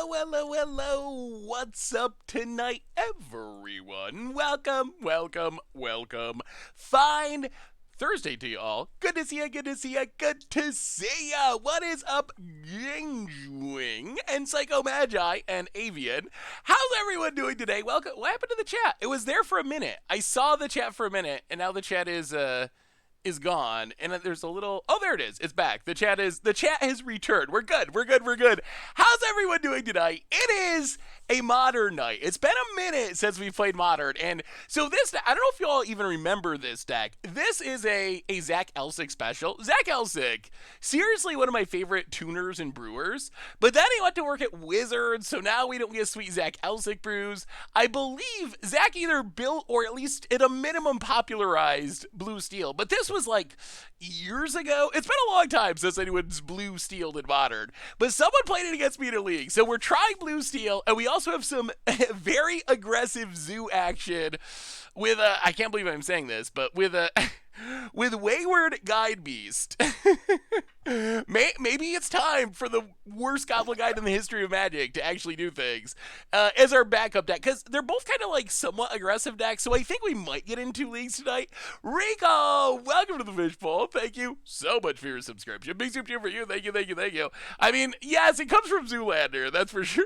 Hello. What's up tonight, everyone? Welcome. Fine Thursday to y'all. Good to see ya. What is up, Gingwing and Psycho Magi and Avian? How's everyone doing today? Welcome. What happened to the chat? It was there for a minute. I saw the chat for a minute, and now the chat is gone, and there's a little. Oh, there it is. It's back. The chat has returned. We're good. How's everyone doing tonight? It is a modern night. It's been a minute since we played modern, and so this. I don't know if you all even remember this deck. This is a Zach Elsick special. Zach Elsick, seriously one of my favorite tuners and brewers. But then he went to work at Wizards, so now we don't get sweet Zach Elsick brews. I believe Zach either built or at least at a minimum popularized Blue Steel, but this was like years ago. It's been a long time since anyone's Blue Steel in modern, but someone played it against me in a league, so we're trying Blue Steel, and we also have some very aggressive zoo action with I can't believe I'm saying this, but with with Wayward Guide Beast. Maybe it's time for the worst Goblin Guide in the history of Magic to actually do things as our backup deck, because they're both kind of like somewhat aggressive decks, so I think we might get into leagues tonight. Rico, welcome to the Fishbowl. Thank you so much for your subscription. Big soup for you. Thank you. I mean, yes, it comes from Zoolander, that's for sure.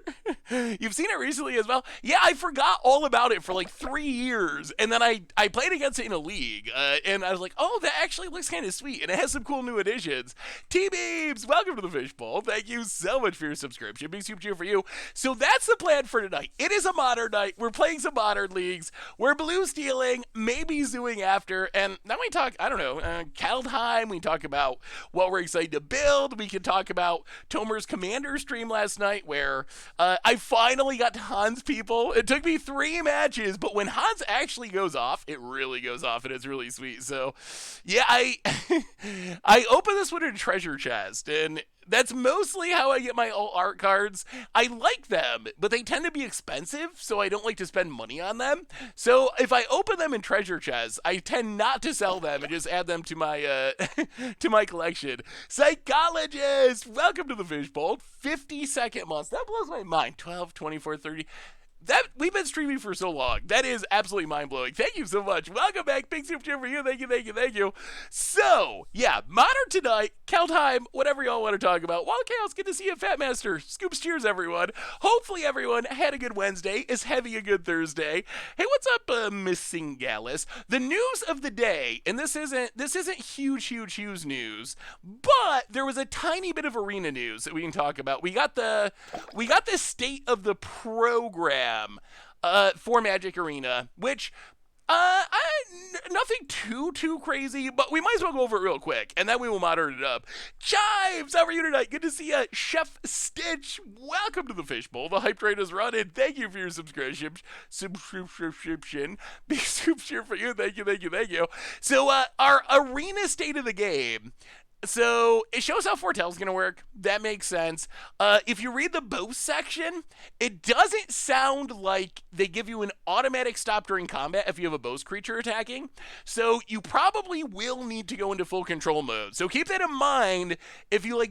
You've seen it recently as well. Yeah, I forgot all about it for like 3 years, and then I played against it in a league, and I was like, oh, that actually looks kind of sweet, and it has some cool new additions. T-Beams, welcome to the Fishbowl. Thank you so much for your subscription. Big soup cheer for you. So that's the plan for tonight. It is a modern night. We're playing some modern leagues. We're blue stealing, maybe zooing after, and then we talk, I don't know, Kaldheim. We talk about what we're excited to build. We can talk about Tomer's Commander stream last night, where I finally got to Hans people. It took me 3 matches, but when Hans actually goes off, it really goes off, and it's really sweet. So, yeah, I opened this one in a treasure chest, and that's mostly how I get my alt art cards. I like them, but they tend to be expensive, so I don't like to spend money on them. So if I open them in treasure chests, I tend not to sell them and just add them to my to my collection. Psychologist, welcome to the Fishbowl. 50-second months. That blows my mind. 12, 24, 30. That we've been streaming for so long. That is absolutely mind-blowing. Thank you so much. Welcome back. Big soup cheer for you. Thank you. So, yeah, modern tonight, Kaldheim, whatever y'all want to talk about. Wild Chaos, good to see you, Fat Master. Scoops cheers, everyone. Hopefully everyone had a good Wednesday, is having a good Thursday. Hey, what's up, Miss Singalis? The news of the day, and this isn't huge news, but there was a tiny bit of arena news that we can talk about. We got the state of the program for Magic Arena, which nothing too crazy, but we might as well go over it real quick, and then we will moderate it up. Chives, how are you tonight? Good to see you. Chef Stitch, welcome to the Fishbowl. The hype train is running. Thank you for your subscription. Big soup cheer for you. Thank you. So, our arena state of the game. So, it shows how Foretell's going to work. That makes sense. If you read the boast section, it doesn't sound like they give you an automatic stop during combat if you have a boast creature attacking. So, you probably will need to go into full control mode. So, keep that in mind if you,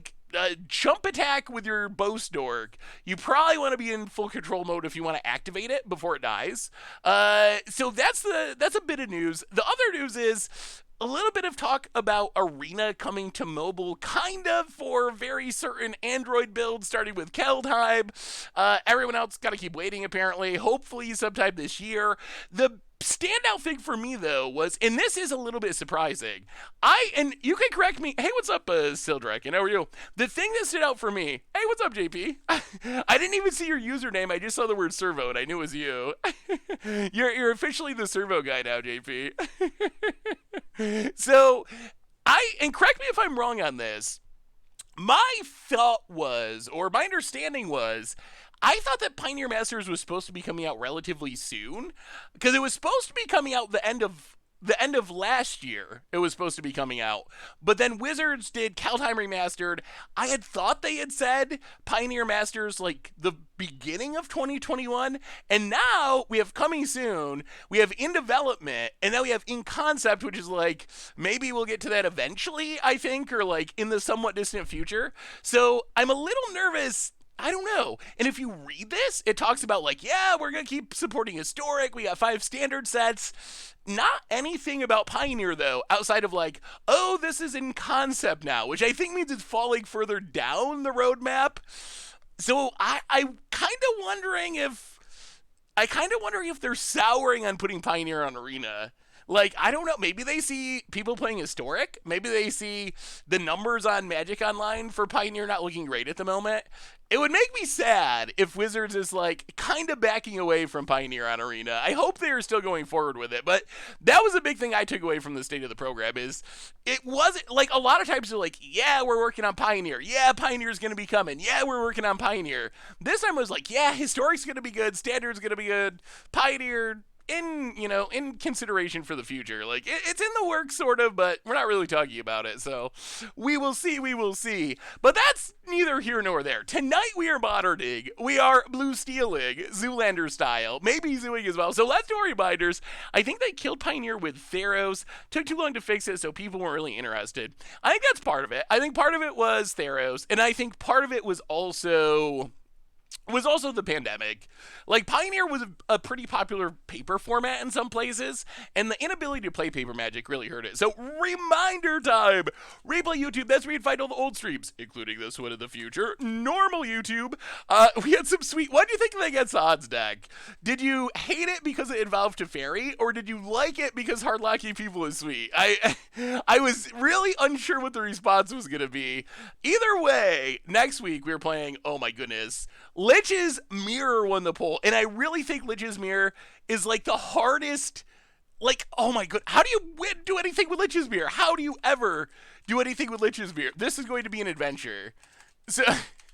jump attack with your boast dork. You probably want to be in full control mode if you want to activate it before it dies. So, that's a bit of news. The other news is a little bit of talk about Arena coming to mobile, kind of for very certain Android builds, starting with Kaldheim. Everyone else got to keep waiting, apparently. Hopefully sometime this year. The standout thing for me, though, was, and this is a little bit surprising, and you can correct me. Hey, what's up, Sildrak? How are you? The thing that stood out for me, hey, what's up, JP? I didn't even see your username. I just saw the word servo, and I knew it was you. You're officially the servo guy now, JP. So, and correct me if I'm wrong on this, my thought was, or my understanding was, I thought that Pioneer Masters was supposed to be coming out relatively soon, because it was supposed to be coming out the end of last year. It was supposed to be coming out, but then Wizards did Kaldheim Remastered. I had thought they had said Pioneer Masters like the beginning of 2021, and now we have coming soon, we have in development, and now we have in concept, which is like maybe we'll get to that eventually, I think, or like in the somewhat distant future. So I'm a little nervous I don't know. And if you read this, it talks about like, yeah, we're going to keep supporting historic. We got 5 standard sets. Not anything about Pioneer, though, outside of like, oh, this is in concept now, which I think means it's falling further down the roadmap. So I'm kind of wondering if they're souring on putting Pioneer on Arena. Like, I don't know. Maybe they see people playing Historic. Maybe they see the numbers on Magic Online for Pioneer not looking great at the moment. It would make me sad if Wizards is, like, kind of backing away from Pioneer on Arena. I hope they are still going forward with it. But that was a big thing I took away from the state of the program is it wasn't, like, a lot of times they're like, yeah, we're working on Pioneer. Yeah, Pioneer's going to be coming. Yeah, we're working on Pioneer. This time it was like, yeah, Historic's going to be good. Standard's going to be good. Pioneer, in consideration for the future. Like, it's in the works, sort of, but we're not really talking about it, so we will see. But that's neither here nor there. Tonight we are Modderning, we are Blue Stealing, Zoolander style, maybe Zooing as well. So let's do our reminders. I think they killed Pioneer with Theros, took too long to fix it, so people weren't really interested. I think that's part of it. I think part of it was Theros, and I think part of it was also the pandemic. Like, Pioneer was a pretty popular paper format in some places, and the inability to play paper Magic really hurt it. So, reminder time! Replay YouTube, that's where you'd find all the old streams, including this one in the future. Normal YouTube, we had some sweet... What do you think of the Against the Odds deck? Did you hate it because it involved Teferi, or did you like it because hard-locking people is sweet? I was really unsure what the response was going to be. Either way, next week we're playing, oh my goodness, Lich's Mirror won the poll, and I really think Lich's Mirror is like the hardest, like, oh my god, how do you do anything with Lich's Mirror? How do you ever do anything with Lich's Mirror? This is going to be an adventure. So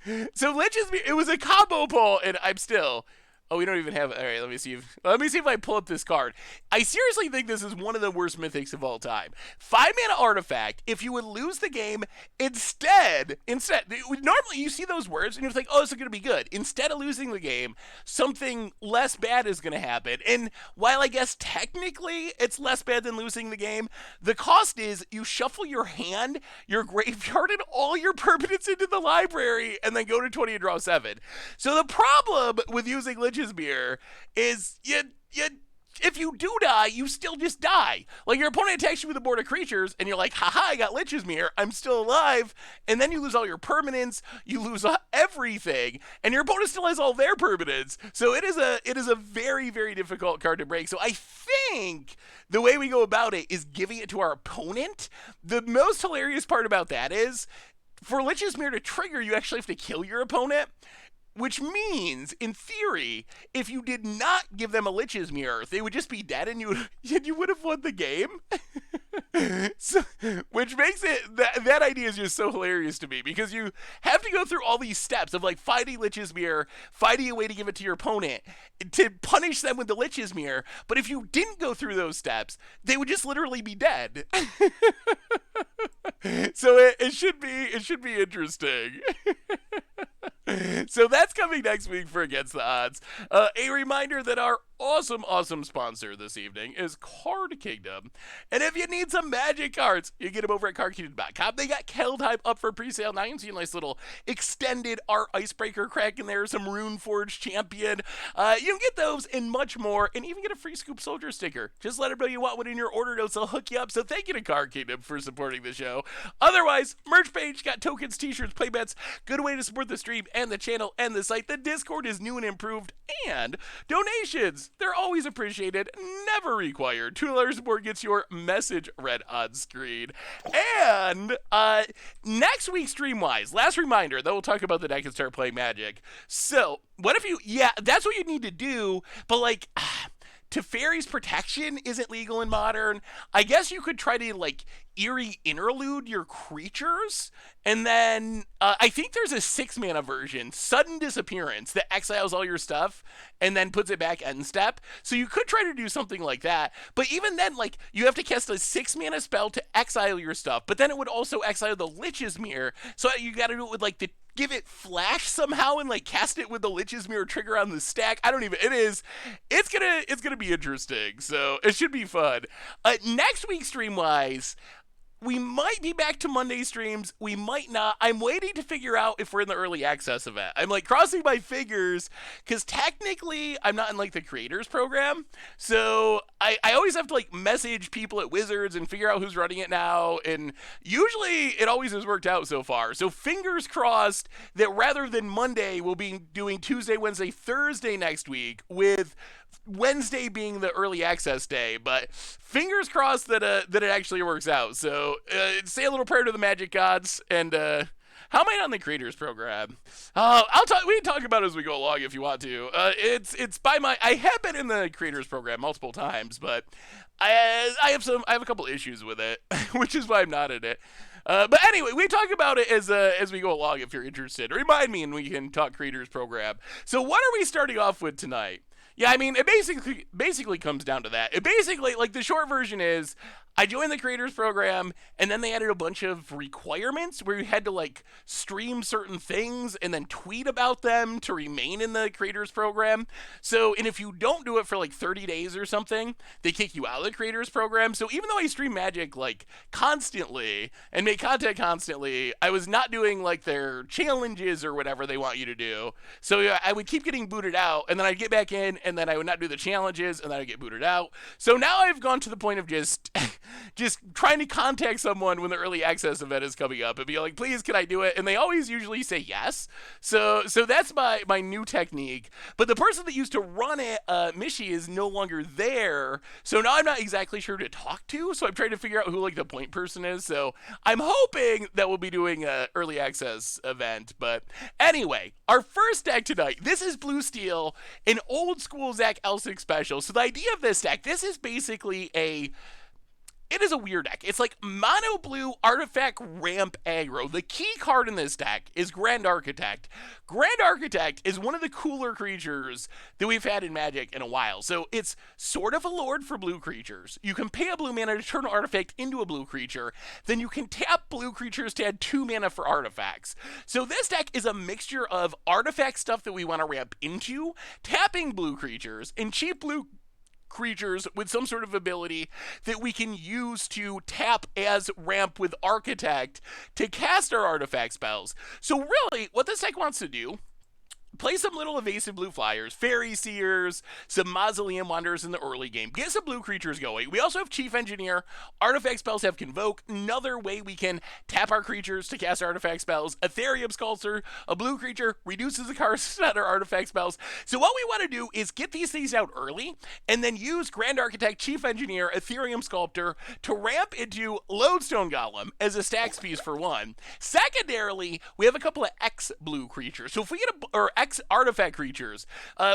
Lich's Mirror, it was a combo poll, and I'm still... Oh, we don't even have... All right, let me see if I pull up this card. I seriously think this is one of the worst mythics of all time. 5-mana artifact, if you would lose the game, instead, normally you see those words and you're like, oh, this is going to be good. Instead of losing the game, something less bad is going to happen. And while I guess technically it's less bad than losing the game, the cost is you shuffle your hand, your graveyard, and all your permanents into the library, and then go to 20 and draw 7. So the problem with using Lich's Mirror is if you do die, you still just die. Like, your opponent attacks you with a board of creatures, and you're like, haha, I got Lich's Mirror, I'm still alive, and then you lose all your permanents, you lose everything, and your opponent still has all their permanents. So it is a very, very difficult card to break. So I think the way we go about it is giving it to our opponent. The most hilarious part about that is, for Lich's Mirror to trigger, you actually have to kill your opponent. Which means, in theory, if you did not give them a Lich's Mirror, they would just be dead and you would have won the game. So, which makes it, that idea is just so hilarious to me, because you have to go through all these steps of like fighting Lich's Mirror, finding a way to give it to your opponent, to punish them with the Lich's Mirror. But if you didn't go through those steps, they would just literally be dead. So it should be interesting. So that's coming next week for Against the Odds. A reminder that our awesome sponsor this evening is Card Kingdom. And if you need some Magic cards, you get them over at cardkingdom.com. They got Keldheim up for pre-sale now. You can see a nice little extended art icebreaker crack in there, some Runeforge Champion. You can get those and much more, and even get a free Scoop Soldier sticker. Just let them know you want one in your order notes. They'll hook you up. So thank you to Card Kingdom for supporting the show. Otherwise, merch page, got tokens, t-shirts, playbets. Good way to support the stream and the channel and the site. The Discord is new and improved, and donations, they're always appreciated, never required. $2 support gets your message read on screen. And next week, stream-wise, last reminder, then we'll talk about the deck and start playing Magic. So, what if you, yeah, that's what you need to do, but like, Teferi's Protection isn't legal in Modern. I guess you could try to, like, Eerie Interlude your creatures, and then I think there's a 6-mana version, Sudden Disappearance, that exiles all your stuff and then puts it back end step. So you could try to do something like that, but even then, like, you have to cast a 6-mana spell to exile your stuff, but then it would also exile the Lich's Mirror, so you gotta do it with, like, the give it flash somehow and like cast it with the Lich's Mirror trigger on the stack. I don't even, it's gonna be interesting. So it should be fun. Next week, stream wise, we might be back to Monday streams. We might not. I'm waiting to figure out if we're in the early access event. I'm like crossing my fingers because technically I'm not in like the creators program. So I always have to like message people at Wizards and figure out who's running it now. And usually it always has worked out so far. So fingers crossed that rather than Monday, we'll be doing Tuesday, Wednesday, Thursday next week, with Wednesday being the early access day. But fingers crossed that that it actually works out. So say a little prayer to the Magic gods. And how am I on the creators program? I'll talk. We can talk about it as we go along if you want to. It's by my. I have been in the creators program multiple times, but I have a couple issues with it, which is why I'm not in it. But anyway, we talk about it as we go along if you're interested. Remind me and we can talk creators program. So what are we starting off with tonight? Yeah, I mean, it basically comes down to that. It basically, like, the short version is, I joined the creators program, and then they added a bunch of requirements where you had to, like, stream certain things and then tweet about them to remain in the creators program. So, and if you don't do it for, like, 30 days or something, they kick you out of the creators program. So even though I stream Magic, like, constantly and make content constantly, I was not doing, like, their challenges or whatever they want you to do. So yeah, I would keep getting booted out, and then I'd get back in, and then I would not do the challenges, and then I'd get booted out. So now I've gone to the point of just trying to contact someone when the early access event is coming up and be like, please, can I do it? And they always usually say yes. So that's my new technique. But the person that used to run it, Mishi, is no longer there. So now I'm not exactly sure who to talk to. So I'm trying to figure out who like the point person is. So I'm hoping that we'll be doing an early access event. But anyway, our first deck tonight, this is Blue Steel, an old school Zach Elsick special. So the idea of this deck, this is basically it is a weird deck. It's like mono blue artifact ramp aggro. The key card in this deck is Grand Architect. Grand Architect is one of the cooler creatures that we've had in Magic in a while. So it's sort of a lord for blue creatures. You can pay a blue mana to turn an artifact into a blue creature. Then you can tap blue creatures to add 2 mana for artifacts. So this deck is a mixture of artifact stuff that we want to ramp into, tapping blue creatures, and cheap blue creatures with some sort of ability that we can use to tap as ramp with Architect to cast our artifact spells. So really, what this deck wants to do, play some little evasive blue flyers, Fairy Seers, some Mausoleum Wanderers in the early game. Get some blue creatures going. We also have Chief Engineer. Artifact spells have Convoke. Another way we can tap our creatures to cast artifact spells. Ethereum Sculptor, a blue creature, reduces the cost on our artifact spells. So what we want to do is get these things out early and then use Grand Architect, Chief Engineer, Ethereum Sculptor to ramp into Lodestone Golem as a stacks piece for one. Secondarily, we have a couple of X blue creatures. So if we get or X artifact creatures,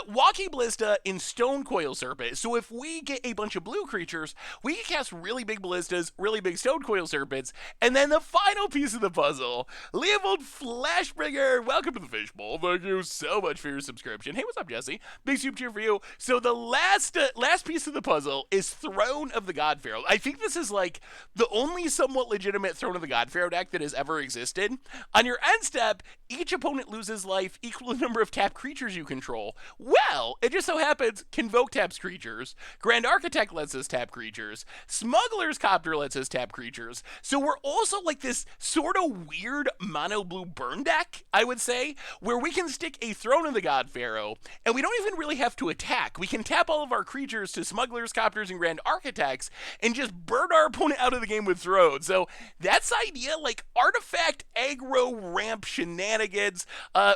Walking Ballista in Stone Coil Serpent. So if we get a bunch of blue creatures, we can cast really big ballistas, really big Stone Coil Serpents, and then the final piece of the puzzle, Leovold Flashbringer. Welcome to the Fishbowl. Thank you so much for your subscription. Hey, what's up, Jesse? Big soup cheer for you. So the last piece of the puzzle is Throne of the God Pharaoh. I think this is like the only somewhat legitimate Throne of the God Pharaoh deck that has ever existed. On your end step, each opponent loses life equal to the number of tap creatures you control. Well, it just so happens Convoke taps creatures, Grand Architect lets us tap creatures, Smuggler's Copter lets us tap creatures. So we're also like this sort of weird mono blue burn deck, I would say, where we can stick a Throne of the God Pharaoh, and we don't even really have to attack. We can tap all of our creatures to Smugglers, Copters, and Grand Architects and just burn our opponent out of the game with Thrones. So that's the idea, like artifact aggro ramp shenanigans.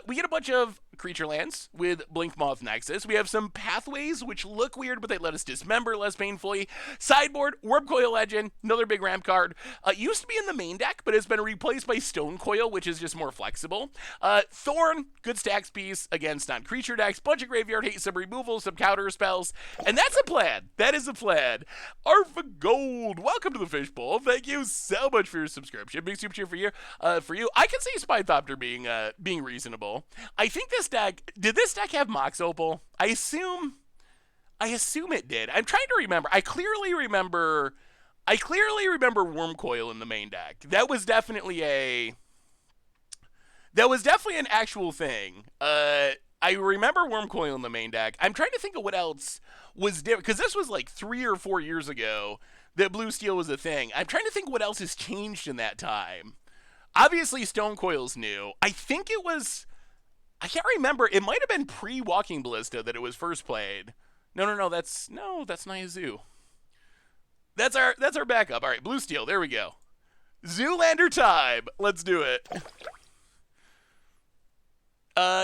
We get a bunch of creature lands with Blinkmoth Nexus. We have some pathways which look weird, but they let us dismember less painfully. Sideboard, Wurmcoil Legend, another big ramp card. Used to be in the main deck, but has been replaced by Stone Coil, which is just more flexible. Thorn, good stacks piece against non-creature decks. Bunch of graveyard hate, some removal, some counter spells. And that's a plan. That is a plan. Arfa Gold, welcome to the Fishbowl. Thank you so much for your subscription. Big super cheer for you. I can see Spythopter being reasonable. I think did this deck have Mox Opal? I assume it did. I'm trying to remember. I clearly remember Wurmcoil in the main deck. That was definitely an actual thing. I remember Wurmcoil in the main deck. I'm trying to think of what else was different because this was like 3 or 4 years ago that blue steel was a thing. I'm trying to think what else has changed in that time. Obviously, Stone Coil's new. I think it was. I can't remember. It might have been pre-Walking Ballista that it was first played. No. That's Naya Zoo. That's our backup. All right, blue steel. There we go. Zoolander time. Let's do it.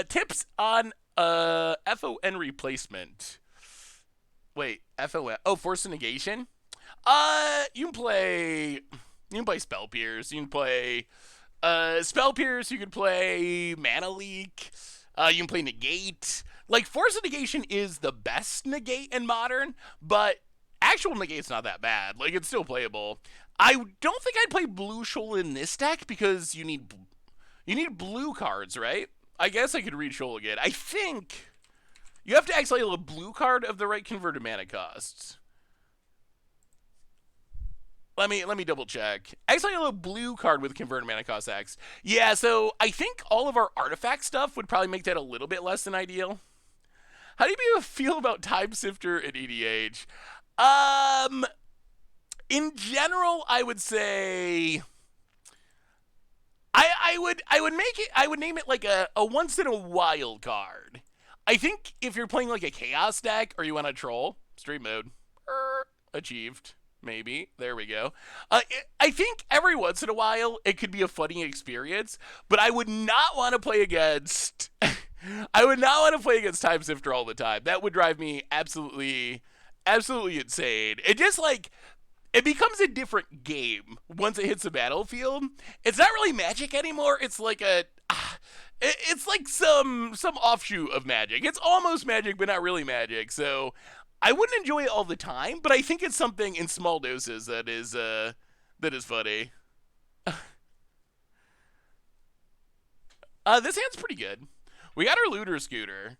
Tips on FON replacement. Wait, FON. Oh, Force of Negation. You can play Spell Pierce. You can play Spell Pierce. You can play Mana Leak. You can play Negate. Like, Force of Negation is the best Negate in Modern, but actual Negate's not that bad. Like, it's still playable. I don't think I'd play Blue Shoal in this deck because you need blue cards, right? I guess I could read Shoal again. I think you have to exile a blue card of the right converted mana costs. Let me double check. Exile a blue card with converted mana cost X. Yeah, so I think all of our artifact stuff would probably make that a little bit less than ideal. How do you feel about Time Sifter and EDH? In general, I would say I would name it like a once in a while card. I think if you're playing like a chaos deck or you want to troll, stream mode. Achieved. Maybe. There we go. I think every once in a while it could be a funny experience, but I would not want to play against I would not want to play against Time Sifter all the time. That would drive me absolutely insane. It becomes a different game once it hits the battlefield. It's not really Magic anymore. It's like it's like some offshoot of Magic. It's almost Magic, but not really Magic. So I wouldn't enjoy it all the time, but I think it's something in small doses that is funny. This hand's pretty good. We got our Looter Scooter.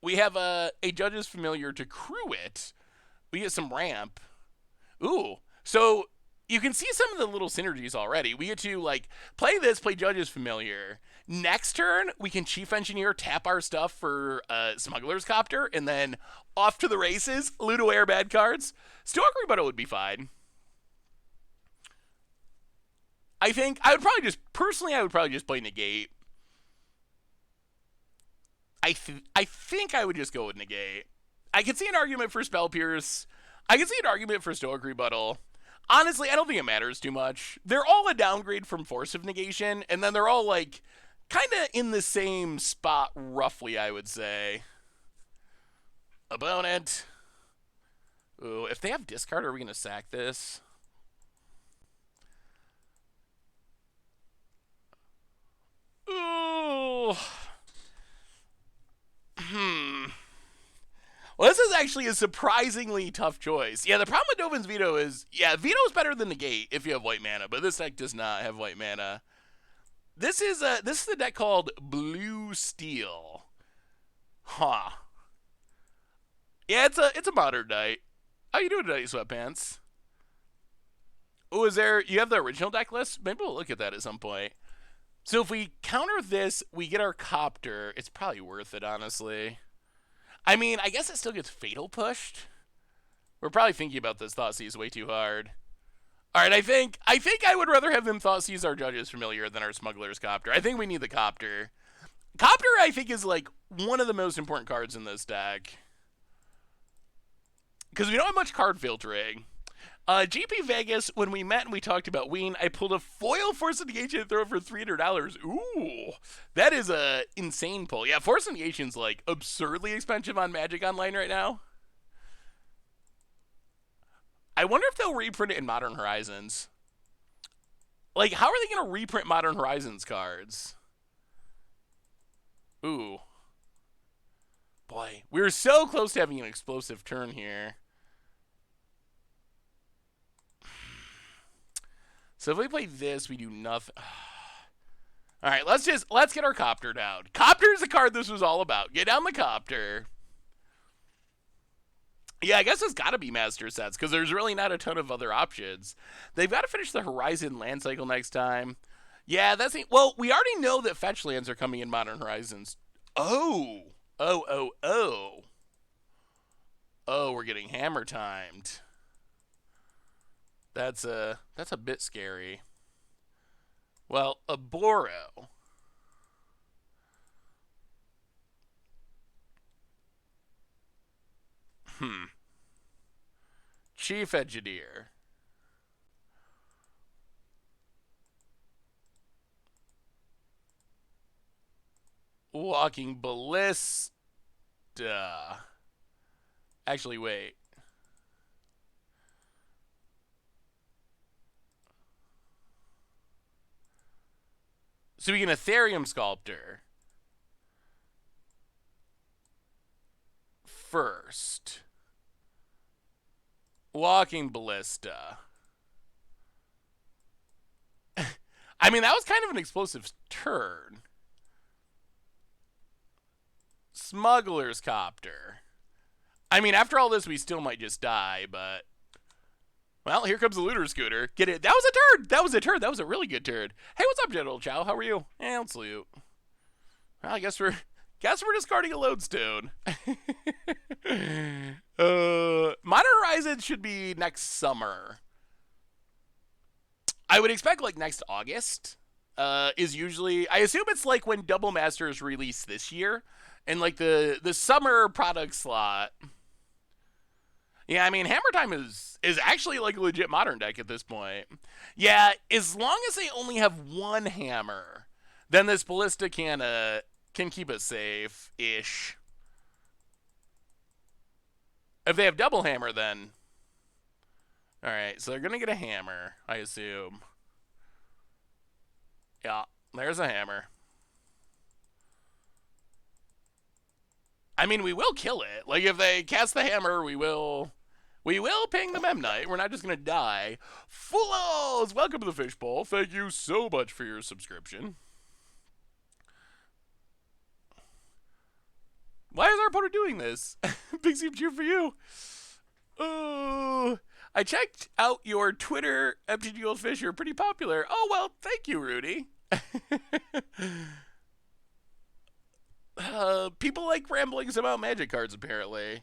We have a Judge's Familiar to crew it. We get some ramp. Ooh. So you can see some of the little synergies already. We get to like play Judge's Familiar. Next turn, we can Chief Engineer, tap our stuff for Smuggler's Copter, and then off to the races. Ludo Air bad cards. Stoic Rebuttal would be fine. I would probably just play Negate. I think I would just go with Negate. I could see an argument for Spell Pierce. I could see an argument for Stoic Rebuttal. Honestly, I don't think it matters too much. They're all a downgrade from Force of Negation, and then they're all like kind of in the same spot, roughly, I would say. Opponent. Ooh, if they have discard, are we going to sack this? Ooh. Well, this is actually a surprisingly tough choice. Yeah, the problem with Dovin's Veto is, Veto's better than Negate if you have white mana, but this deck does not have white mana. This is the deck called Blue Steel. Huh. Yeah, it's a modern night. How you doing tonight, Sweatpants? Oh, you have the original deck list? Maybe we'll look at that at some point. So if we counter this, we get our Copter. It's probably worth it, honestly. I mean, I guess it still gets Fatal pushed. We're probably thinking about this Thoughtseize way too hard. All right, I think I would rather have them Thoughtseize our Judge's Familiar than our Smuggler's Copter. I think we need the Copter. Copter, I think, is like one of the most important cards in this deck. Because we don't have much card filtering. GP Vegas, when we met and we talked about Ween, I pulled a foil Force of Negation and throw it for $300. Ooh, that is a insane pull. Yeah, Force of Negation's like absurdly expensive on Magic Online right now. I wonder if they'll reprint it in Modern Horizons. Like, how are they going to reprint Modern Horizons cards? Ooh. Boy, we're so close to having an explosive turn here. So if we play this, we do nothing. All right, let's get our Copter down. Copter is the card this was all about. Get down the Copter. Yeah, I guess it's got to be Master Sets because there's really not a ton of other options. They've got to finish the Horizon land cycle next time. Yeah, well, we already know that fetch lands are coming in Modern Horizons. Oh. Oh, we're getting hammer timed. That's a bit scary. Well, a Boro. Chief Engineer. Walking Ballista. Actually, wait. So we get Ethereum Sculptor. First. Walking Ballista. I mean, that was kind of an explosive turn. Smuggler's Copter. I mean, after all this, we still might just die, but... Well, here comes the looter scooter. Get it? That was a turd! That was a turd. That was a really good turd. Hey, what's up, General Chow? How are you? Let's salute. Well, I guess we're discarding a lodestone. Modern Horizons should be next summer. I would expect like next August. Is usually, I assume it's like when Double Masters release this year, and like the summer product slot. Yeah, I mean Hammer Time is actually like a legit modern deck at this point. Yeah, as long as they only have one hammer, then this Ballista can keep it safe ish. If they have double hammer, then all right. So they're gonna get a hammer, I assume. Yeah, there's a hammer. I mean, we will kill it. Like if they cast the hammer, we will ping the Memnite. We're not just gonna die. Foolos, welcome to the Fishbowl. Thank you so much for your subscription. Why is our opponent doing this? Big Soup cheer for you. Oh, I checked out your Twitter, MTG Old Fish. You're pretty popular. Oh well, thank you, Rudy. People like ramblings about Magic cards, apparently.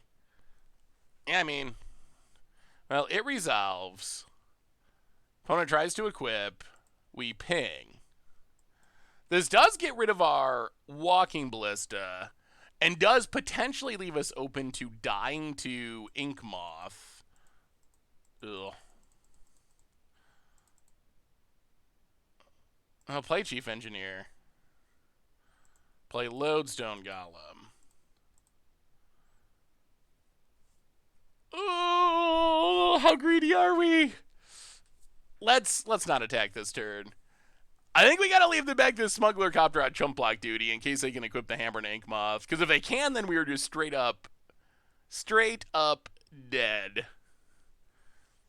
Yeah, I mean, well, it resolves. Opponent tries to equip. We ping. This does get rid of our Walking Ballista, and does potentially leave us open to dying to Ink Moth. Ugh. I'll play Chief Engineer. Play Lodestone Golem. Oh, how greedy are we? Let's not attack this turn. I think we gotta leave them back to Smuggler Copter on chump block duty in case they can equip the Hammer and Ink Moth. Because if they can, then we are just straight up dead.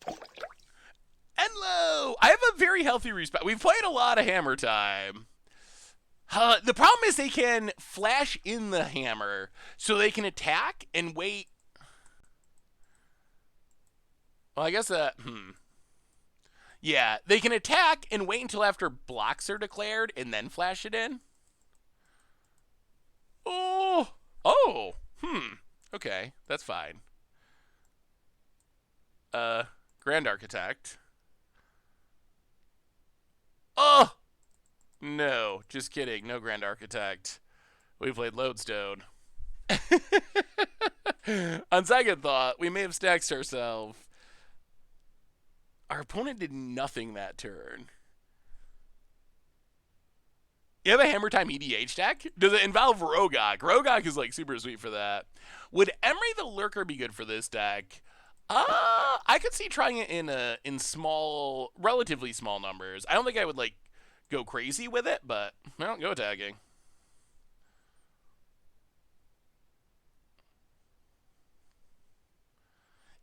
Enlo! I have a very healthy respect. We've played a lot of Hammer Time. The problem is they can flash in the hammer, so they can attack and wait. Well, I guess that. Yeah, they can attack and wait until after blocks are declared and then flash it in. Oh. Okay, that's fine. Grand Architect. Oh! No, just kidding. No Grand Architect. We played Lodestone. On second thought, we may have stacked ourselves. Our opponent did nothing that turn. You have a Hammer Time EDH deck? Does it involve Rogok? Rogok is like super sweet for that. Would Emery the Lurker be good for this deck? I could see trying it in small, relatively small numbers. I don't think I would like go crazy with it, but well, go attacking.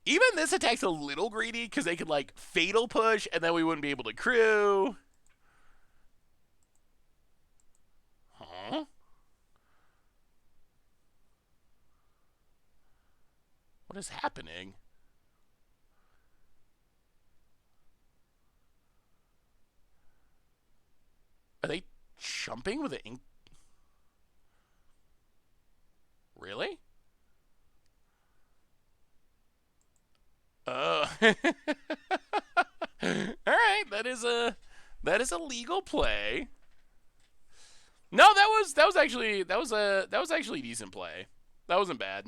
Even this attack's a little greedy because they could like Fatal Push and then we wouldn't be able to crew. Huh? What is happening? Are they jumping with an ink? Really? All right, that is a legal play. No, that was actually a decent play. That wasn't bad.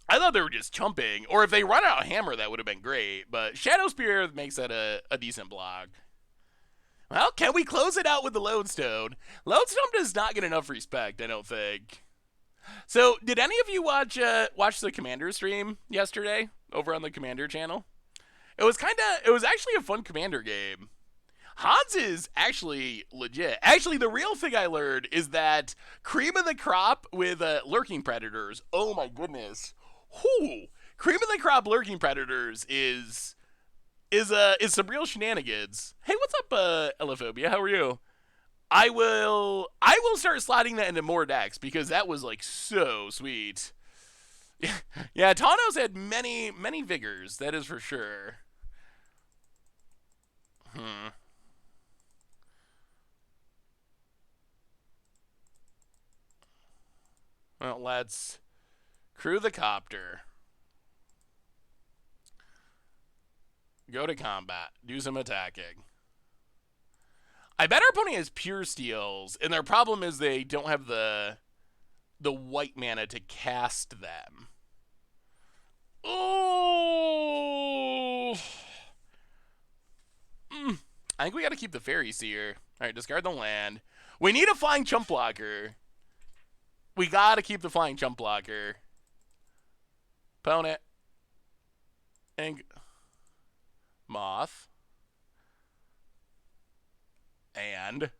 I thought they were just chumping, or if they run out hammer, that would have been great. But Shadow Spear makes that a decent block. Well, can we close it out with the Lodestone? Lodestone does not get enough respect, I don't think. So, did any of you watch the Commander stream yesterday over on the Commander channel? It was actually a fun Commander game. Hans is actually legit. Actually, the real thing I learned is that cream of the crop with lurking predators. Oh my goodness. Whoo! Cream of the crop lurking predators is some real shenanigans. Hey, what's up, Elephobia? How are you? I will start slotting that into more decks because that was like so sweet. Yeah, Tawnos had many vigors. That is for sure. Hmm. Well, let's crew the copter. Go to combat. Do some attacking. I bet our opponent has pure steals, and their problem is they don't have the white mana to cast them. Oh! I think we got to keep the Fairy Seer. All right, discard the land. We need a flying chump blocker. We got to keep the flying chump blocker. Opponent. And Moth. And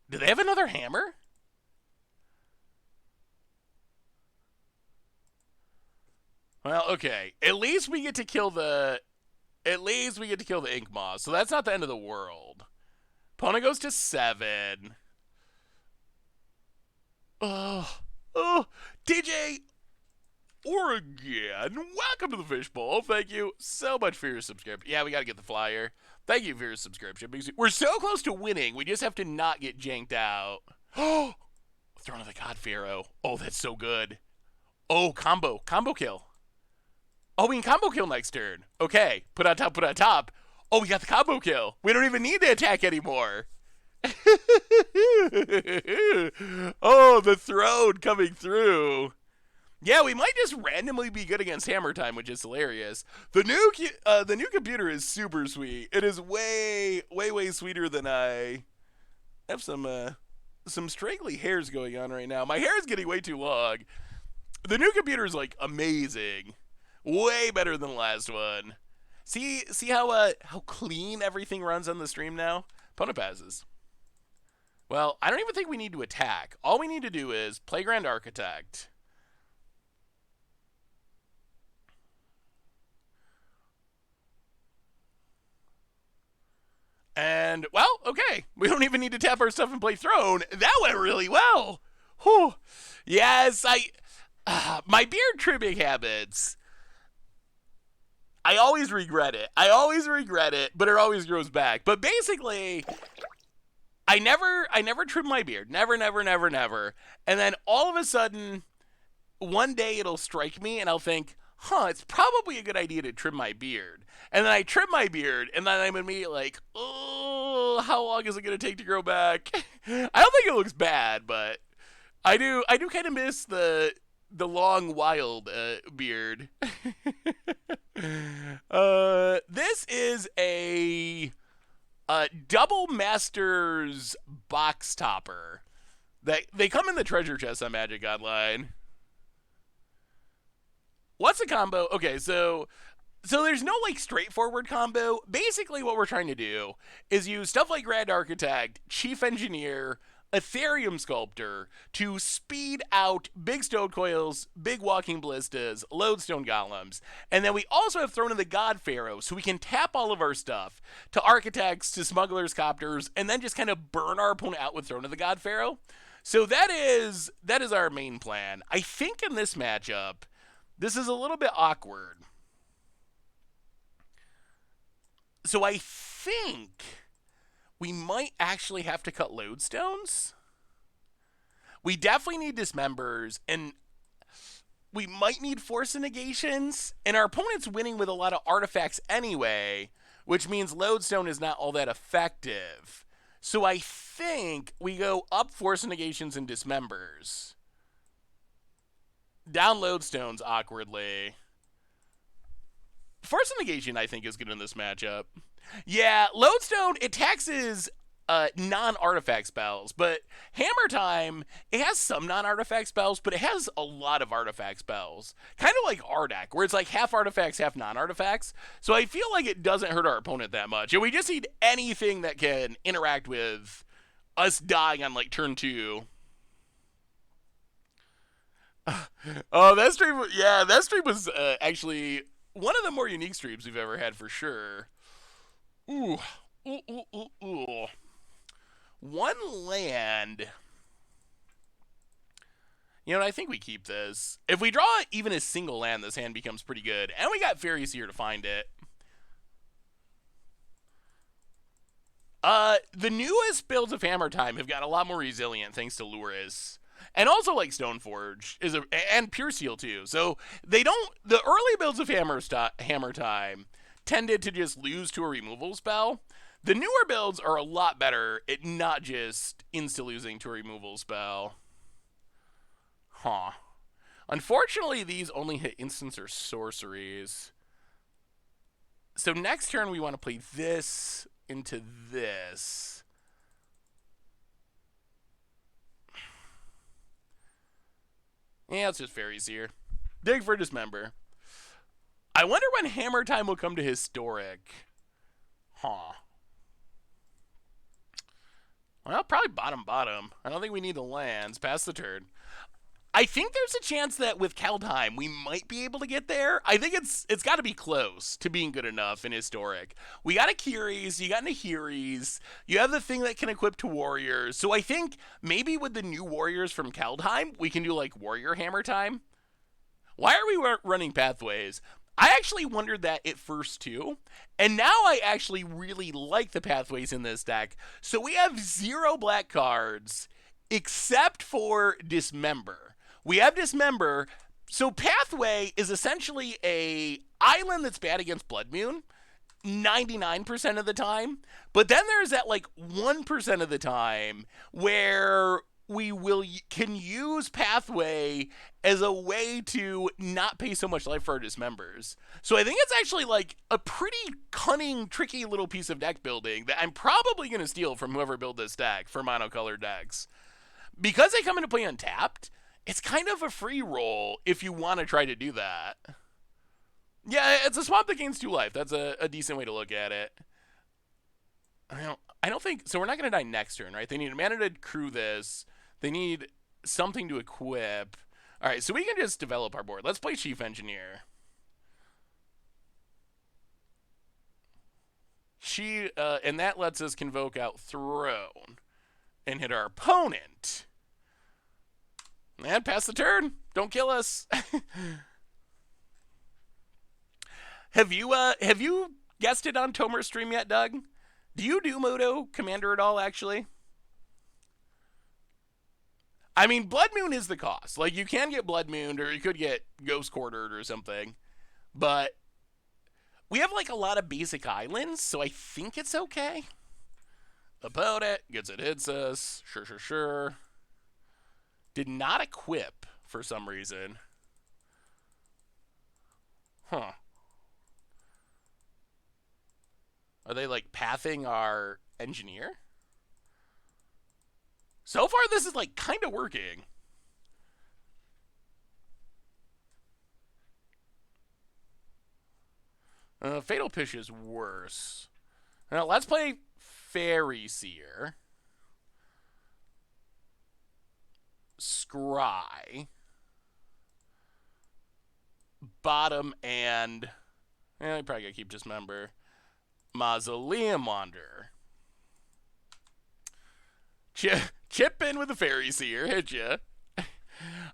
do they have another hammer? Well, okay. At least we get to kill the Ink Moth, so that's not the end of the world. Opponent goes to 7. Oh, DJ Oregon, welcome to the Fishbowl. Thank you so much for your subscription. Yeah, we got to get the flyer. Thank you for your subscription. We're so close to winning. We just have to not get janked out. Oh, Throne of the God Pharaoh. Oh, that's so good. Oh, combo kill. Oh, we can combo kill next turn. Okay, put on top. Oh, we got the combo kill. We don't even need to attack anymore. Oh, the throne coming through. Yeah, we might just randomly be good against Hammer Time, which is hilarious. The new computer is super sweet. It is way sweeter than I have some straggly hairs going on right now. My hair is getting way too long. The new computer is like amazing, way better than the last one. See how clean everything runs on the stream now. Opponent passes. Well, I don't even think we need to attack. All we need to do is play Grand Architect. And, well, okay. We don't even need to tap our stuff and play Throne. That went really well. Whew. Yes, my beard trimming habits, I always regret it. But it always grows back. But basically, I never trim my beard. Never. And then all of a sudden, one day it'll strike me and I'll think, it's probably a good idea to trim my beard. And then I trim my beard, and then I'm immediately like, oh, how long is it going to take to grow back? I don't think it looks bad, but I do kind of miss the long, wild beard. This is a Double Masters box topper. They come in the treasure chest on Magic Online. What's a combo? Okay, so there's no like straightforward combo. Basically, what we're trying to do is use stuff like Grand Architect, Chief Engineer, Ethereum Sculptor to speed out big stone coils, big walking ballistas, lodestone golems, and then we also have Throne of the God Pharaoh, so we can tap all of our stuff to architects, to smugglers, copters, and then just kind of burn our opponent out with Throne of the God Pharaoh. So that is our main plan. I think in this matchup, this is a little bit awkward. So I think we might actually have to cut lodestones. We definitely need dismembers, and we might need force negations, and our opponent's winning with a lot of artifacts anyway, which means lodestone is not all that effective. So I think we go up force negations and dismembers. Down lodestones awkwardly. Force negation, I think, is good in this matchup. Yeah, lodestone, it taxes non-artifact spells, but Hammer Time, it has some non-artifact spells, but it has a lot of artifact spells. Kind of like Ardak, where it's like half artifacts, half non-artifacts. So I feel like it doesn't hurt our opponent that much. And we just need anything that can interact with us dying on like turn 2. Oh, that stream was actually one of the more unique streams we've ever had for sure. Ooh, ooh, ooh, ooh, ooh. One land. You know, I think we keep this. If we draw even a single land, this hand becomes pretty good. And we got Fairy Seer to find it. The newest builds of Hammer Time have got a lot more resilient thanks to Lurrus. And also like Stoneforge and Pure Seal too. So they don't. The early builds of Hammer Time tended to just lose to a removal spell. The newer builds are a lot better at not just insta losing to a removal spell. Huh. Unfortunately, these only hit instants or sorceries. So next turn we want to play this into this. Yeah, it's just Fairy Seer. Dig for Dismember. I wonder when Hammer Time will come to Historic. Huh. Well, probably bottom. I don't think we need the lands. Pass the turn. I think there's a chance that with Kaldheim we might be able to get there. I think it's got to be close to being good enough in Historic. We got a Akiris, you got Nahiris, you have the thing that can equip to Warriors. So I think maybe with the new Warriors from Kaldheim, we can do like Warrior Hammer Time. Why are we running Pathways? I actually wondered that at first too, and now I actually really like the Pathways in this deck. So we have 0 black cards except for Dismember. We have Dismember, so Pathway is essentially a island that's bad against Blood Moon 99% of the time, but then there's that like 1% of the time where can use Pathway as a way to not pay so much life for our dismembers. So I think it's actually like a pretty cunning, tricky little piece of deck building that I'm probably going to steal from whoever built this deck for monocolored decks. Because they come into play untapped, it's kind of a free roll if you want to try to do that. Yeah, it's a swamp that gains 2 life. That's a decent way to look at it. I don't think... So we're not going to die next turn, right? They need a mana to crew this. They need something to equip. All right, so we can just develop our board. Let's play Chief Engineer. And that lets us convoke out Throne and hit our opponent. And pass the turn. Don't kill us. Have you guessed it on Tomer's stream yet, Doug? Do you do Moto Commander at all, actually? I mean, Blood Moon is the cost. Like, you can get Blood Mooned, or you could get Ghost Quartered or something. But we have, like, a lot of basic islands, so I think it's okay. Opponent gets it, hits us. Sure. Did not equip for some reason. Huh. Are they, like, pathing our engineer? So far, this is, like, kind of working. Fatal Push is worse. Now, let's play Fairy Seer. Scry. Bottom and... I probably gotta keep Dismember. Mausoleum Wanderer. Chip in with the Fairy Seer, hit ya.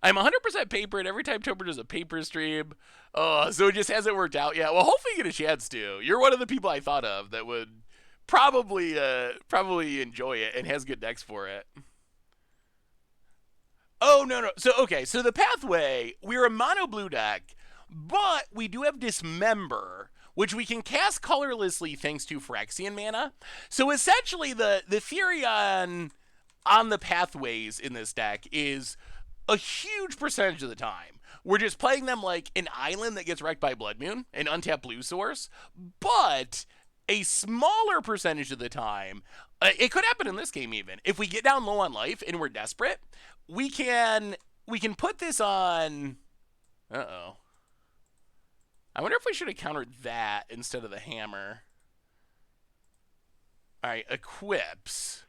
I'm 100% paper, and every time Tober does a paper stream, so it just hasn't worked out yet. Well, hopefully you get a chance to. You're one of the people I thought of that would probably enjoy it and has good decks for it. Oh, no. So, okay, so the pathway, we're a mono blue deck, but we do have Dismember, which we can cast colorlessly thanks to Phyrexian mana. So essentially, the theory on the pathways in this deck is a huge percentage of the time we're just playing them like an island that gets wrecked by Blood Moon, an untapped blue source, but a smaller percentage of the time, it could happen in this game even. If we get down low on life and we're desperate, we can put this on. Uh-oh. I wonder if we should have countered that instead of the hammer. All right, equips.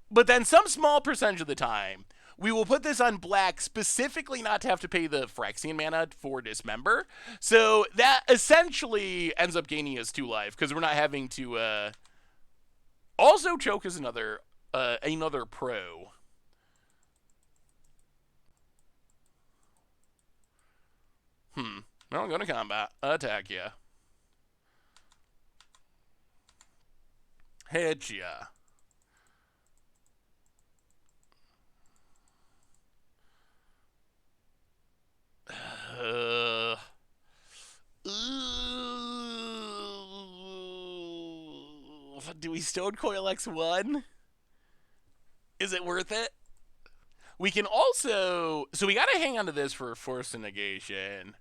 But then some small percentage of the time, we will put this on black specifically not to have to pay the Phyrexian mana for Dismember. So that essentially ends up gaining us 2 life because we're not having to. Also, Choke is another pro. Well, I'm going to combat. Attack ya. Hit ya. Do we Stone Coil X1? Is it worth it? We can also. So we gotta hang on to this for Force of Negation.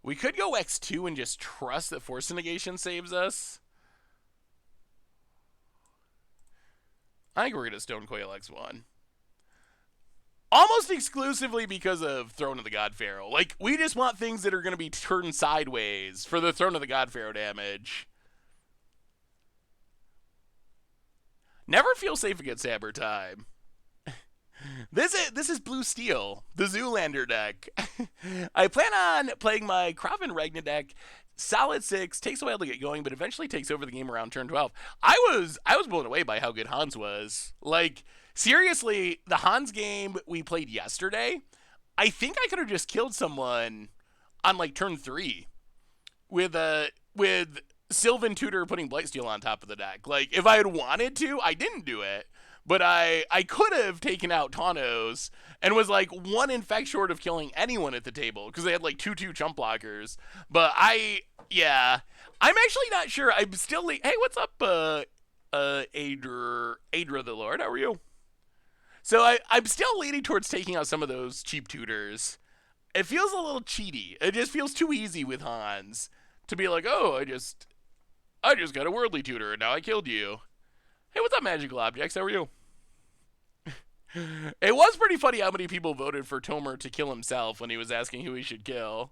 We could go X2 and just trust that Force of Negation saves us. I think we're gonna Stone Coil X1. Almost exclusively because of Throne of the God Pharaoh. Like, we just want things that are going to be turned sideways for the Throne of the God Pharaoh damage. Never feel safe against Hammer Time. This is Blue Steel, the Zoolander deck. I plan on playing my Kraven Regna deck. Solid 6, takes a while to get going, but eventually takes over the game around turn 12. I was blown away by how good Hans was. Like, seriously, the Hans game we played yesterday, I think I could have just killed someone on like turn 3 with Sylvan Tutor putting Blightsteel on top of the deck. Like, if I had wanted to, I didn't do it, but I could have taken out Tawnos and was like 1 infect short of killing anyone at the table because they had like 2/2 chump blockers. But I'm actually not sure. I'm still hey, what's up, Adra the Lord? How are you? So I'm still leaning towards taking out some of those cheap tutors. It feels a little cheaty. It just feels too easy with Hans to be like, oh, I just got a worldly tutor and now I killed you. Hey, what's up, Magical Objects? How are you? It was pretty funny how many people voted for Tomer to kill himself when he was asking who he should kill.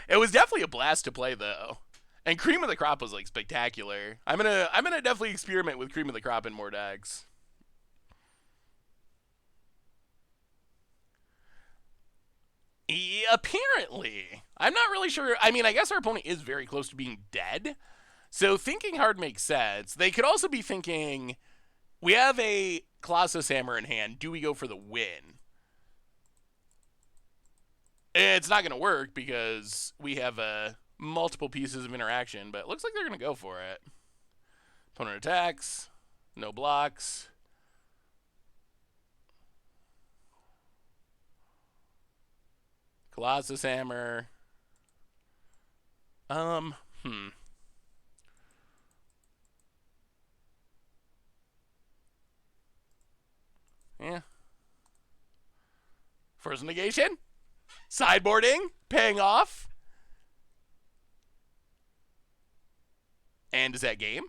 It was definitely a blast to play, though. And Cream of the Crop was like spectacular. I'm gonna definitely experiment with Cream of the Crop in more decks. Yeah, apparently. I'm not really sure. I mean, I guess our opponent is very close to being dead. So thinking hard makes sense. They could also be thinking, we have a Colossus Hammer in hand. Do we go for the win? It's not going to work because we have multiple pieces of interaction, but it looks like they're going to go for it. Opponent attacks. No blocks. Colossus Hammer. Yeah. Force Negation. Sideboarding. Paying off. And is that game?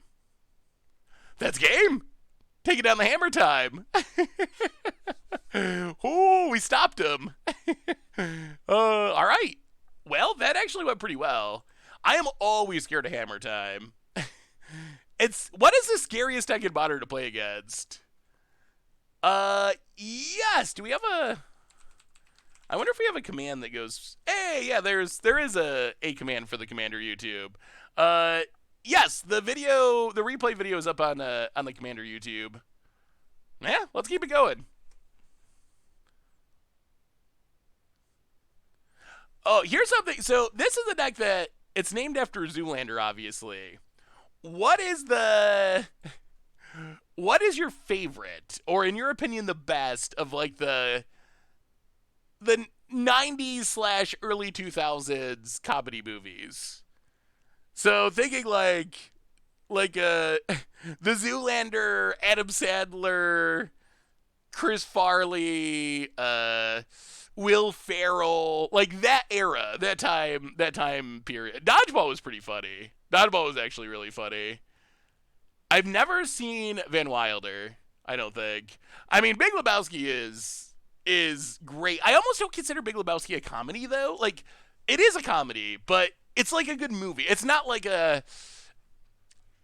That's game. Taking down the Hammer Time. Oh, we stopped him. All right. Well, that actually went pretty well. I am always scared of Hammer Time. What is the scariest deck in Modern to play against? Yes. Do we have a? I wonder if we have a command that goes. Hey, yeah. There is a command for the Commander YouTube. Yes. The replay video is up on the Commander YouTube. Yeah, let's keep it going. Oh, here's something. So this is a deck that it's named after Zoolander, obviously. What is the what is your favorite, or in your opinion, the best of like the '90s slash early 2000s comedy movies? So thinking like the Zoolander, Adam Sandler, Chris Farley, Will Ferrell, like that era, that time period. Dodgeball was pretty funny. Dodgeball was actually really funny. I've never seen Van Wilder. I don't think. I mean, Big Lebowski is great. I almost don't consider Big Lebowski a comedy though. Like, it is a comedy, but it's like a good movie. It's not like a.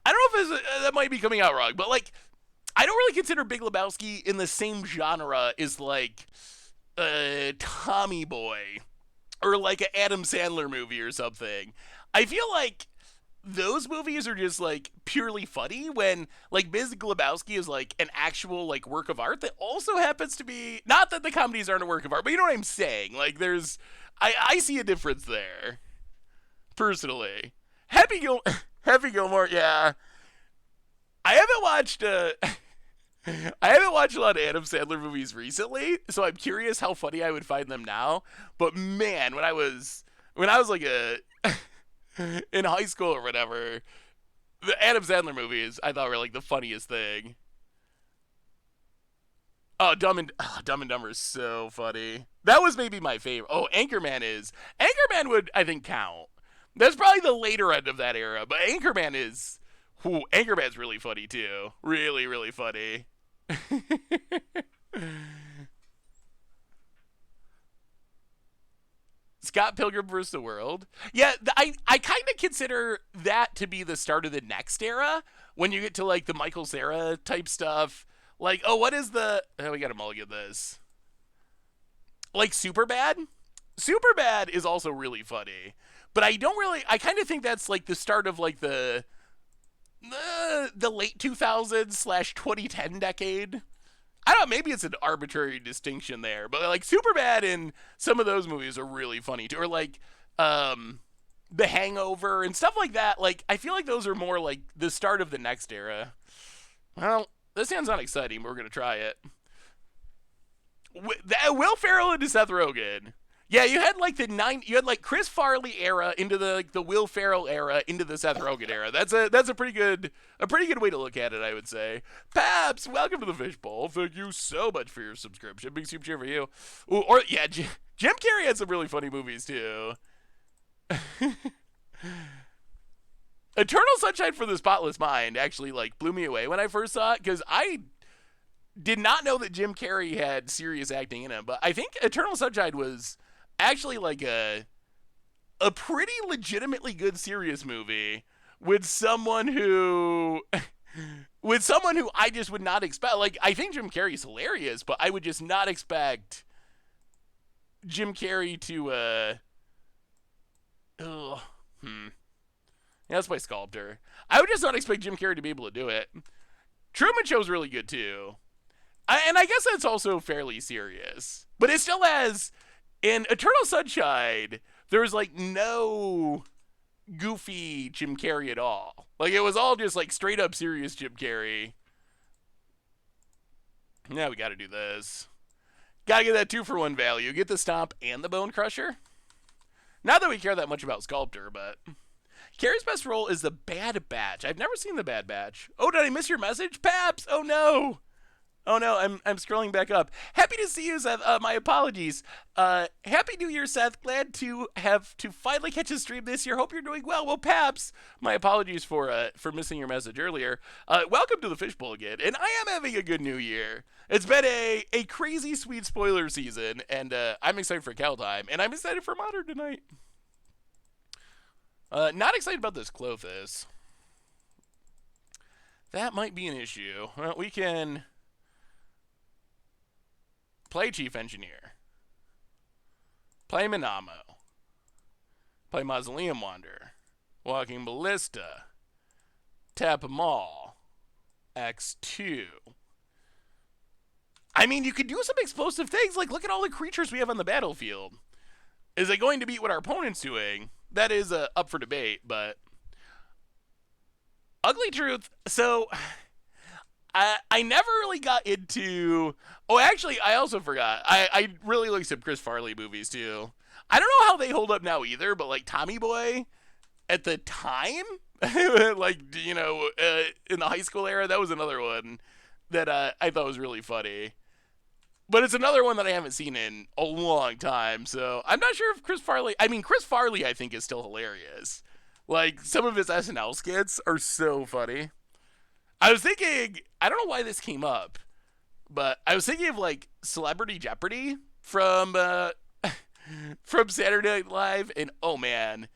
I don't know if that might be coming out wrong, but like, I don't really consider Big Lebowski in the same genre as like Tommy Boy or like an Adam Sandler movie or something. I feel like those movies are just like purely funny when like Big Lebowski is like an actual like work of art that also happens to be not that the comedies aren't a work of art, but you know what I'm saying? Like there's I see a difference there personally. Happy Gil Happy Gilmore, yeah. I haven't watched I haven't watched a lot of Adam Sandler movies recently, so I'm curious how funny I would find them now. But man, when I was like a in high school or whatever, the Adam Sandler movies I thought were like the funniest thing. Oh, Dumb and Dumber is so funny. That was maybe my favorite. Oh, Anchorman would I think count. That's probably the later end of that era, but Anchorman's really funny too. Really, really funny. Scott Pilgrim vs. the World. Yeah, I kind of consider that to be the start of the next era when you get to like the Michael Cera type stuff. Like, oh, what is the? Oh, we got to mulligan this. Like Superbad. Superbad is also really funny, but I don't really. I kind of think that's like the start of like the late 2000s slash 2010 decade. I don't know, maybe it's an arbitrary distinction there, but like Superbad and some of those movies are really funny too. Or like um The Hangover and stuff like that. Like I feel like those are more like the start of the next era. Well, this sounds not exciting, but we're gonna try it. Will Ferrell into Seth Rogen. Yeah, you had like Chris Farley era into the like the Will Ferrell era into the Seth Rogen era. That's a pretty good way to look at it, I would say. Paps, welcome to the Fishbowl. Thank you so much for your subscription. Big super cheer for you. Ooh, or yeah, Jim Carrey had some really funny movies too. Eternal Sunshine for the Spotless Mind actually like blew me away when I first saw it because I did not know that Jim Carrey had serious acting in him. But I think Eternal Sunshine was actually like a pretty legitimately good serious movie with someone who with someone who I just would not expect. Like I think Jim Carrey's hilarious, but I would just not expect Jim Carrey to ugh, hmm. Yeah, let's play Sculptor. I would just not expect Jim Carrey to be able to do it. Truman Show's really good too. And I guess that's also fairly serious. But it still has in Eternal Sunshine, there's like no goofy Jim Carrey at all. Like it was all just like straight up serious Jim Carrey. Yeah, we got to do this. Got to get that 2-for-1 value. Get the Stomp and the Bone Crusher. Not that we care that much about Sculptor, but Carrie's best role is the Bad Batch. I've never seen the Bad Batch. Oh, did I miss your message, Paps? Oh no. Oh no, I'm scrolling back up. Happy to see you, Seth. My apologies. Happy New Year, Seth. Glad to have to finally catch a stream this year. Hope you're doing well. Well, Paps, my apologies for missing your message earlier. Welcome to the Fishbowl again, and I am having a good New Year. It's been a crazy sweet spoiler season, and I'm excited for Cal time, and I'm excited for Modern tonight. Not excited about this Clothis. That might be an issue. Well, we can play Chief Engineer. Play Minamo. Play Mausoleum Wanderer. Walking Ballista. Tap them all. X2. I mean, you could do some explosive things. Like, look at all the creatures we have on the battlefield. Is it going to beat what our opponent's doing? That is up for debate, but Ugly Truth. So I never really got into. Oh, actually, I also forgot. I really like some Chris Farley movies too. I don't know how they hold up now either, but like Tommy Boy at the time, like in the high school era, that was another one that I thought was really funny. But it's another one that I haven't seen in a long time, so I'm not sure if Chris Farley. I mean, Chris Farley, I think, is still hilarious. Like some of his SNL skits are so funny. I was thinking, I don't know why this came up, but I was thinking of like Celebrity Jeopardy from from Saturday Night Live, and oh man,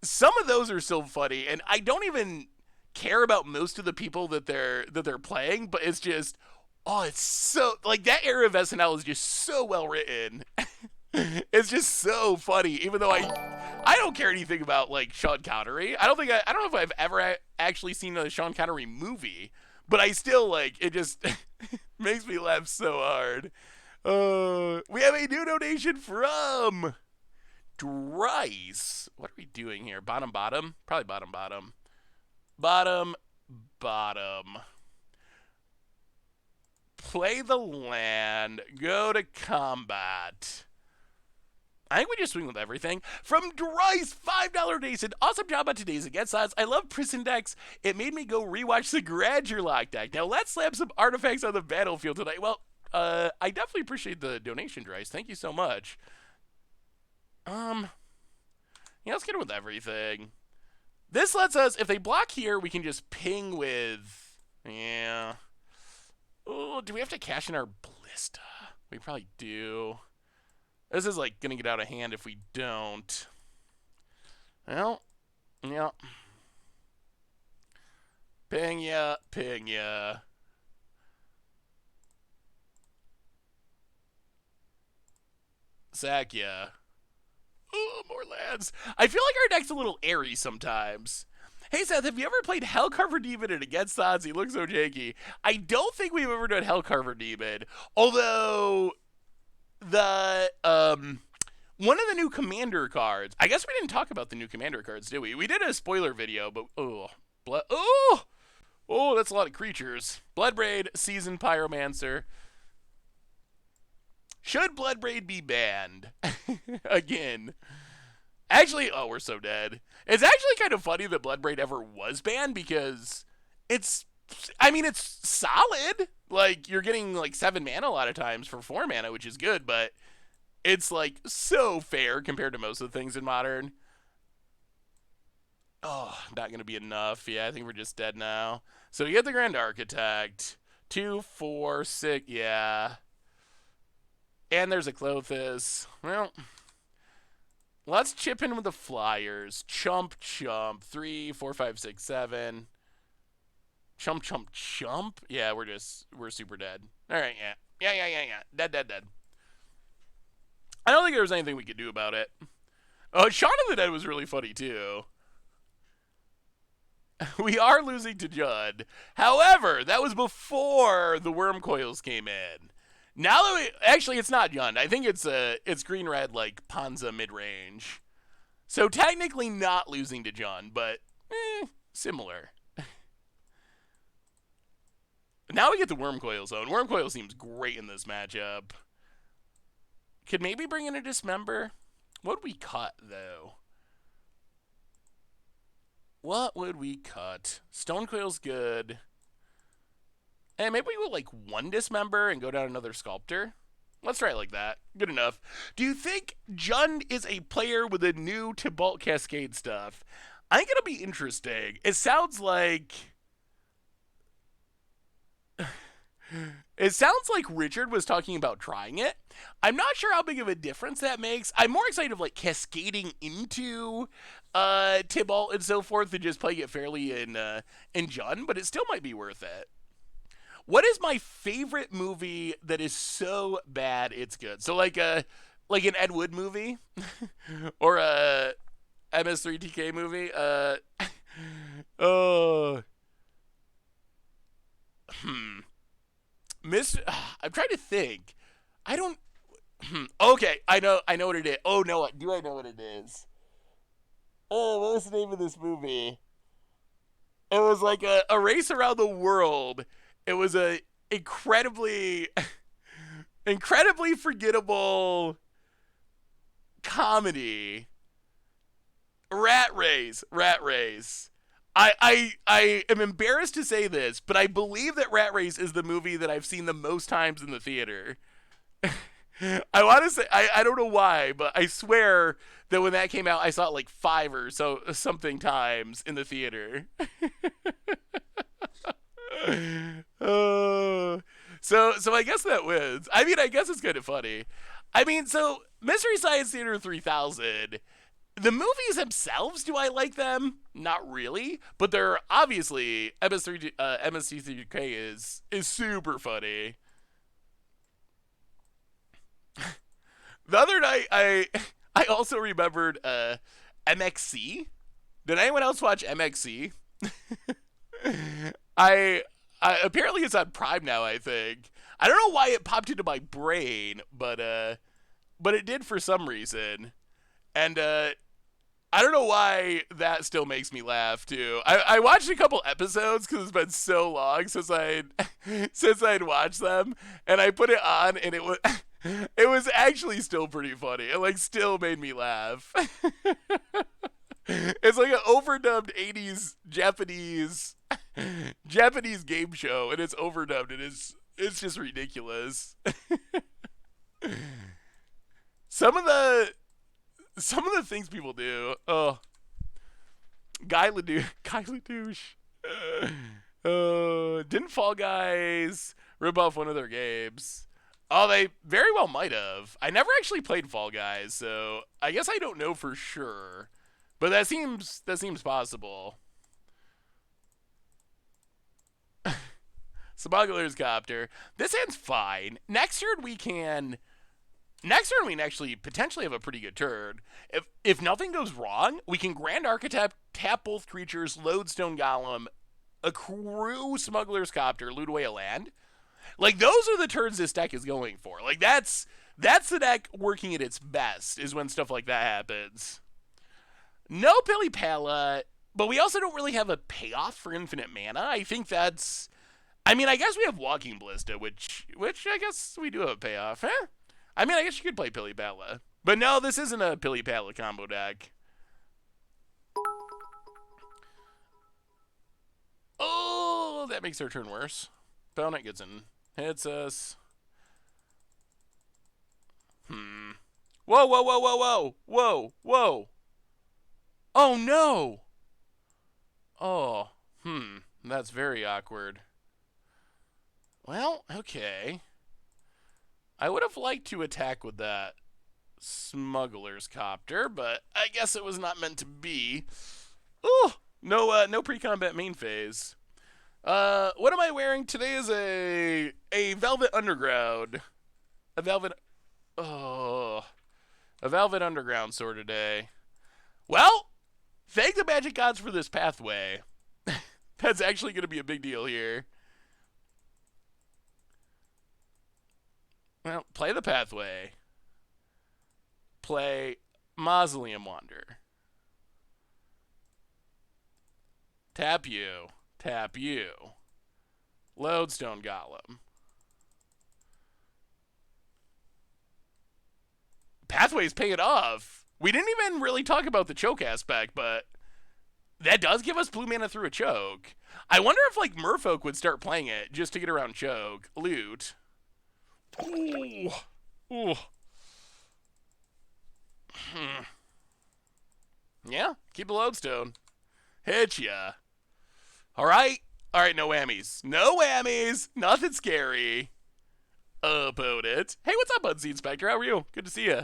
some of those are so funny, and I don't even care about most of the people that they're playing, but it's just oh, it's so like that era of SNL is just so well written. It's just so funny, even though I don't care anything about like Sean Connery. I don't know if I've ever actually seen a Sean Connery movie, but I still like it. Just makes me laugh so hard. We have a new donation from Drice. What are we doing here? Bottom, bottom? Probably bottom, bottom. Bottom, bottom. Play the land. Go to combat. I think we just swing with everything. From Drice, $5 donation. Awesome job on today's Against Odds. I love Prison decks. It made me go rewatch the Grandeur Lock deck. Now let's slap some artifacts on the battlefield tonight. Well, I definitely appreciate the donation, Drice. Thank you so much. Yeah, let's get it with everything. This lets us, if they block here, we can just ping with, yeah. Oh, do we have to cash in our Ballista? We probably do. This is like gonna get out of hand if we don't. Well, yeah. Ping ya, ping ya. Sack ya. Oh, more lands. I feel like our deck's a little airy sometimes. Hey Seth, have you ever played Hellcarver Demon and Against Odds? He looks so janky. I don't think we've ever done Hellcarver Demon. Although the one of the new commander cards. I guess we didn't talk about the new commander cards, did we? We did a spoiler video, but oh, that's a lot of creatures. Bloodbraid, Seasoned Pyromancer. Should Bloodbraid be banned? Again. Actually, oh, we're so dead. It's actually kind of funny that Bloodbraid ever was banned because it's solid. Like, you're getting like 7 mana a lot of times for 4 mana, which is good, but it's like so fair compared to most of the things in Modern. Oh, not going to be enough. Yeah, I think we're just dead now. So you get the Grand Architect. 2, 4, 6, yeah. And there's a Klothys. Well, let's chip in with the Flyers. Chump, chump. 3, 4, 5, 6, 7. Chump, chump, chump. Yeah, we're super dead. All right, yeah. Yeah. Dead. I don't think there was anything we could do about it. Oh, Shaun of the Dead was really funny, too. We are losing to Judd. However, that was before the Wormcoils came in. Now that actually, it's not Judd. I think it's green red like Panza mid range. So technically not losing to Judd, but similar. Now we get the Wormcoil zone. Wormcoil seems great in this matchup. Could maybe bring in a Dismember. What would we cut though? What would we cut? Stonecoil's good. And maybe we go like 1 Dismember and go down another Sculptor. Let's try it like that. Good enough. Do you think Jund is a player with a new Tibalt Cascade stuff? I think it'll be interesting. It sounds like... It sounds like Richard was talking about trying it. I'm not sure how big of a difference that makes. I'm more excited of like cascading into Tibalt and so forth than just playing it fairly in Jund, but it still might be worth it. What is my favorite movie that is so bad it's good? So like an Ed Wood movie or a MS3TK movie. Miss. I'm trying to think. I don't. Okay, I know what it is. Oh no, do I know what it is? Oh, what was the name of this movie? It was like a race around the world. It was a incredibly, incredibly forgettable comedy. Rat Race. Rat Race. I am embarrassed to say this, but I believe that Rat Race is the movie that I've seen the most times in the theater. I want to say I don't know why, but I swear that when that came out, I saw it like 5 or so something times in the theater. So I guess that wins. I mean, I guess it's kind of funny. I mean, so Mystery Science Theater 3000. The movies themselves, do I like them? Not really, but they're obviously MST3K is super funny. The other night, I also remembered MXC. Did anyone else watch MXC? I, I apparently it's on Prime now. I think I don't know why it popped into my brain, but it did for some reason, and I don't know why that still makes me laugh too. I watched a couple episodes because it's been so long since I'd watched them, and I put it on, and it was it was actually still pretty funny. It like still made me laugh. It's like an overdubbed '80s Japanese game show, and it's overdubbed, and it's just ridiculous. some of the some of the things people do. Oh, Guy Ledouche. Didn't Fall Guys rip off one of their games? Oh, they very well might have. I never actually played Fall Guys, so I guess I don't know for sure. But that seems possible. Smuggler's Copter. This ends fine. Next turn we can actually potentially have a pretty good turn. If nothing goes wrong, we can Grand Architect, tap both creatures, Lodestone Golem, accrue Smuggler's Copter, loot away a land. Like those are the turns this deck is going for. Like that's the deck working at its best is when stuff like that happens. No Pili Pala, but we also don't really have a payoff for infinite mana. I think that's. I mean, I guess we have Walking Ballista, which I guess we do have a payoff. Eh? I mean, I guess you could play Pili Pala. But no, this isn't a Pili Pala combo deck. Oh, that makes our turn worse. Opponent gets in. Hits us. Whoa, whoa, whoa, whoa, whoa. Whoa, whoa. Oh, no. Oh, that's very awkward. Well, okay. I would have liked to attack with that Smuggler's Copter, but I guess it was not meant to be. Oh, no pre-combat main phase. What am I wearing? Today is a Velvet Underground. A Velvet Underground sort of day. Well, thank the Magic Gods for this pathway. That's actually going to be a big deal here. Well, play the pathway. Play Mausoleum Wander. Tap you. Tap you. Lodestone Golem. Pathway's paying off. We didn't even really talk about the choke aspect, but that does give us blue mana through a choke. I wonder if like Merfolk would start playing it just to get around choke. Loot. Ooh. Ooh. Yeah, keep the Lodestone. Hit ya. Alright, no whammies. No whammies. Nothing scary. Opponent. Hey, what's up, Unseen Spectre? How are you? Good to see ya.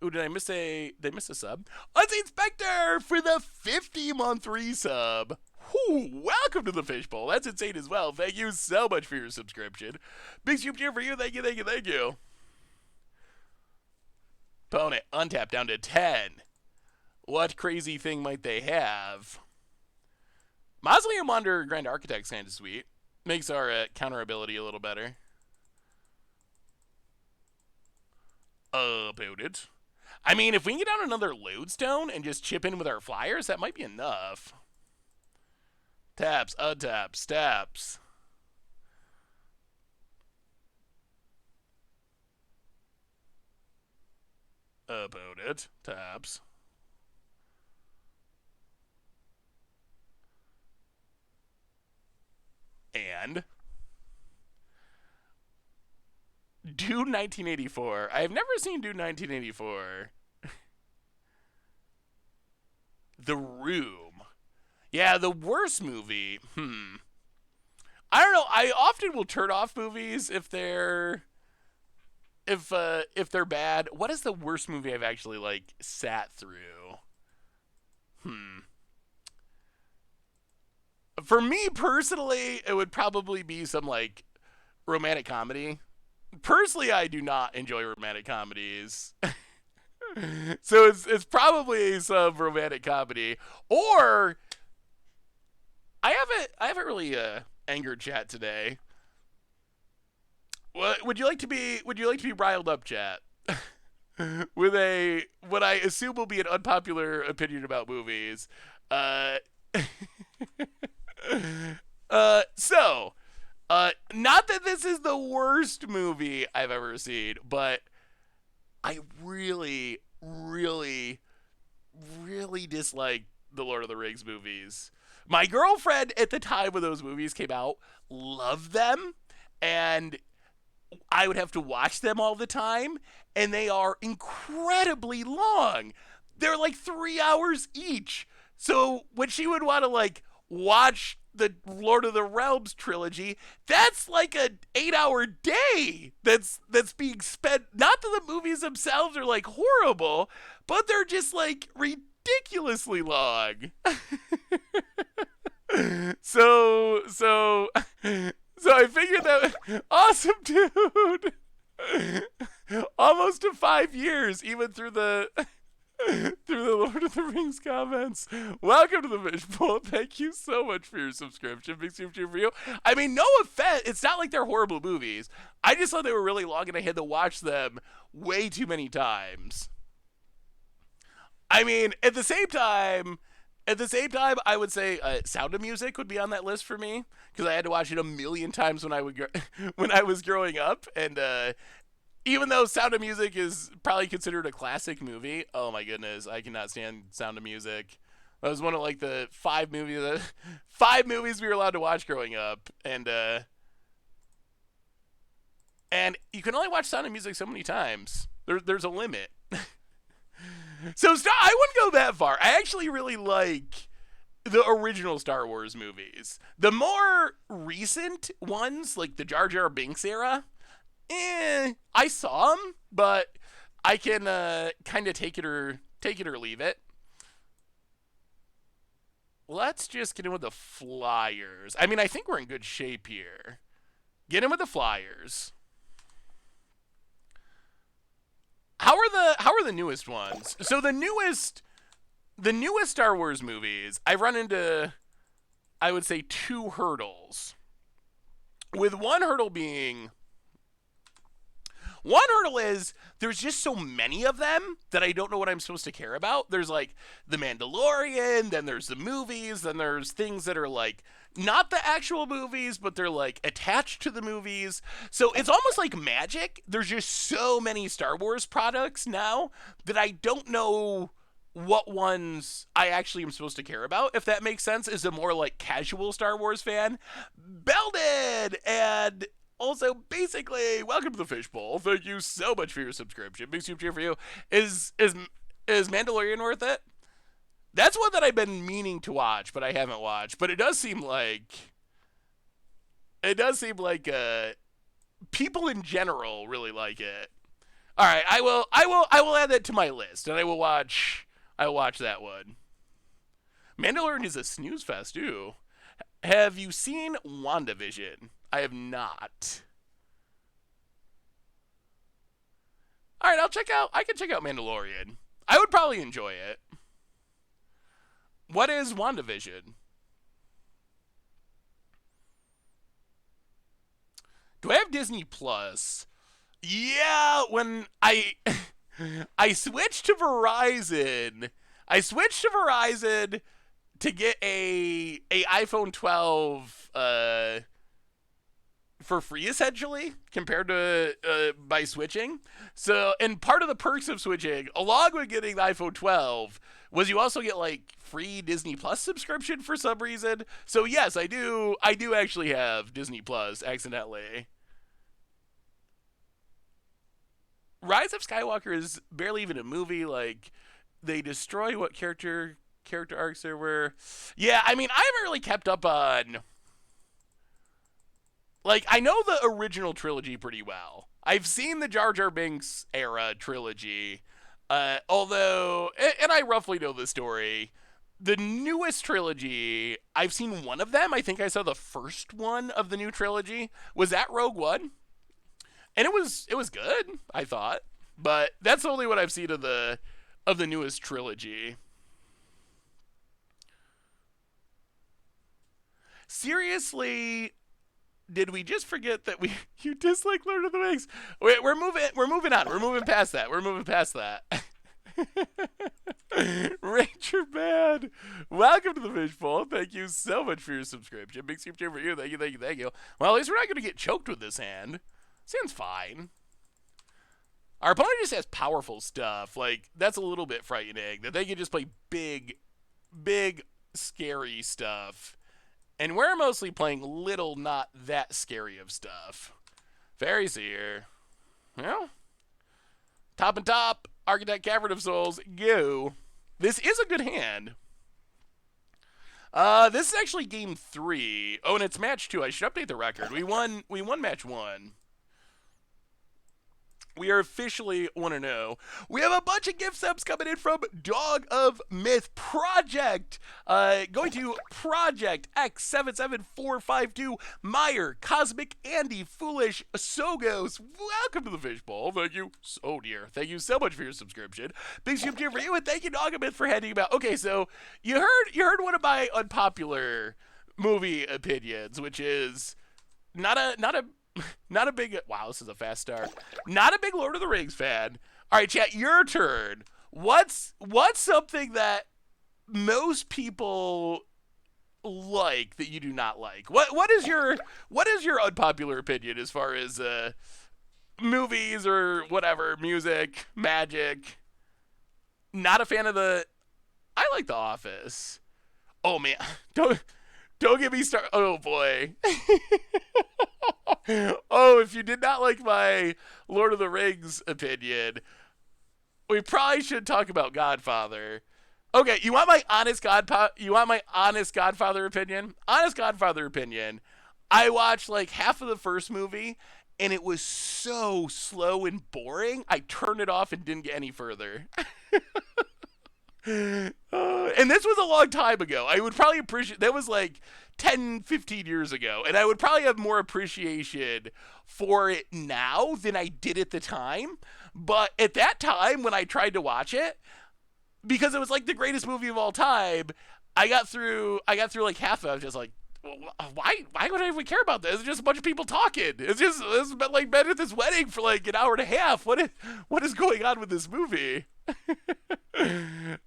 Ooh, did I miss a sub? Unseen Spectre for the 50-month resub. Whew, welcome to the Fishbowl. That's insane as well. Thank you so much for your subscription. Big soup cheer for you. Thank you, thank you, thank you. Opponent, untap down to 10. What crazy thing might they have? Mausoleum Wander Grand Architect's kind of sweet. Makes our counter ability a little better. About it. I mean, if we can get down another lodestone and just chip in with our flyers, that might be enough. Taps, taps, taps. About it. Taps. And Dune 1984. I have never seen Dune 1984. The Room. Yeah, the worst movie. I don't know. I often will turn off movies if they're bad. What is the worst movie I've actually like sat through? For me personally, it would probably be some like romantic comedy. Personally, I do not enjoy romantic comedies. So it's probably some romantic comedy, or I haven't really angered chat today. What would you like to be riled up, chat? With a what I assume will be an unpopular opinion about movies. Uh, so not that this is the worst movie I've ever seen, but I really, really, really dislike the Lord of the Rings movies. My girlfriend at the time when those movies came out loved them, and I would have to watch them all the time, and they are incredibly long. They're like 3 hours each. So when she would want to like watch the Lord of the Realms trilogy, that's like an 8 hour day that's being spent. Not that the movies themselves are like horrible, but they're just like ridiculously long. So so I figured that awesome dude. Almost to 5 years, even through the Lord of the Rings comments. Welcome to the Fishbowl. Thank you so much for your subscription. Big super for you. I mean, no offense. It's not like they're horrible movies. I just thought they were really long and I had to watch them way too many times. I mean, at the same time, I would say Sound of Music would be on that list for me because I had to watch it a million times when when I was growing up, and even though Sound of Music is probably considered a classic movie, oh my goodness, I cannot stand Sound of Music. That was one of like the five movies we were allowed to watch growing up, and you can only watch Sound of Music so many times. There's a limit. So I wouldn't go that far. I actually really like the original Star Wars movies. The more recent ones, like the Jar Jar Binks era, I saw them, but I can kind of take it or leave it. Let's just get in with the Flyers. I mean, I think we're in good shape here. Get in with the Flyers. How are the newest ones? So the newest Star Wars movies, I run into, I would say, two hurdles. With one hurdle is there's just so many of them that I don't know what I'm supposed to care about. There's like The Mandalorian, then there's the movies, then there's things that are like not the actual movies, but they're like attached to the movies. So it's almost like magic. There's just so many Star Wars products now that I don't know what ones I actually am supposed to care about, if that makes sense, as a more like casual Star Wars fan. Belded! And also, basically, welcome to the Fishbowl. Thank you so much for your subscription. Big super cheer for you. Is Mandalorian worth it? That's one that I've been meaning to watch, but I haven't watched. But it does seem like people in general really like it. All right, I will add that to my list, and I will watch that one. Mandalorian is a snooze fest too. Have you seen WandaVision? I have not. All right, I can check out Mandalorian. I would probably enjoy it. What is WandaVision? Do I have Disney Plus? Yeah, when I switched to Verizon. I switched to Verizon to get a iPhone 12 for free essentially compared to by switching. So, and part of the perks of switching, along with getting the iPhone 12, was you also get like free Disney Plus subscription for some reason. So yes, I do. I do actually have Disney Plus accidentally. Rise of Skywalker is barely even a movie. Like they destroy what character arcs there were. Yeah, I mean, I haven't really kept up on. Like, I know the original trilogy pretty well. I've seen the Jar Jar Binks era trilogy, although, and I roughly know the story. The newest trilogy, I've seen one of them. I think I saw the first one of the new trilogy. Was that Rogue One? And it was good, I thought. But that's only what I've seen of the newest trilogy. Seriously, did we just forget that we you dislike Lord of the Rings? We're moving on. We're moving past that. We're moving past that. Ranger Man, welcome to the Fishbowl. Thank you so much for your subscription. Big super cheer for you. Thank you, thank you, thank you. Well, at least we're not going to get choked with this hand. This hand's fine. Our opponent just has powerful stuff. Like, that's a little bit frightening. That they can just play big, scary stuff. And we're mostly playing little, not that scary of stuff. Fairy Seer. Well, top and top. Architect Cavern of Souls. Go. This is a good hand. This is actually game 3. Oh, and it's match 2. I should update the record. We won match 1. We are officially 1-0. We have a bunch of gift subs coming in from Dog of Myth Project. Going to Project X77452, Meyer, Cosmic Andy, Foolish, Sogos. Welcome to the Fishbowl. Thank you so dear. Thank you so much for your subscription. Big super cheer for you, and thank you, Dog of Myth, for handing about. Okay, so you heard one of my unpopular movie opinions, which is not a big. Wow, this is a fast start. Not a big Lord of the Rings fan. All right, chat, your turn. What's something that most people like that you do not like? What is your unpopular opinion as far as movies or whatever, music, magic? Not a fan of the. I like The Office. Oh man, don't get me started. Oh boy. Oh, if you did not like my Lord of the Rings opinion, we probably should talk about Godfather. Okay, you want my honest Godfather opinion? Honest Godfather opinion. I watched like half of the first movie and it was so slow and boring. I turned it off and didn't get any further. And this was a long time ago. I would probably appreciate that was like 10, 15 years ago, and I would probably have more appreciation for it now than I did at the time. But at that time, when I tried to watch it, because it was like the greatest movie of all time, I got through like half of it. I was just like, why would I even care about this? It's just a bunch of people talking. It's been like been at this wedding for like an hour and a half. What is going on with this movie?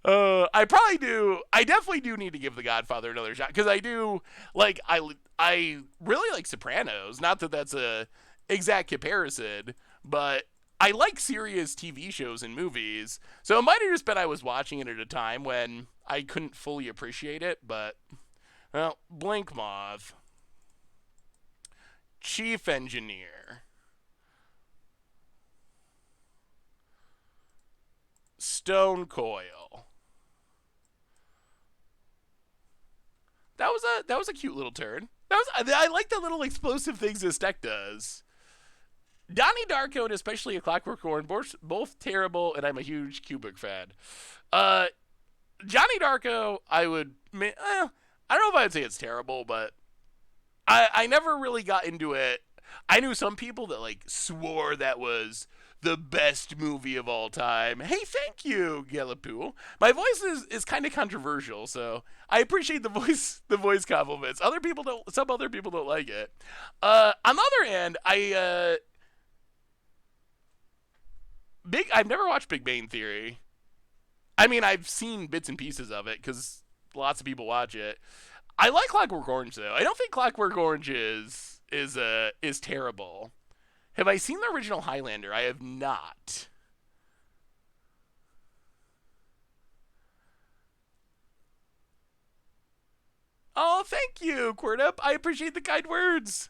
I definitely do need to give The Godfather another shot because I do like I really like Sopranos. Not that that's a exact comparison, but I like serious TV shows and movies. So it might have just been I was watching it at a time when I couldn't fully appreciate it. But well, Blink Moth, Chief Engineer, Stone Coil. That was a cute little turn. I like the little explosive things this deck does. Donnie Darko and especially A Clockwork Orange, both terrible, and I'm a huge Kubrick fan. Johnny Darko, I don't know if I'd say it's terrible, but I never really got into it. I knew some people that like swore that was the best movie of all time. Hey, thank you, Galapu. My voice is kind of controversial, so I appreciate the voice compliments. Other people don't. Some other people don't like it. On the other hand, I've never watched Big Bang Theory. I mean, I've seen bits and pieces of it because lots of people watch it. I like Clockwork Orange though. I don't think Clockwork Orange is terrible. Have I seen the original Highlander? I have not. Oh, thank you, Quirtup. I appreciate the kind words.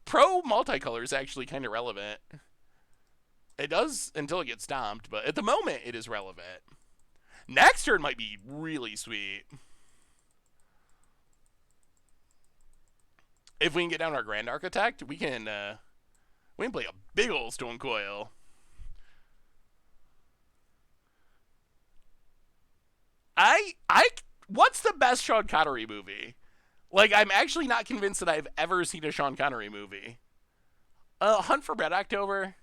Pro multicolor is actually kind of relevant. It does until it gets stomped, but at the moment it is relevant. Next turn might be really sweet. If we can get down our Grand Architect, we can play a big old Stone Coil. I what's the best Sean Connery movie? Like, I'm actually not convinced that I've ever seen a Sean Connery movie. Hunt for Red October.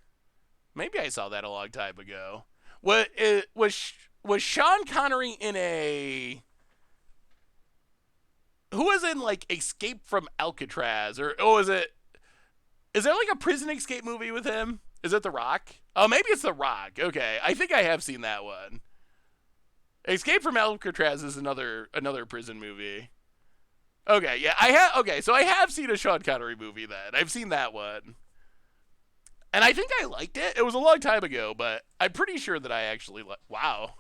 Maybe I saw that a long time ago. Was Sean Connery in a? Who was in like Escape from Alcatraz, or oh, is it? Is there like a prison escape movie with him? Is it The Rock? Oh, maybe it's The Rock. Okay, I think I have seen that one. Escape from Alcatraz is another prison movie. Okay, yeah, I have. Okay, so I have seen a Sean Connery movie. Then I've seen that one, and I think I liked it. It was a long time ago, but I'm pretty sure that I actually wow,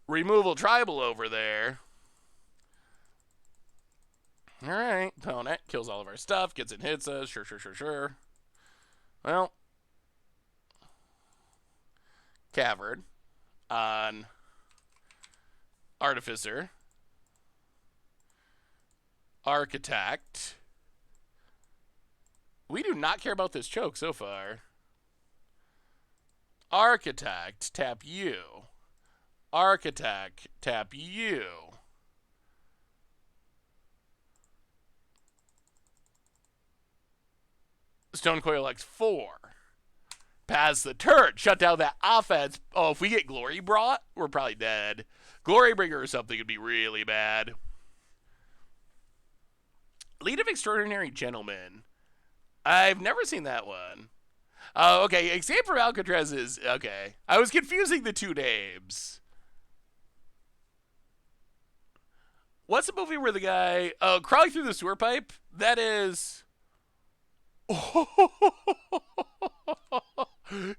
removal tribal over there. All right, opponent kills all of our stuff, gets and hits us. Sure, sure, sure, sure. Well, Cavern on Artificer, Architect. We do not care about this choke so far. Architect, tap you. Architect, tap you. Stone Coil X4. Pass the turret. Shut down that offense. Oh, if we get Glory Brought, we're probably dead. Glory Bringer or something would be really bad. Lead of Extraordinary Gentlemen. I've never seen that one. Oh, okay. Escape from Alcatraz is okay. I was confusing the two names. What's the movie where the guy crawling through the sewer pipe? That is.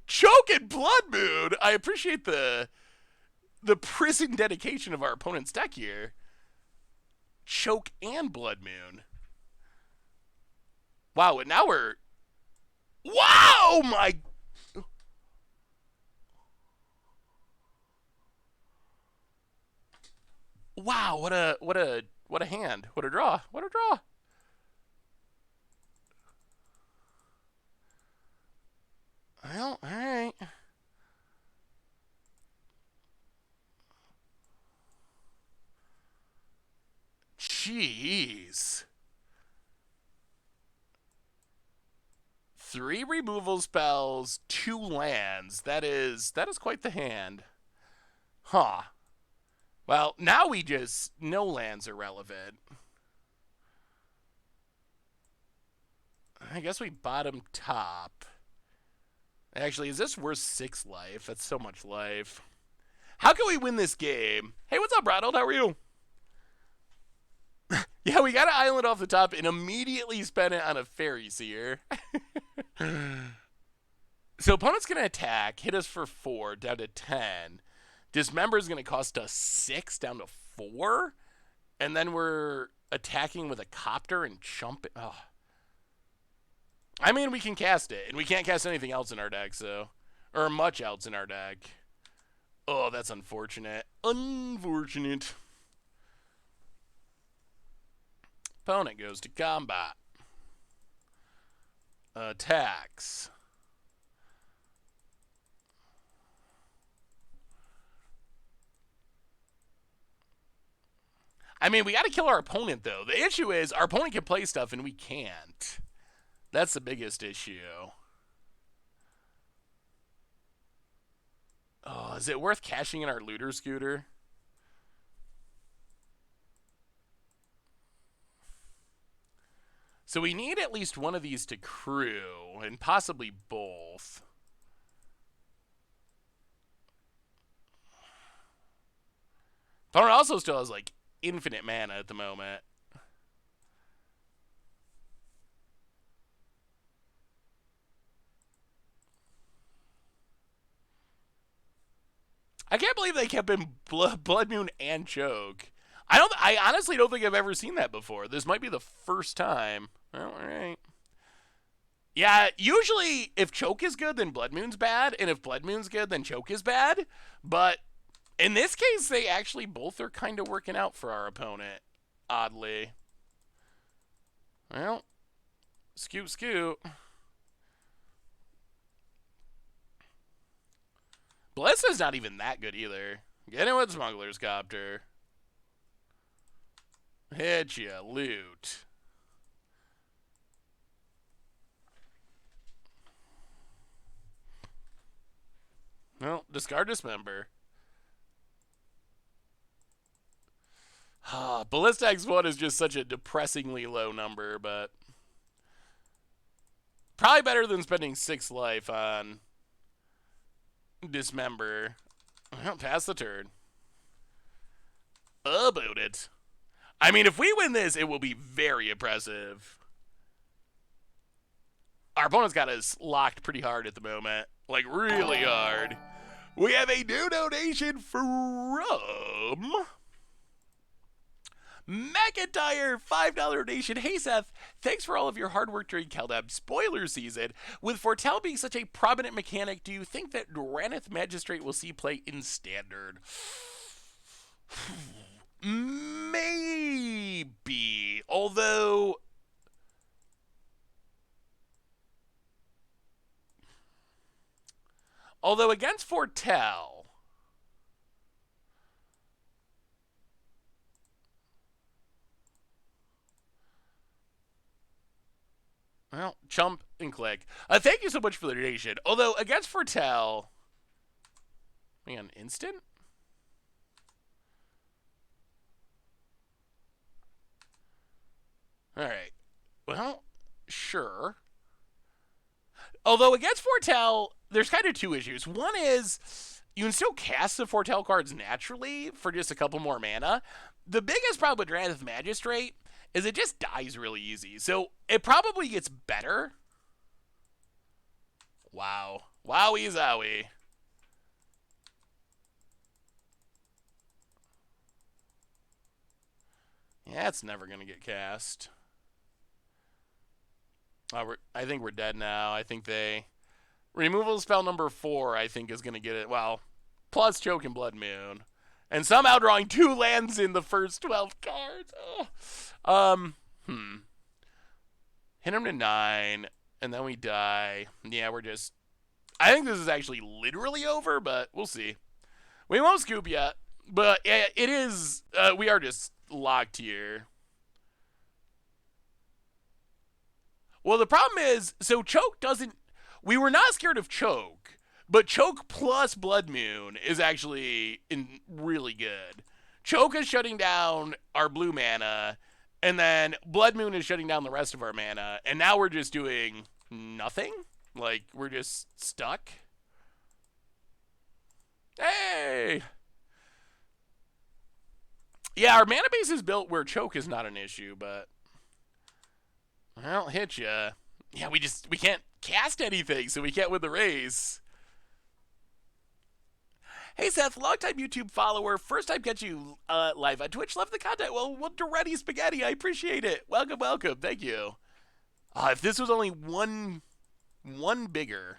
Choke and Blood Moon. I appreciate the prison dedication of our opponent's deck here. Choke and Blood Moon. Wow, and now we're. Wow, my. Wow, what a hand. What a draw. What a draw. Well, all right. Jeez. 3 removal spells, 2 lands. That is quite the hand. Huh. Well, now we just no lands are relevant. I guess we bottom top. Actually, is this worth 6 life? That's so much life. How can we win this game? Hey, what's up, Ronald? How are you? Yeah, we got an island off the top and immediately spent it on a Fairy Seer. So opponent's going to attack, hit us for 4, down to 10. Dismember is going to cost us 6, down to 4. And then we're attacking with a Copter and chump it. Oh. I mean, we can cast it, and we can't cast anything else in our deck, so. Or much else in our deck. Oh, that's unfortunate. Unfortunate. Opponent goes to combat. Attacks. I mean, we got to kill our opponent, though. The issue is our opponent can play stuff, and we can't. That's the biggest issue. Oh, is it worth cashing in our looter scooter? So we need at least one of these to crew, and possibly both. Opponent also still has, like, infinite mana at the moment. I can't believe they kept him Blood Moon and Choke. I honestly don't think I've ever seen that before. This might be the first time. Well, all right. Yeah, usually if Choke is good, then Blood Moon's bad, and if Blood Moon's good, then Choke is bad. But in this case, they actually both are kind of working out for our opponent, oddly. Well, scoot, scoot. Ballista's not even that good either. Get in with Smuggler's Copter. Hit ya, loot. Well, discard Dismember. Ballista X1 is just such a depressingly low number, but probably better than spending 6 life on Dismember. Well, pass the turn. About it. I mean, if we win this, it will be very impressive. Our opponent's got us locked pretty hard at the moment. Like, really hard. We have a new donation from McIntyre, $5 donation. Hey Seth, thanks for all of your hard work during Kaldab spoiler season. With Foretell being such a prominent mechanic, do you think that Drannith Magistrate will see play in Standard? Maybe. Although against Foretell, well, chump and click. Thank you so much for the donation. Although against Foretell, hang on, instant? All right. Well, sure. Although against Foretell, there's kind of two issues. One is you can still cast the Foretell cards naturally for just a couple more mana. The biggest problem with Drannith Magistrate is it just dies really easy. So it probably gets better. Wow. Wowie zowie. Yeah, it's never going to get cast. I think we're dead now. I think they... Removal spell number 4, I think, is going to get it. Well, plus Choke and Blood Moon. And somehow drawing 2 lands in the first 12 cards. Oh. Hit him to 9, and then we die. Yeah, we're just... I think this is actually literally over, but we'll see. We won't scoop yet, but it is... we are just locked here. Well, the problem is, so Choke doesn't... We were not scared of Choke, but Choke plus Blood Moon is actually really good. Choke is shutting down our blue mana, and then Blood Moon is shutting down the rest of our mana, and now we're just doing nothing? Like, we're just stuck? Hey! Yeah, our mana base is built where Choke is not an issue, but... Well, hit ya. Yeah, we can't cast anything, so we can't win the race. Hey Seth, longtime YouTube follower, first time catch you live on Twitch. Love the content. Well, Doretti Spaghetti, I appreciate it. Welcome, welcome. Thank you. If this was only one bigger,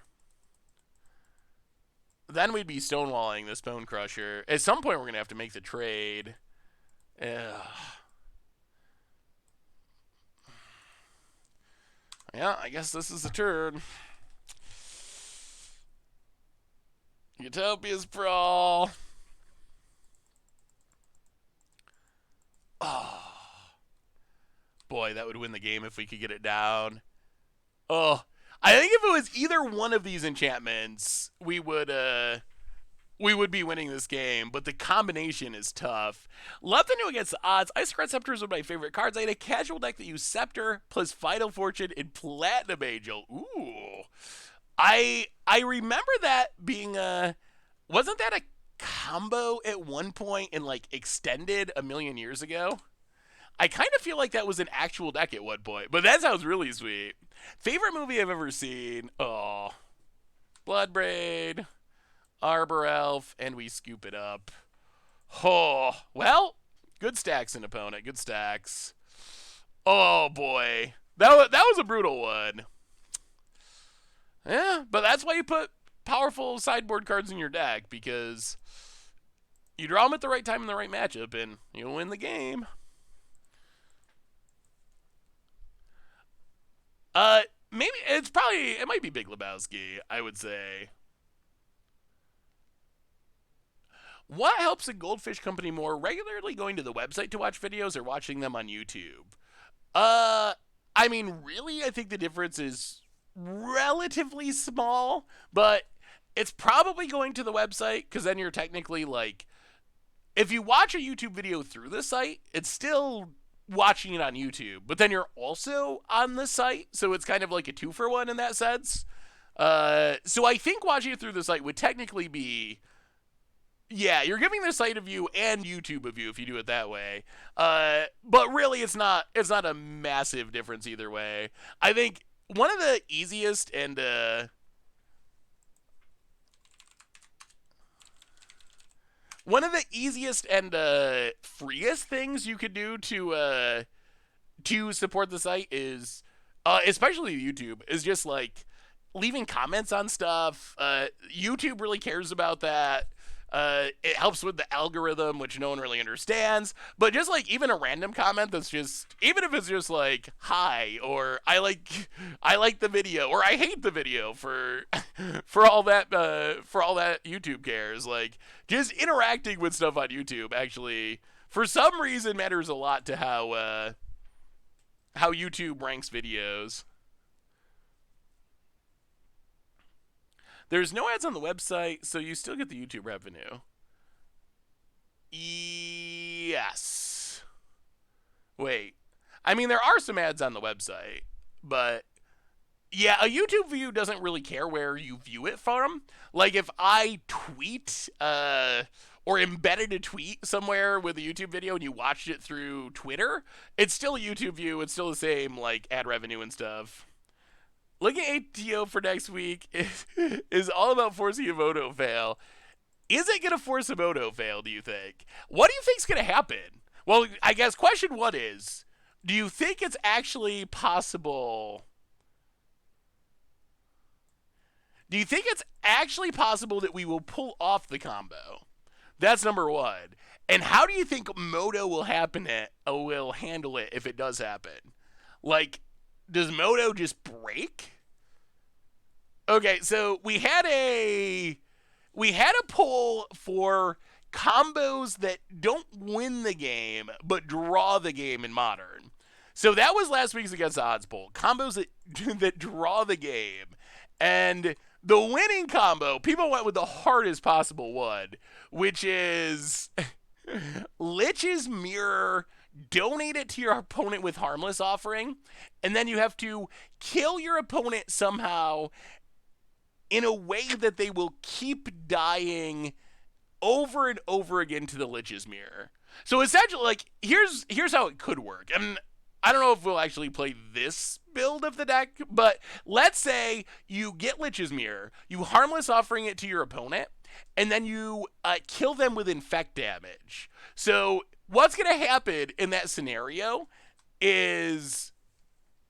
then we'd be stonewalling this Bone Crusher. At some point, we're gonna have to make the trade. Ugh. Yeah, I guess this is the turn. Utopia's Brawl. Oh. Boy, that would win the game if we could get it down. Oh, I think if it was either one of these enchantments, we would be winning this game, but the combination is tough. Love the new against the odds. Ice Scepter is one of my favorite cards. I had a casual deck that used Scepter plus Vital Fortune and Platinum Angel. Ooh. I remember that being wasn't that a combo at one point in like Extended a million years ago? I kind of feel like that was an actual deck at one point, but that sounds really sweet. Favorite movie I've ever seen? Oh, Bloodbraid, Arbor Elf, and we scoop it up. Oh, well, good stacks, an opponent. Good stacks. Oh boy, that was a brutal one. Yeah, but that's why you put powerful sideboard cards in your deck, because you draw them at the right time in the right matchup, and you'll win the game. Maybe it might be Big Lebowski, I would say. What helps a goldfish company more? Regularly going to the website to watch videos or watching them on YouTube? Uh, I mean, really, I think the difference is relatively small, but it's probably going to the website because then you're technically like, if you watch a YouTube video through the site, it's still watching it on YouTube, but then you're also on the site, so it's kind of like a 2-for-1 in that sense. So I think watching it through the site would technically be, yeah, you're giving the site a view and YouTube a view if you do it that way. But really, it's not a massive difference either way. I think one of the easiest and freest things you could do to support the site is, especially YouTube, is just like leaving comments on stuff. YouTube really cares about that. It helps with the algorithm, which no one really understands. But just like even a random comment that's just, even if it's just like "hi" or I like the video" or "I hate the video" for all that YouTube cares. Like just interacting with stuff on YouTube actually, for some reason, matters a lot to how YouTube ranks videos. There's no ads on the website, so you still get the YouTube revenue. Yes. Wait. I mean, there are some ads on the website, but yeah, a YouTube view doesn't really care where you view it from. Like if I tweet or embedded a tweet somewhere with a YouTube video and you watched it through Twitter, it's still a YouTube view. It's still the same like ad revenue and stuff. Looking at ATO for next week is all about forcing a Moto fail. Is it going to force a Moto fail, do you think? What do you think's going to happen? Well, I guess question one is, do you think it's actually possible? Do you think it's actually possible that we will pull off the combo? That's number one. And how do you think Moto will handle it if it does happen? Like, does Moto just break? Okay, so we had a poll for combos that don't win the game but draw the game in Modern. So that was last week's Against the Odds poll. Combos that that draw the game. And the winning combo, people went with the hardest possible one, which is Lich's Mirror, donate it to your opponent with Harmless Offering, and then you have to kill your opponent somehow in a way that they will keep dying over and over again to the Lich's Mirror. So essentially, like, here's how it could work. And I don't know if we'll actually play this build of the deck, but let's say you get Lich's Mirror, you Harmless Offering it to your opponent, and then you kill them with Infect damage. So what's going to happen in that scenario is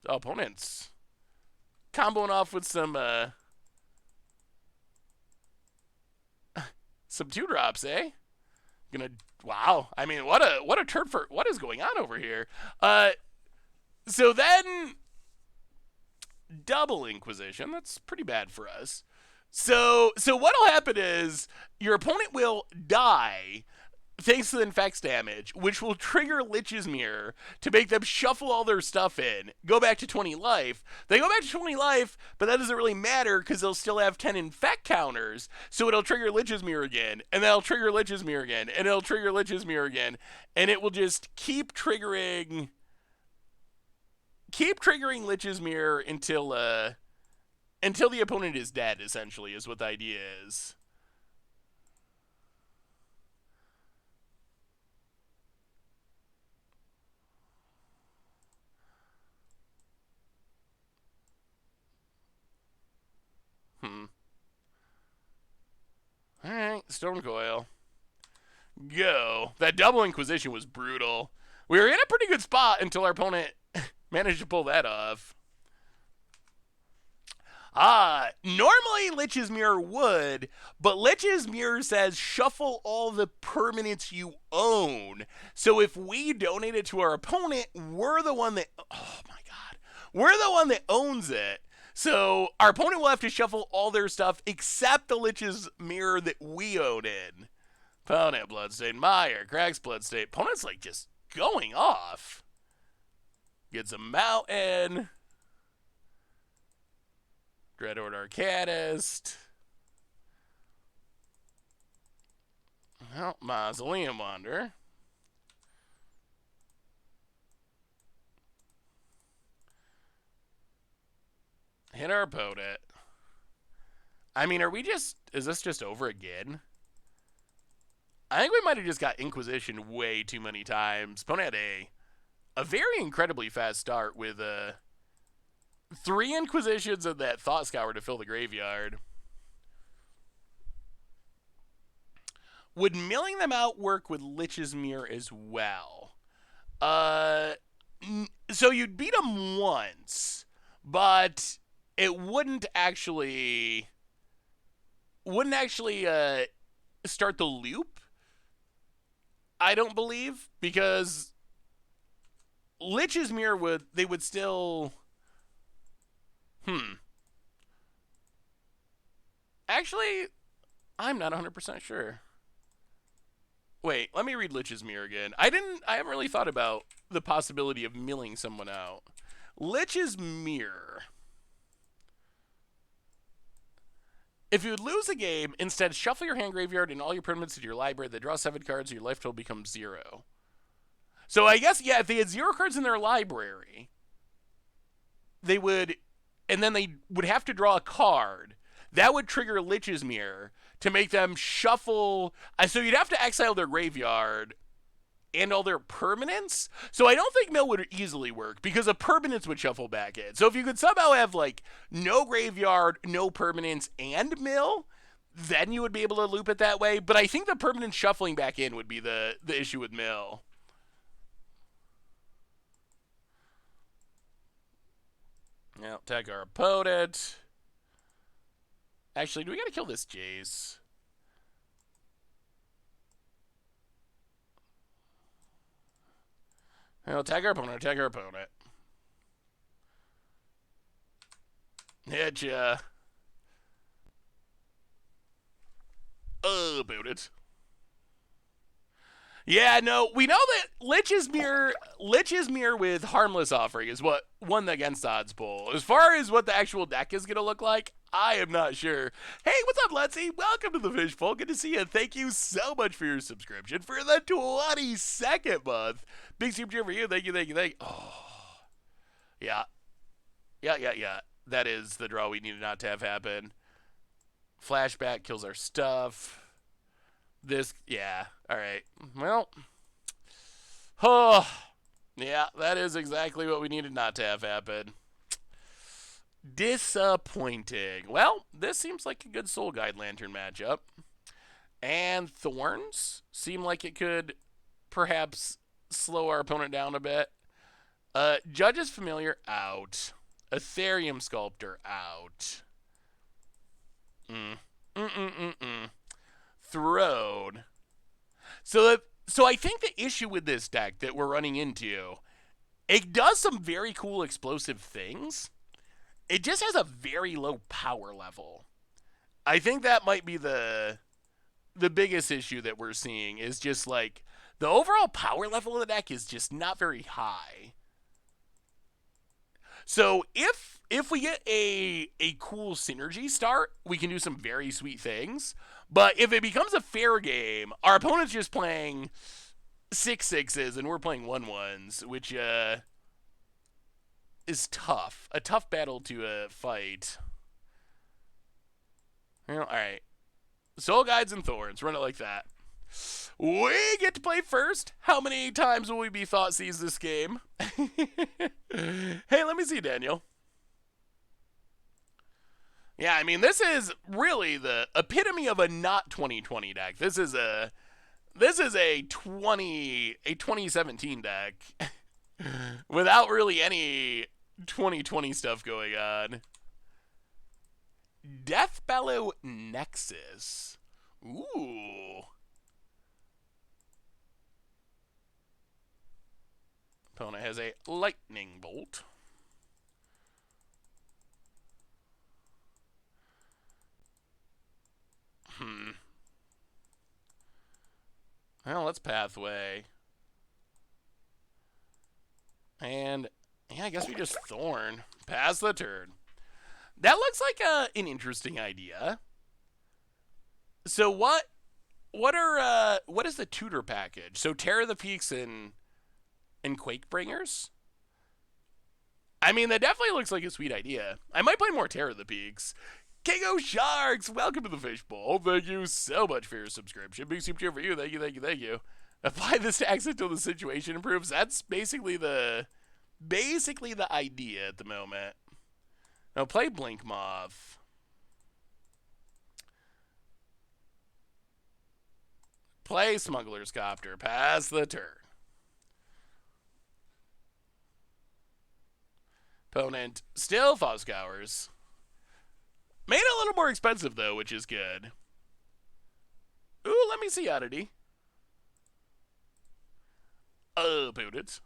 opponents comboing off with some 2-drops, eh? Gonna Wow. I mean, what a turn for what is going on over here. So then double Inquisition. That's pretty bad for us. So what'll happen is your opponent will die. thanks to the infects damage, which will trigger Lich's Mirror to make them shuffle all their stuff in, go back to 20 life. They go back to 20 life, but that doesn't really matter because they'll still have 10 infect counters, so it'll trigger Lich's Mirror again, and that'll trigger Lich's Mirror again, and it'll trigger Lich's Mirror again, and it will just keep triggering Lich's Mirror until the opponent is dead, essentially, is what the idea is. Alright, Stone Coil. Go. That double Inquisition was brutal. We were in a pretty good spot until our opponent managed to pull that off. Normally Lich's Mirror would, but Lich's Mirror says shuffle all the permanents you own. So if we donate it to our opponent, we're the one that, oh my god, we're the one that owns it. So our opponent will have to shuffle all their stuff except the Lich's Mirror that we own in. Opponent Bloodstained Mire, Cracks Bloodstained. Opponent's like just going off. Gets a Mountain. Dreadhorde Arcanist. Well, Mausoleum Wanderer. Hit our opponent. I mean, is this just over again? I think we might have just got Inquisition way too many times. Opponent had a very incredibly fast start with 3 Inquisitions and that Thought Scour to fill the graveyard. Would milling them out work with Lich's Mirror as well? So you'd beat them once, but it wouldn't actually start the loop, I don't believe, because Lich's Mirror would still... Actually, I'm not 100% sure. Wait, let me read Lich's Mirror again. I haven't really thought about the possibility of milling someone out. Lich's Mirror. If you would lose a game, instead shuffle your hand graveyard and all your permanents into your library. They draw 7 cards, your life total becomes 0. So I guess, yeah, if they had 0 cards in their library, they would... And then they would have to draw a card. That would trigger Lich's Mirror to make them shuffle. So you'd have to exile their graveyard and all their permanents. So I don't think mill would easily work because the permanents would shuffle back in. So if you could somehow have like no graveyard, no permanents, and mill, then you would be able to loop it that way. But I think the permanent shuffling back in would be the issue with mill. Now, attack our opponent. Actually, do we gotta kill this Jace? Now, attack our opponent, attack our opponent. Hit ya. About it. Yeah, no, we know that Lich's Mirror with Harmless Offering is what won the Against Odds poll. As far as what the actual deck is going to look like, I am not sure. Hey, what's up, Letzy? Welcome to the Fishbowl. Good to see you. Thank you so much for your subscription for the 22nd month. Big super cheer for you. Thank you, thank you, thank you. Oh, yeah. Yeah. That is the draw we needed not to have happen. Flashback kills our stuff. This, yeah, all right. Well, yeah, that is exactly what we needed not to have happen. Disappointing. Well, this seems like a good Soul Guide Lantern matchup. And Thorns seem like it could perhaps slow our opponent down a bit. Judge's Familiar, out. Ethereum Sculptor, out. Throne. So I think the issue with this deck that we're running into, it does some very cool explosive things. It just has a very low power level. I think that might be the the biggest issue that we're seeing is just like the overall power level of the deck is just not very high. So if we get a cool synergy start, we can do some very sweet things. But if it becomes a fair game, our opponent's just playing 6/6s and we're playing 1/1s, which is tough. A tough battle to fight. Well, all right. Soul Guides and Thorns. Run it like that. We get to play first. How many times will we be Thoughtseize this game? Hey, let me see, Daniel. Yeah, I mean, this is really the epitome of a not 2020 deck. This is a 2017 deck without really any 2020 stuff going on. Deathbellow Nexus. Ooh. Opponent has a Lightning Bolt. Well, let's Pathway. And, yeah, I guess we just Thorn. Pass the turn. That looks like an interesting idea. So what is the tutor package? So Terror of the Peaks and Quakebringers? I mean, that definitely looks like a sweet idea. I might play more Terror of the Peaks. Kingo Sharks, welcome to the Fishbowl. Thank you so much for your subscription. Big super cheer for you. Thank you, thank you, thank you. Apply this tax until the situation improves. That's basically the idea at the moment. Now play Blink Moth. Play Smuggler's Copter. Pass the turn. Opponent still Thoughtscours. Made it a little more expensive though, which is good. Ooh, let me see oddity. Opponent.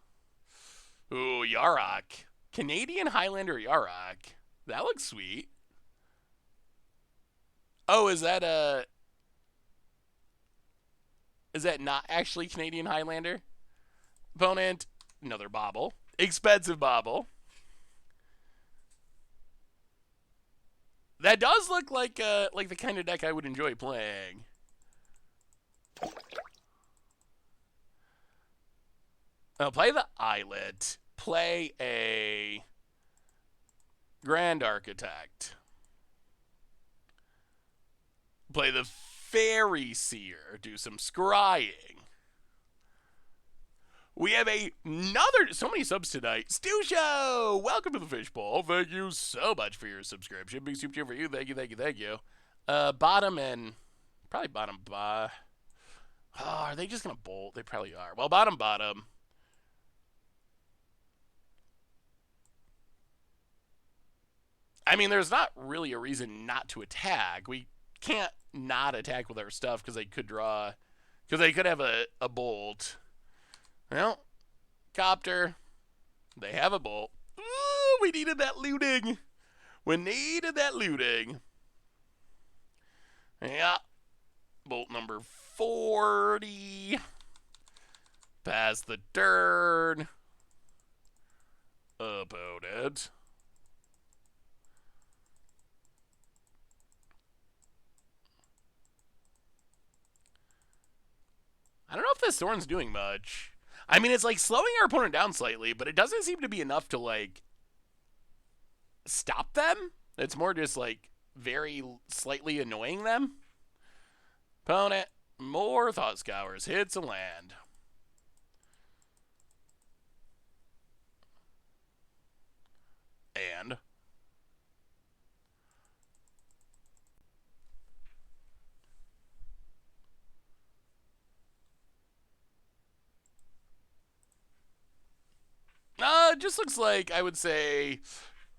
Ooh, Yarok. Canadian Highlander Yarok. That looks sweet. Oh, is that not actually Canadian Highlander? Opponent, another Bobble. Expensive Bobble. That does look like the kind of deck I would enjoy playing. I'll play the Islet. Play a Grand Architect. Play the Fairy Seer. Do some scrying. We have so many subs tonight. Stu Show, welcome to the Fishbowl. Thank you so much for your subscription. Big super cheer for you. Thank you, thank you, thank you. Bottom and probably bottom. Oh, are they just gonna bolt? They probably are. Well, bottom. I mean, there's not really a reason not to attack. We can't not attack with our stuff because they could draw, because they could have a bolt. Well, Copter, they have a bolt. Ooh, we needed that looting. We needed that looting. Yeah, bolt number 40. Pass the turn. Opponent. I don't know if this Thorn's doing much. I mean, it's like slowing our opponent down slightly, but it doesn't seem to be enough to, like, stop them. It's more just, like, very slightly annoying them. Opponent, more Thoughtscours, hits a land. And it just looks like, I would say,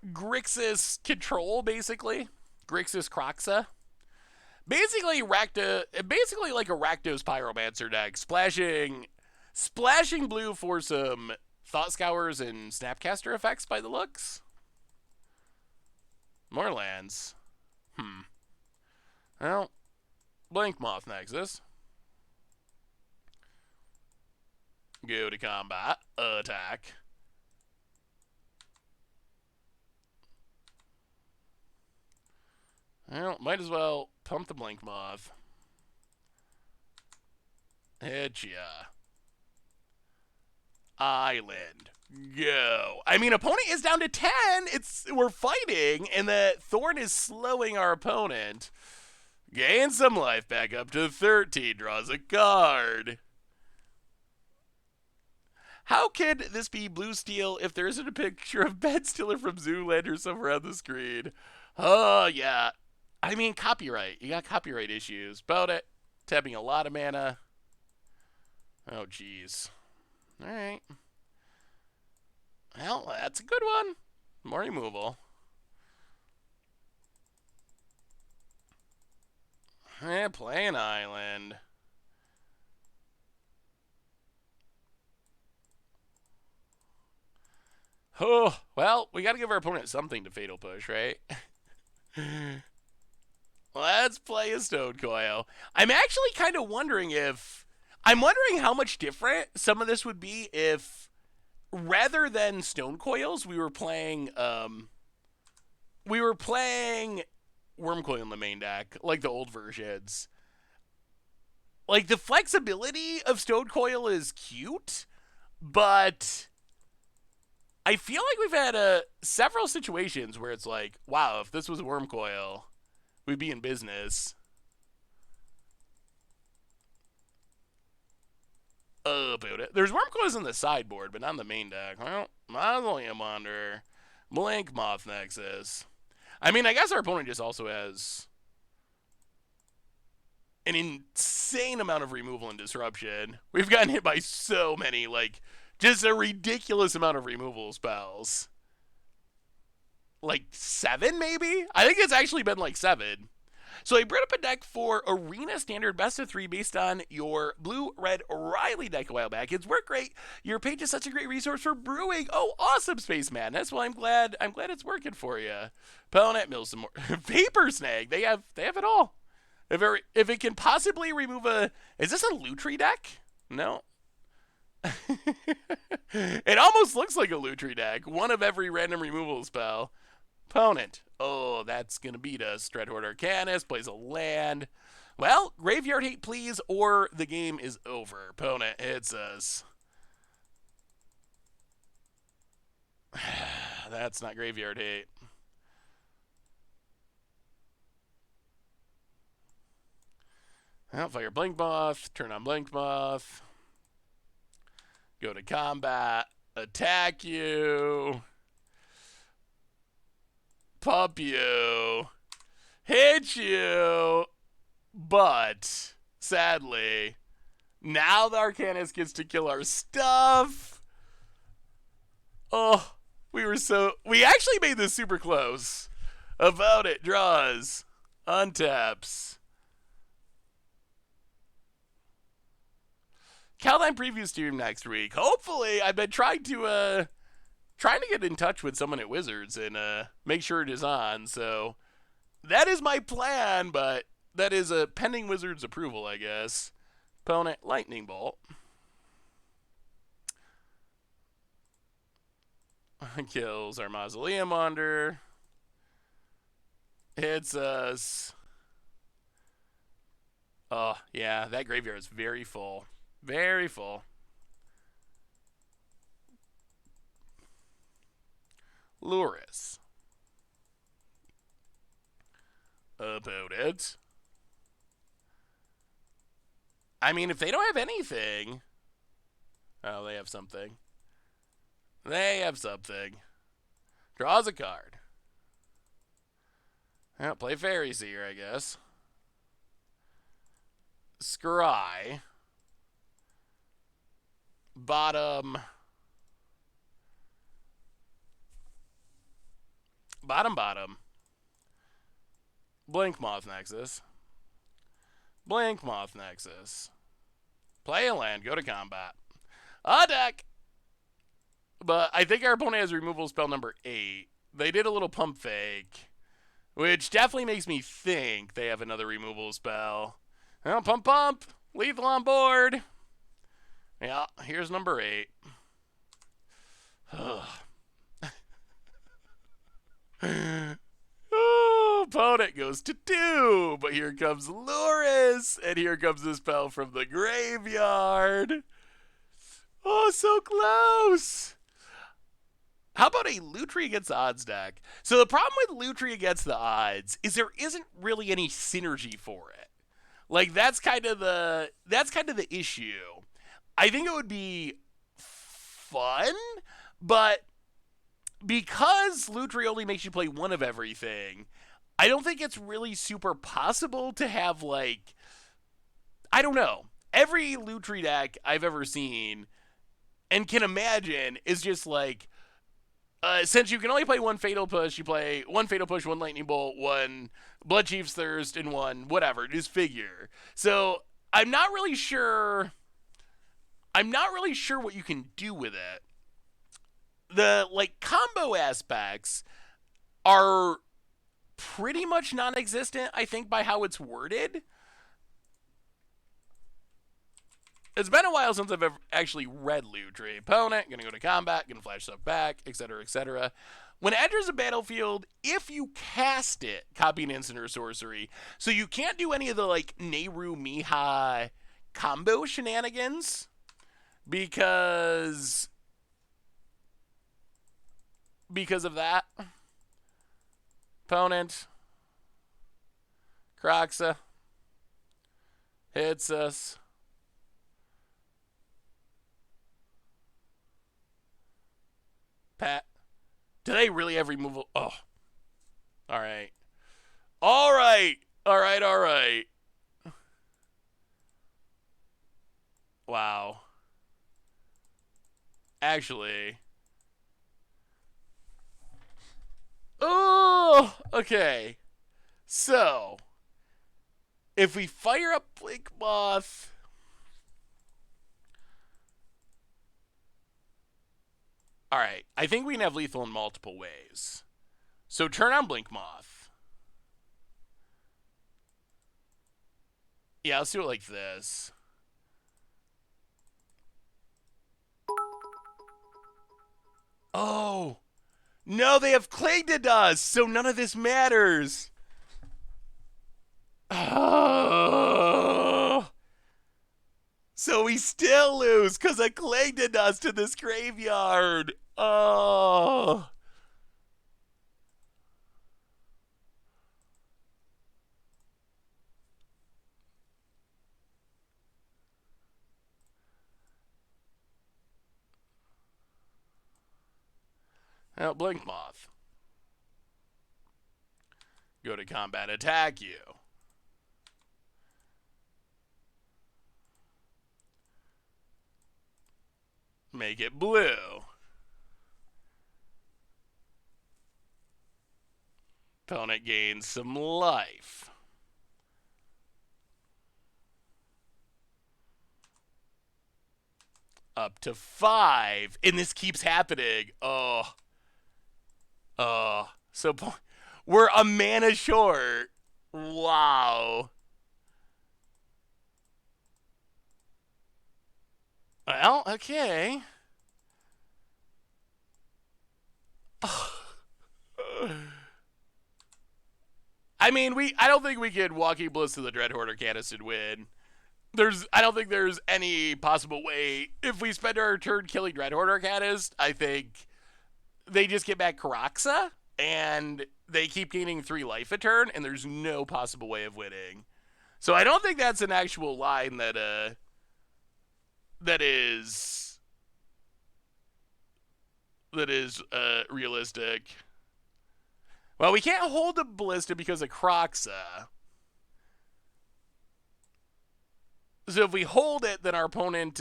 Grixis Control, basically. Grixis Kroxa. Basically, basically like a Rakdos Pyromancer deck. Splashing blue for some Thoughtscours and Snapcaster effects by the looks. More lands. Well, Blink Moth Nexus. Go to combat. Attack. Well, might as well pump the Blink Moth. Hit ya. Island. Go. I mean, opponent is down to 10. We're fighting, and the Thorn is slowing our opponent. Gains some life back up to 13. Draws a card. How could this be blue steel if there isn't a picture of Bed Stiller from Zoolander somewhere on the screen? Oh, yeah. I mean, copyright. You got copyright issues. About it. Tapping a lot of mana. Oh, jeez. All right. Well, that's a good one. More removal. Play an island. Oh, well, we got to give our opponent something to Fatal Push, right? Let's play a Stone Coil. I'm actually kind of wondering if... I'm wondering how much different some of this would be if, rather than Stone Coils, we were playing Wurmcoil in the main deck, like the old versions. Like, the flexibility of Stone Coil is cute, but I feel like we've had several situations where it's like, wow, if this was a Wurmcoil, we'd be in business. About it. There's Wurmcoils in the sideboard, but not in the main deck. Well, Mausoleum Wanderer, Blink Moth Nexus. I mean, I guess our opponent just also has an insane amount of removal and disruption. We've gotten hit by so many, like, just a ridiculous amount of removal spells. Like 7, maybe? I think it's actually been like 7. So I brought up a deck for Arena Standard Best of 3 based on your Blue-Red Riley deck a while back. It's worked great. Your page is such a great resource for brewing. Oh, awesome, Space Madness. Well, I'm glad it's working for you. Opponent mills some more. Vapor Snag. They have it all. If it can possibly remove a... Is this a Lutri deck? No. It almost looks like a Lutri deck. One of every random removal spell. Opponent. Oh, that's going to beat us. Dreadhorde Arcanist plays a land. Well, Graveyard Hate, please, or the game is over. Opponent hits us. That's not Graveyard Hate. Well, fire Blink Moth. Turn on Blink Moth. Go to combat. Attack you. Pump you, hit you, but sadly, now the Arcanist gets to kill our stuff. Oh, we actually made this super close. About it, draws, untaps. Kaldheim preview stream next week. Hopefully, I've been trying to get in touch with someone at Wizards and make sure it is on. So that is my plan, but that is a pending Wizards approval, I guess. Opponent, Lightning Bolt. Kills our Mausoleum Wanderer. Hits us. Oh, yeah, that graveyard is very full. Very full. Lurrus. About it. I mean, if they don't have anything... Oh, they have something. They have something. Draws a card. Well, play Fairy Seer, I guess. Scry. Bottom. Blink Moth Nexus. Blink Moth Nexus. Play a land, go to combat. Attack! But I think our opponent has removal spell number 8. They did a little pump fake, which definitely makes me think they have another removal spell. Well, pump, pump. Lethal on board. Yeah, here's number 8. Oh, opponent goes to 2, but here comes Lurrus, and here comes the spell from the graveyard. Oh, so close. How about a Lutri against the odds deck? So the problem with Lutri against the odds is there isn't really any synergy for it. Like that's kind of the issue. I think it would be fun, but because Lutri only makes you play one of everything, I don't think it's really super possible to have like I don't know. Every Lutri deck I've ever seen and can imagine is just like since you can only play one Fatal Push, you play one Fatal Push, one Lightning Bolt, one Blood Chief's Thirst, and one whatever. Just figure. So I'm not really sure. I'm not really sure what you can do with it. The like combo aspects are pretty much non-existent, I think, by how it's worded. It's been a while since I've ever actually read Lutri. Opponent, gonna go to combat, gonna flash stuff back, etc., etc. When it enters a battlefield, if you cast it, copy an instant or sorcery. So you can't do any of the like Nehru Miha combo shenanigans because of that. Opponent, Kroxa, hits us. Pat. Do they really have removal? Oh. Alright. Alright. Alright, alright. Wow. Actually. Oh! Okay. So. If we fire up Blink Moth. Alright. I think we can have lethal in multiple ways. So turn on Blink Moth. Yeah, let's do it like this. Oh. No, they have Cling to Dust, so none of this matters. Oh. So we still lose because of Cling to Dust to this graveyard. Oh. Now, Blink Moth. Go to combat, attack you. Make it blue. Opponent gains some life. Up to 5. And this keeps happening. Oh. So we're a mana short. Wow. Well, okay. I mean, I don't think we could Walking Bliss to the Dreadhorde or Caniston win. I don't think there's any possible way. If we spend our turn killing Dreadhorde or Canist, I think they just get back Kroxa and they keep gaining 3 life a turn, and there's no possible way of winning. So I don't think that's an actual line that is realistic. Well, we can't hold a Ballista because of Kroxa. So if we hold it, then our opponent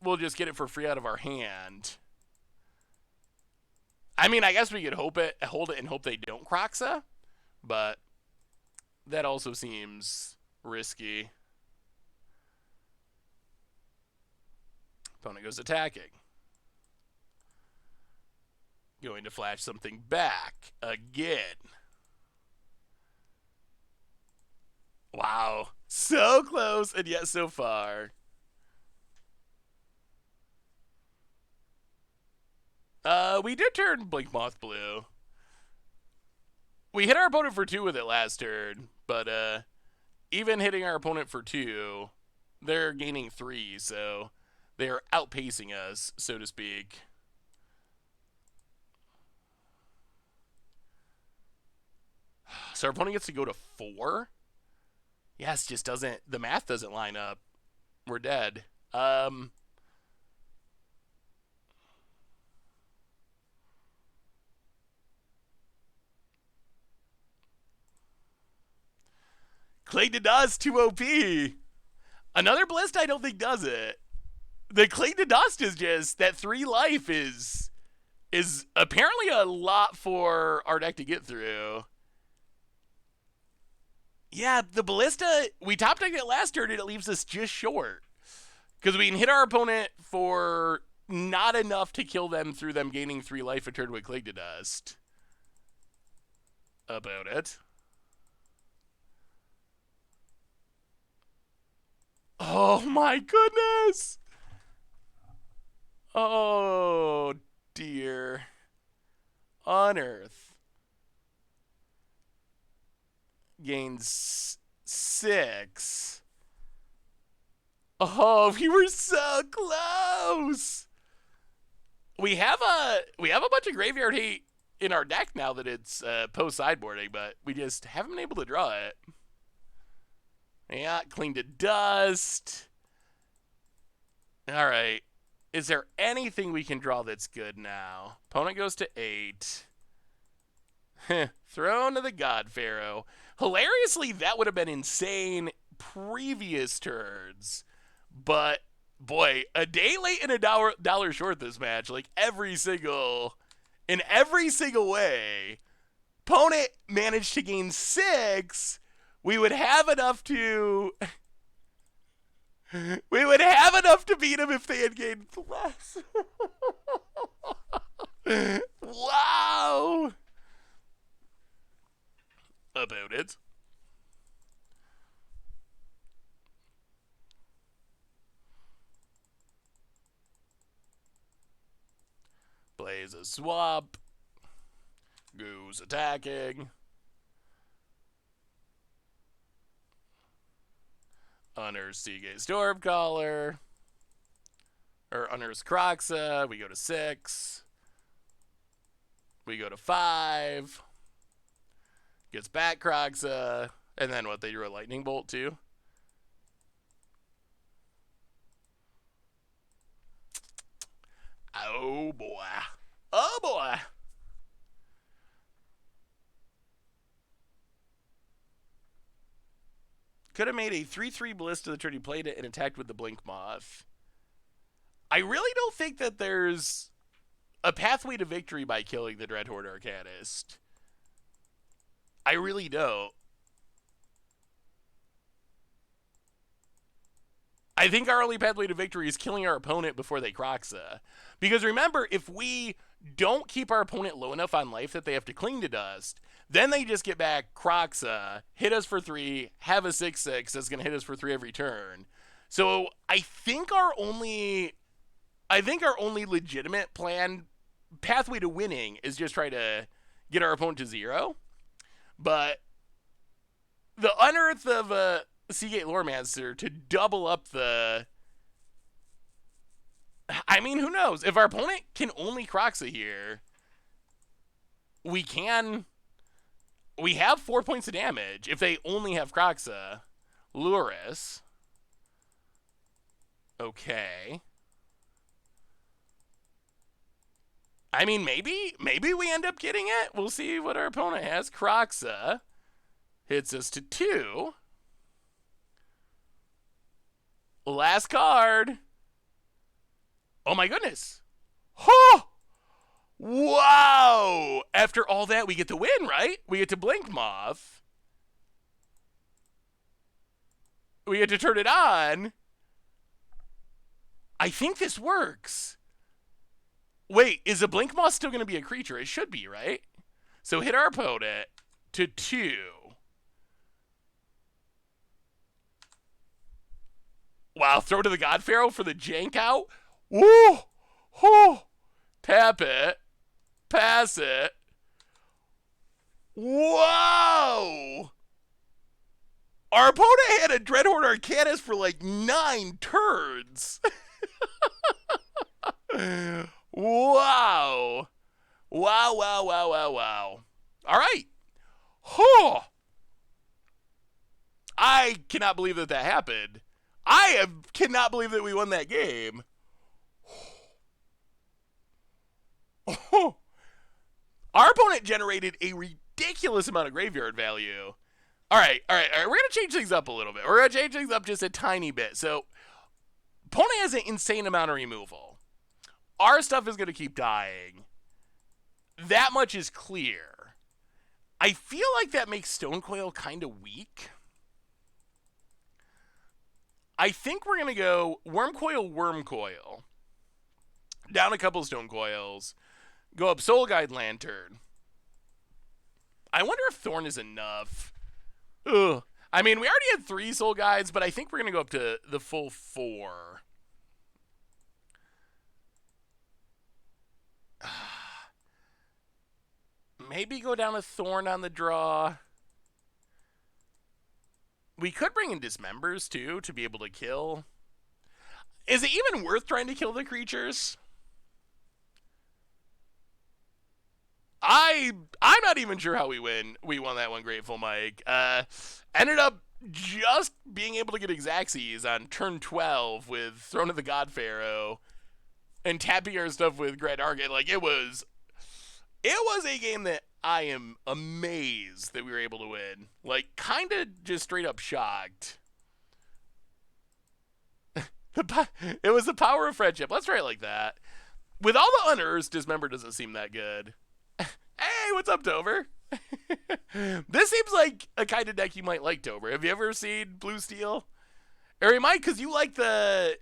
will just get it for free out of our hand. I mean, I guess we could hold it and hope they don't Kroxa, but that also seems risky. Opponent goes attacking. Going to flash something back again. Wow. So close and yet so far. We did turn Blink Moth blue. We hit our opponent for 2 with it last turn, but even hitting our opponent for 2, they're gaining 3, so they're outpacing us, so to speak. So our opponent gets to go to 4? Yes, just doesn't, the math doesn't line up. We're dead. Cling to Dust, 2 OP. Another Blist I don't think does it. The Cling to Dust is just, that 3 life is apparently a lot for our deck to get through. Yeah, the Ballista, we top decked it last turn and it leaves us just short. Because we can hit our opponent for not enough to kill them through them gaining 3 life a turn with Cling to Dust. About it. Oh my goodness! Oh dear. Unearth gains 6. Oh, we were so close. We have a bunch of graveyard hate in our deck now that it's post sideboarding, but we just haven't been able to draw it. Yeah, Cling to Dust. All right. Is there anything we can draw that's good now? Opponent goes to 8. Throne of the God Pharaoh. Hilariously, that would have been insane previous turns. But, boy, a day late and a dollar short this match. Like, in every single way. Opponent managed to gain 6. We would have enough to... We would have enough to beat him if they had gained less. Wow. About it. Plays a swap. Goose attacking. Unearth Seagate Stormcaller. Or Unearth Kroxa. We go to 6. We go to 5. Gets back Kroxa. And then what, they drew a Lightning Bolt too? Oh boy. Oh boy. Could have made a 3-3 Ballista the turn he played it and attacked with the Blink Moth. I really don't think that there's a pathway to victory by killing the Dreadhorde Arcanist. I really don't. I think our only pathway to victory is killing our opponent before they Kroxa. Because remember, if we don't keep our opponent low enough on life that they have to Cling to Dust, then they just get back Kroxa, hit us for 3, have a 6/6 that's going to hit us for 3 every turn. So I think our only legitimate plan, pathway to winning, is just try to get our opponent to 0. But the Unearth of Seagate Loremaster to double up the... I mean, who knows? If our opponent can only Kroxa here, we have 4 points of damage if they only have Kroxa. Lurrus. Okay. I mean, maybe we end up getting it. We'll see what our opponent has. Kroxa hits us to 2. Last card. Oh my goodness. Huh! Wow! After all that, we get to win, right? We get to Blink Moth. We get to turn it on. I think this works. Wait, is a Blink Moth still going to be a creature? It should be, right? So hit our opponent to 2. Wow, throw to the God Pharaoh for the jank out. Woo! Woo! Tap it. Pass it. Whoa! Our opponent had a Dreadhorde Arcanist for like 9 turns. Wow. Wow, wow, wow, wow, wow. All right. Huh. I cannot believe that happened. Cannot believe that we won that game. Our opponent generated a ridiculous amount of graveyard value. All right. We're going to change things up a little bit. We're going to change things up just a tiny bit. So, opponent has an insane amount of removal. Our stuff is going to keep dying. That much is clear. I feel like that makes Stonecoil kind of weak. I think we're going to go Wurmcoil. Down a couple Stonecoils. Go up Soul Guide Lantern. I wonder if Thorn is enough. Ugh. I mean, we already had 3 Soul Guides, but I think we're going to go up to the full 4. Maybe go down a Thorn on the draw. We could bring in Dismembers, too, to be able to kill. Is it even worth trying to kill the creatures? I'm not even sure how we won that one, Grateful Mike. Ended up just being able to get Xaxes on turn 12 with Throne of the God Pharaoh and tapping our stuff with Grand Argent. Like, it was a game that I am amazed that we were able to win. Like, kind of just straight up shocked. It was the power of friendship. Let's try it like that. With all the unearths, Dismember doesn't seem that good. Hey, what's up, Dover? This seems like a kind of deck you might like, Dover. Have you ever seen Blue Steel? Or you might, because you like the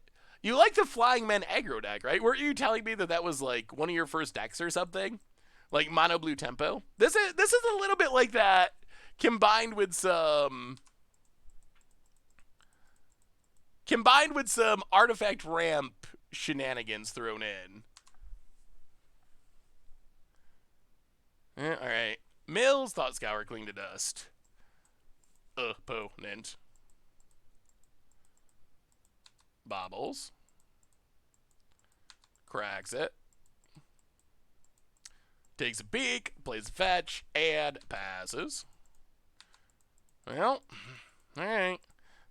Flying Men aggro deck, right? Weren't you telling me that was like one of your first decks or something? Like Mono Blue Tempo? This is a little bit like that, combined with some artifact ramp shenanigans thrown in. Alright. Mills, Thought Scour, Cling to Dust. Opponent. Bobbles. Cracks it. Takes a peek, plays a fetch, and passes. Well, alright.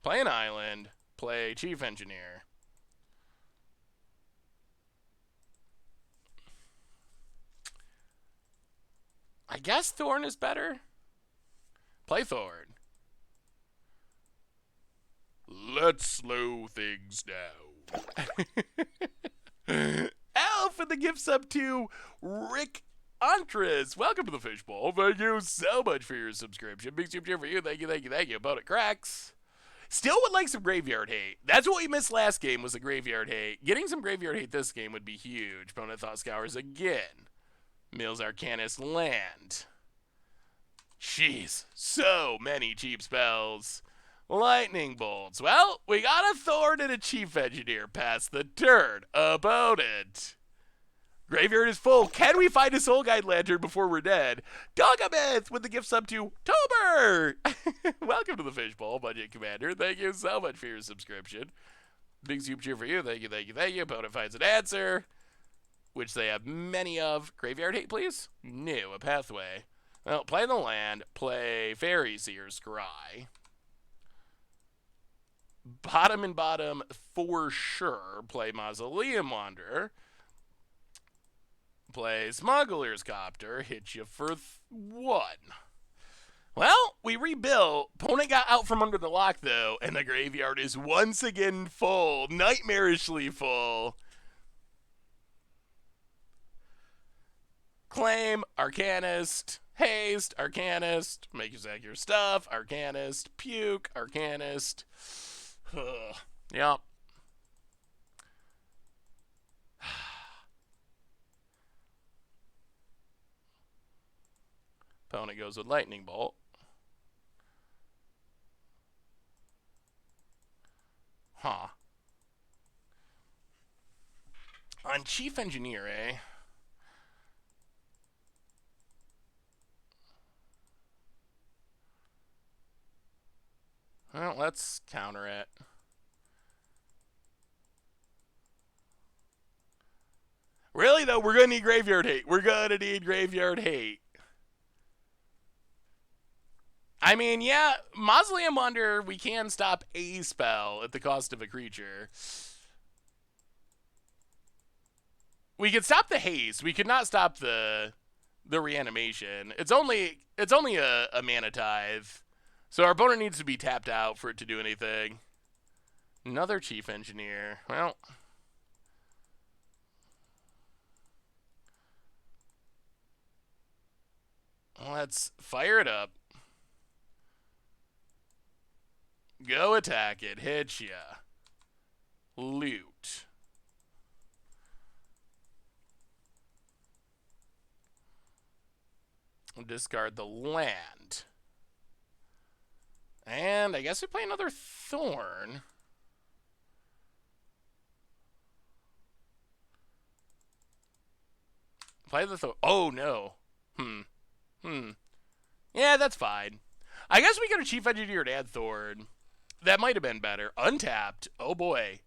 Play an island. Play Chief Engineer. I guess Thorn is better. Play Thorn. Let's slow things down. Elf and the gift sub to Rick Antras. Welcome to the Fishbowl. Thank you so much for your subscription. Big super cheer for you. Thank you. Opponent cracks. Still would like some graveyard hate. That's what we missed last game, was the graveyard hate. Getting some graveyard hate this game would be huge. Opponent Thought Scours again. Mills Arcanist land. Jeez, so many cheap spells. Lightning Bolts. Well, we got a Thorn and a Chief Engineer past the turn. Opponent. Graveyard is full. Can we find a Soul Guide Lantern before we're dead? Dogamith with the gift sub to Tober. Welcome to the Fishbowl, Budget Commander. Thank you so much for your subscription. Big super cheer for you. Thank you. Opponent finds an answer, which they have many of. Graveyard hate, please? No, a pathway. Well, play the land. Play Fairy Seer Scry. Bottom and bottom for sure. Play Mausoleum Wanderer. Play Smuggler's Copter. Hit you for 1. Well, we rebuilt. Opponent got out from under the lock, though, and the graveyard is once again full. Nightmarishly full. Claim, Arcanist, Haste, Arcanist, make you sack your stuff, Arcanist, Puke, Arcanist. Yep. Opponent goes with Lightning Bolt. Huh. on Chief Engineer, eh? Well, let's counter it. Really, though, we're going to need Graveyard Hate. We're going to need Graveyard Hate. I mean, yeah, Mausoleum Wonder, we can stop a spell at the cost of a creature. We could stop the haste. We could not stop the reanimation. It's only a mana tithe. So our opponent needs to be tapped out for it to do anything. Another Chief Engineer. Well, let's fire it up. Go attack it. Hit ya. Loot. Discard the land. And I guess we play another Thorn. Play the Thorn. Oh, no. Yeah, that's fine. I guess we could have Chief Engineered and Thorn. That might have been better. Untapped. Oh, boy.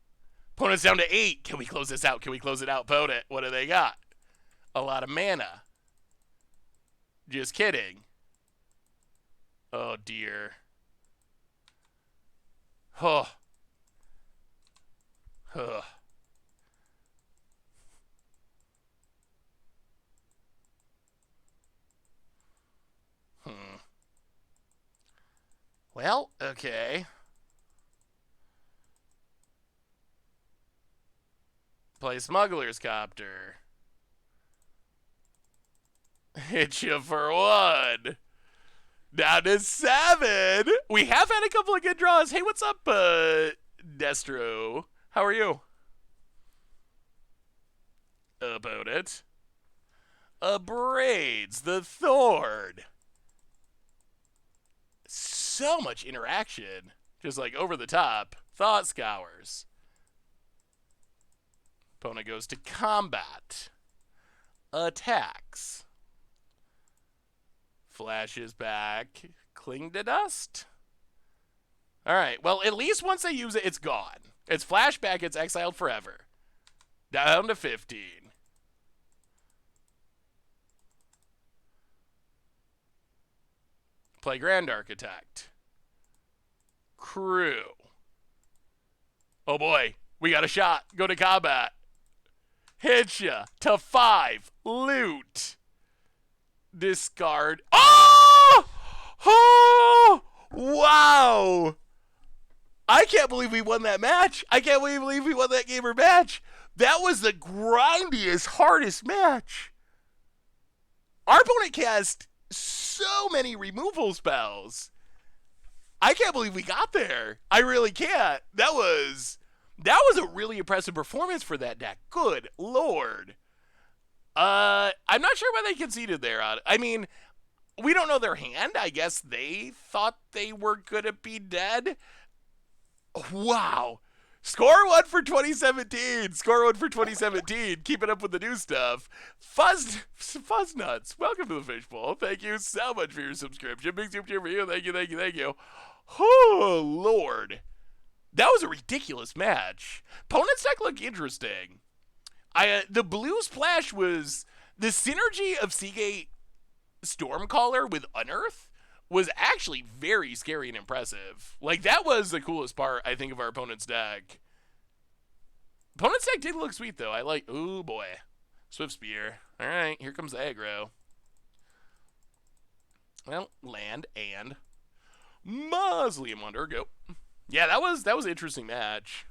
Opponent's down to 8. Can we close this out? Can we close it out, opponent? What do they got? A lot of mana. Just kidding. Oh, dear. Huh. Huh. Well, okay. Play Smuggler's Copter. Hit you for 1. Down to 7. We have had a couple of good draws. Hey, what's up, Destro? How are you? About it. Abrades the Thorn. So much interaction. Just like over the top. Thought Scours. Opponent goes to combat. Attacks. Flashes back. Cling to Dust. Alright, well, at least once they use it, it's gone. It's flashback, it's exiled forever. Down to 15. Play Grand Architect. Crew. Oh boy, we got a shot. Go to combat. Hit ya to 5. Loot. Discard. Oh! Oh! Wow! I can't believe we won that match. I can't believe we won that gamer match. That was the grindiest, hardest match. Our opponent cast so many removal spells. I can't believe we got there. I really can't. That was a really impressive performance for that deck. Good Lord. I'm not sure why they conceded there. I mean, we don't know their hand. I guess they thought they were going to be dead. Wow. Score 1 for 2017. Score 1 for 2017. Keeping up with the new stuff. Fuzznuts. Welcome to the Fishbowl. Thank you so much for your subscription. Big super cheer for you. Thank you, thank you, thank you. Oh, Lord. That was a ridiculous match. Opponent's deck looked interesting. The blue splash was the synergy of Seagate Stormcaller with Unearth was actually very scary and impressive. Like, that was the coolest part, I think, of our opponent's deck. Opponent's deck did look sweet, though. I like, ooh, boy. Swift Spear. All right, here comes the aggro. Well, land and Mausoleum Wonder. Go. Yeah, that was an interesting match.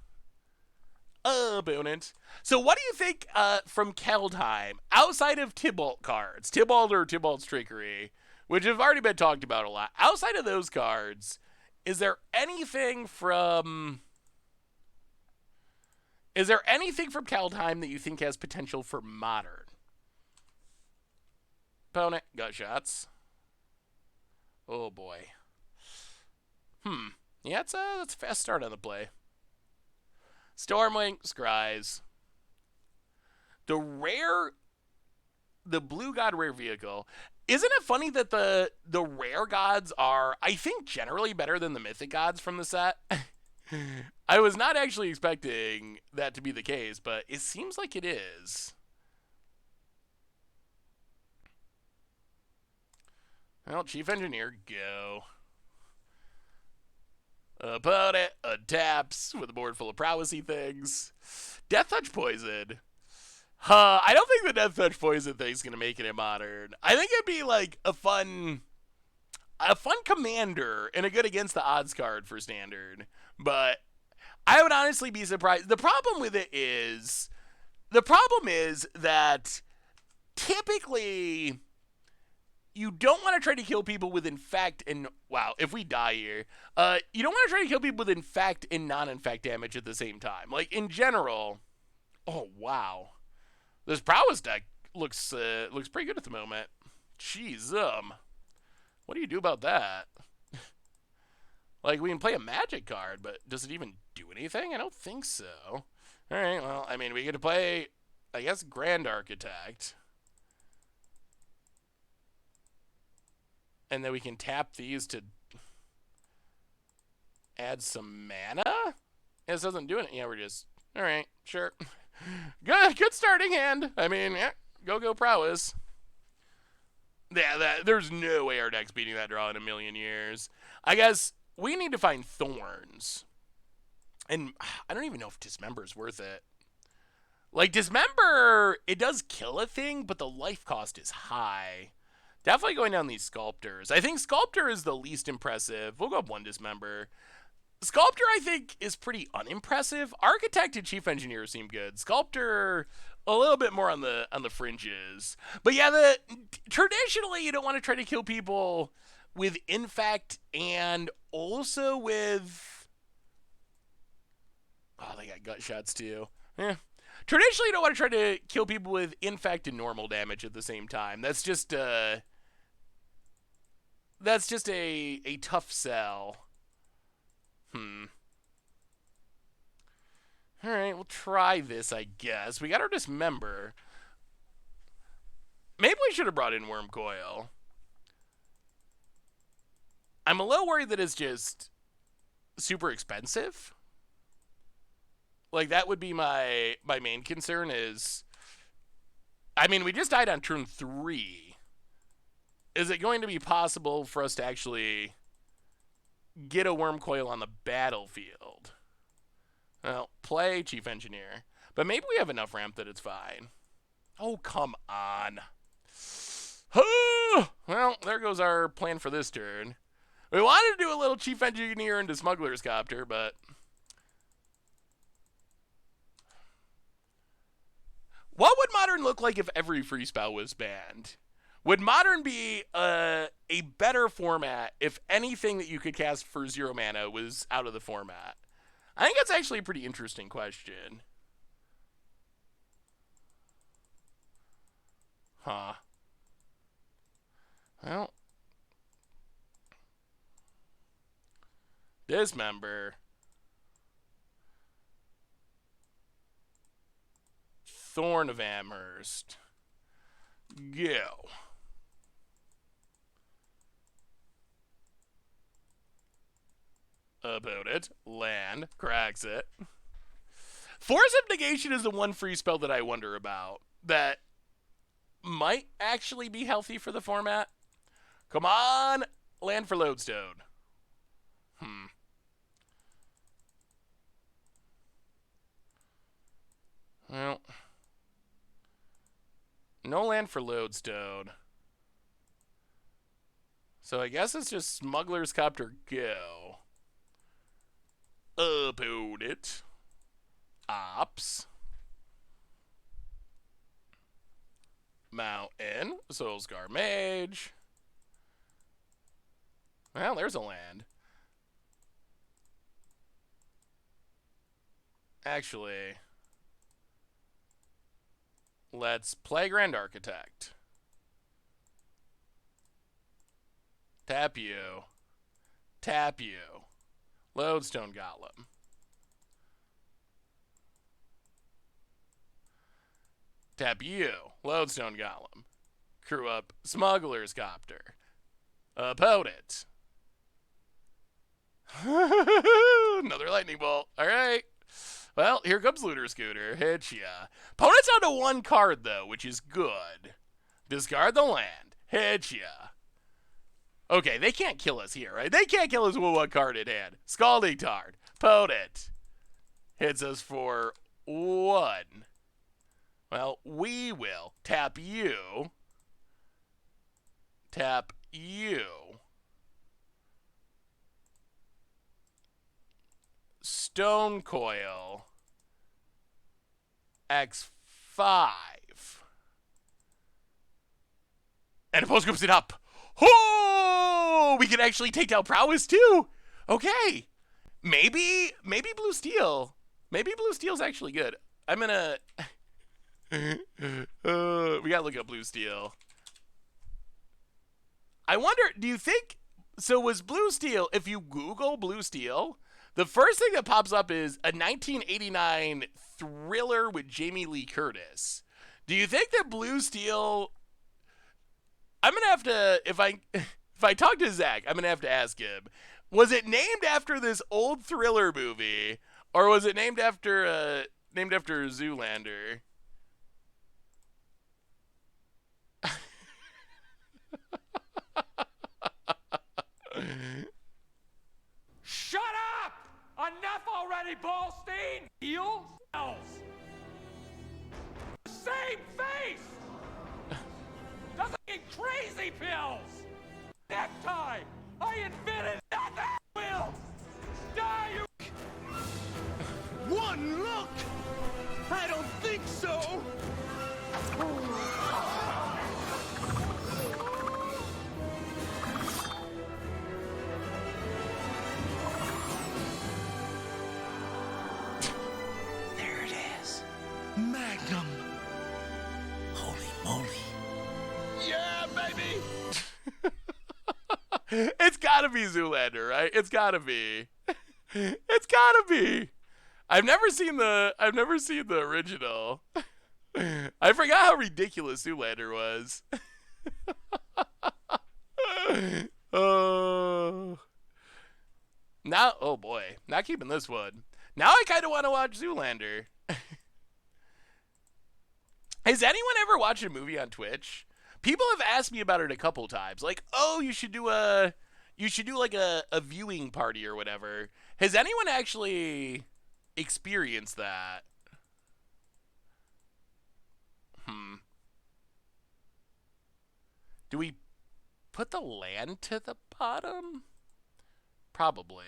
Opponent. So what do you think from Keldheim, outside of Tibalt cards, Tibalt or Tibalt's Trickery, which have already been talked about a lot, outside of those cards, is there anything from Keldheim that you think has potential for Modern? Opponent, gut shots. Oh boy. Yeah, that's a fast start on the play. Stormwing, Scries. The rare, the blue god rare vehicle. Isn't it funny that the rare gods are, I think, generally better than the mythic gods from the set? I was not actually expecting that to be the case, but it seems like it is. Well, Chief Engineer, go. Opponent adapts with a board full of prowessy things. Death Touch Poison. I don't think the Death Touch Poison thing's gonna make it in Modern. I think it'd be like a fun commander and a good against the odds card for Standard. But I would honestly be surprised. The problem is that typically you don't want to try to kill people with infect and, wow, if we die here, you don't want to try to kill people with infect and non-infect damage at the same time. Like, in general, oh, wow. This prowess deck looks pretty good at the moment. Jeez, what do you do about that? Like, we can play a magic card, but does it even do anything? I don't think so. Alright, well, I mean, we get to play, I guess, Grand Architect. And then we can tap these to add some mana? This doesn't do it. Yeah, we're just, alright, sure. Good starting hand. I mean, yeah, go prowess. Yeah, there's no way our deck's beating that draw in a million years. I guess we need to find Thorns. And I don't even know if Dismember is worth it. Like, Dismember, it does kill a thing, but the life cost is high. Definitely going down these Sculptors. I think Sculptor is the least impressive. We'll go up one Dismember. Sculptor, I think, is pretty unimpressive. Architect and Chief Engineer seem good. Sculptor, a little bit more on the fringes. But yeah, traditionally, you don't want to try to kill people with Infect and also with... Oh, they got gut shots too. Traditionally, you don't want to try to kill people with Infect and normal damage at the same time. That's just a tough sell. Alright, we'll try this, I guess. We got our Dismember. Maybe we should have brought in Wurmcoil. I'm a little worried that it's just super expensive. Like, that would be my main concern is... I mean, we just died on turn 3. Is it going to be possible for us to actually get a Wurmcoil on the battlefield? Well, play Chief Engineer. But maybe we have enough ramp that it's fine. Oh, come on. Well, there goes our plan for this turn. We wanted to do a little Chief Engineer into Smuggler's Copter, but... What would Modern look like if every free spell was banned? Would Modern be a better format if anything that you could cast for 0 mana was out of the format? I think that's actually a pretty interesting question. Huh. Well. Dismember. Thorn of Amherst. Go. About it. Land. Cracks it. Force of Negation is the one free spell that I wonder about. That might actually be healthy for the format. Come on. Land for Lodestone. Well. No land for Lodestone. So I guess it's just Smuggler's Copter go. About it. Ops. Mountain. Soulscar Mage. Well, there's a land. Actually... Let's play Grand Architect. Tap you. Tap you. Lodestone Golem. Tap you. Lodestone Golem. Crew up Smuggler's Copter. Opponent. Another lightning bolt. All right. Well, here comes Looter Scooter. Hit ya. Opponent's down to one card, though, which is good. Discard the land. Hit ya. Okay, they can't kill us here, right? They can't kill us with one card in hand. Scalding Tard. Opponent. Hits us for 1. Well, we will tap you. Tap you. Stone Coil. X5. And opponent scoops it up. Oh! We can actually take down Prowess too. Okay. Maybe Blue Steel. Maybe Blue Steel's actually good. I'm gonna... we gotta look up Blue Steel. I wonder, do you think... So was Blue Steel, if you Google Blue Steel, the first thing that pops up is a 1989 thriller with Jamie Lee Curtis. Do you think that Blue Steel... I'm going to have to, if I talk to Zach, I'm going to have to ask him, was it named after this old thriller movie, or was it named after Zoolander? Shut up! Enough already, Ballstein! Heels? Same face! Doesn't get crazy pills! Necktie! I invented that will! Die, you... One look! I don't think so! There it is. Magnum. Holy moly. Yeah, baby! It's gotta be Zoolander, right? It's gotta be. It's gotta be. I've never seen the original. I forgot how ridiculous Zoolander was. Now, oh boy, not keeping this one. Now I kind of want to watch Zoolander. Has anyone ever watched a movie on Twitch? People have asked me about it a couple times. Like, oh, you should do like a viewing party or whatever. Has anyone actually experienced that? Do we put the land to the bottom? Probably.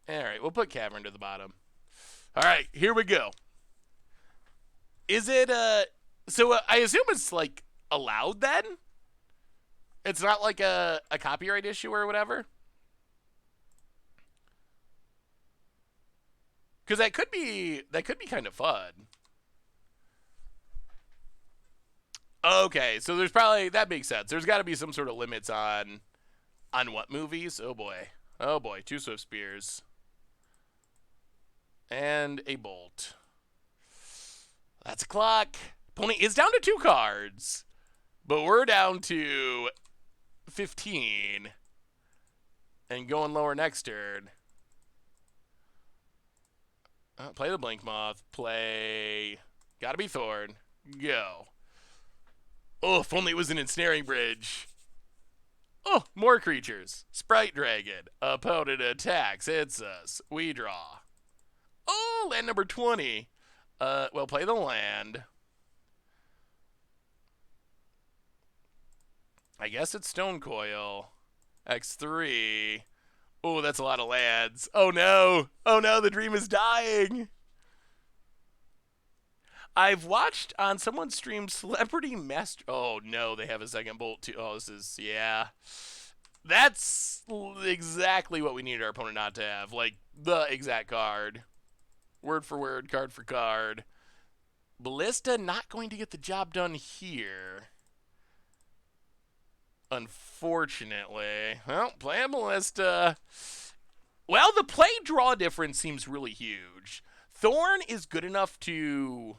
Alright, we'll put Cavern to the bottom. Alright, here we go. Is it, so I assume it's, like, allowed then? It's not like a copyright issue or whatever? Because that could be kind of fun. Okay, so there's probably, that makes sense. There's got to be some sort of limits on what movies. Oh boy. Oh boy, 2 Swift Spears. And a bolt. That's a clock. Pony is down to 2 cards. But we're down to 15. And going lower next turn. Play the Blink Moth. Play... Gotta be Thorn. Go. Oh, if only it was an Ensnaring Bridge. Oh, more creatures. Sprite Dragon. Opponent attacks. Hits us. We draw. Oh, land number 20. Well, play the land. I guess it's Stone Coil. X3. Oh, that's a lot of lands. Oh no. Oh no, the dream is dying. I've watched on someone's stream Celebrity Master. Oh no, they have a second bolt too. Oh, this is, yeah. That's exactly what we needed our opponent not to have. Like, the exact card. Word for word, card for card. Ballista not going to get the job done here. Unfortunately. Well, playing Ballista. Well, the play draw difference seems really huge. Thorn is good enough to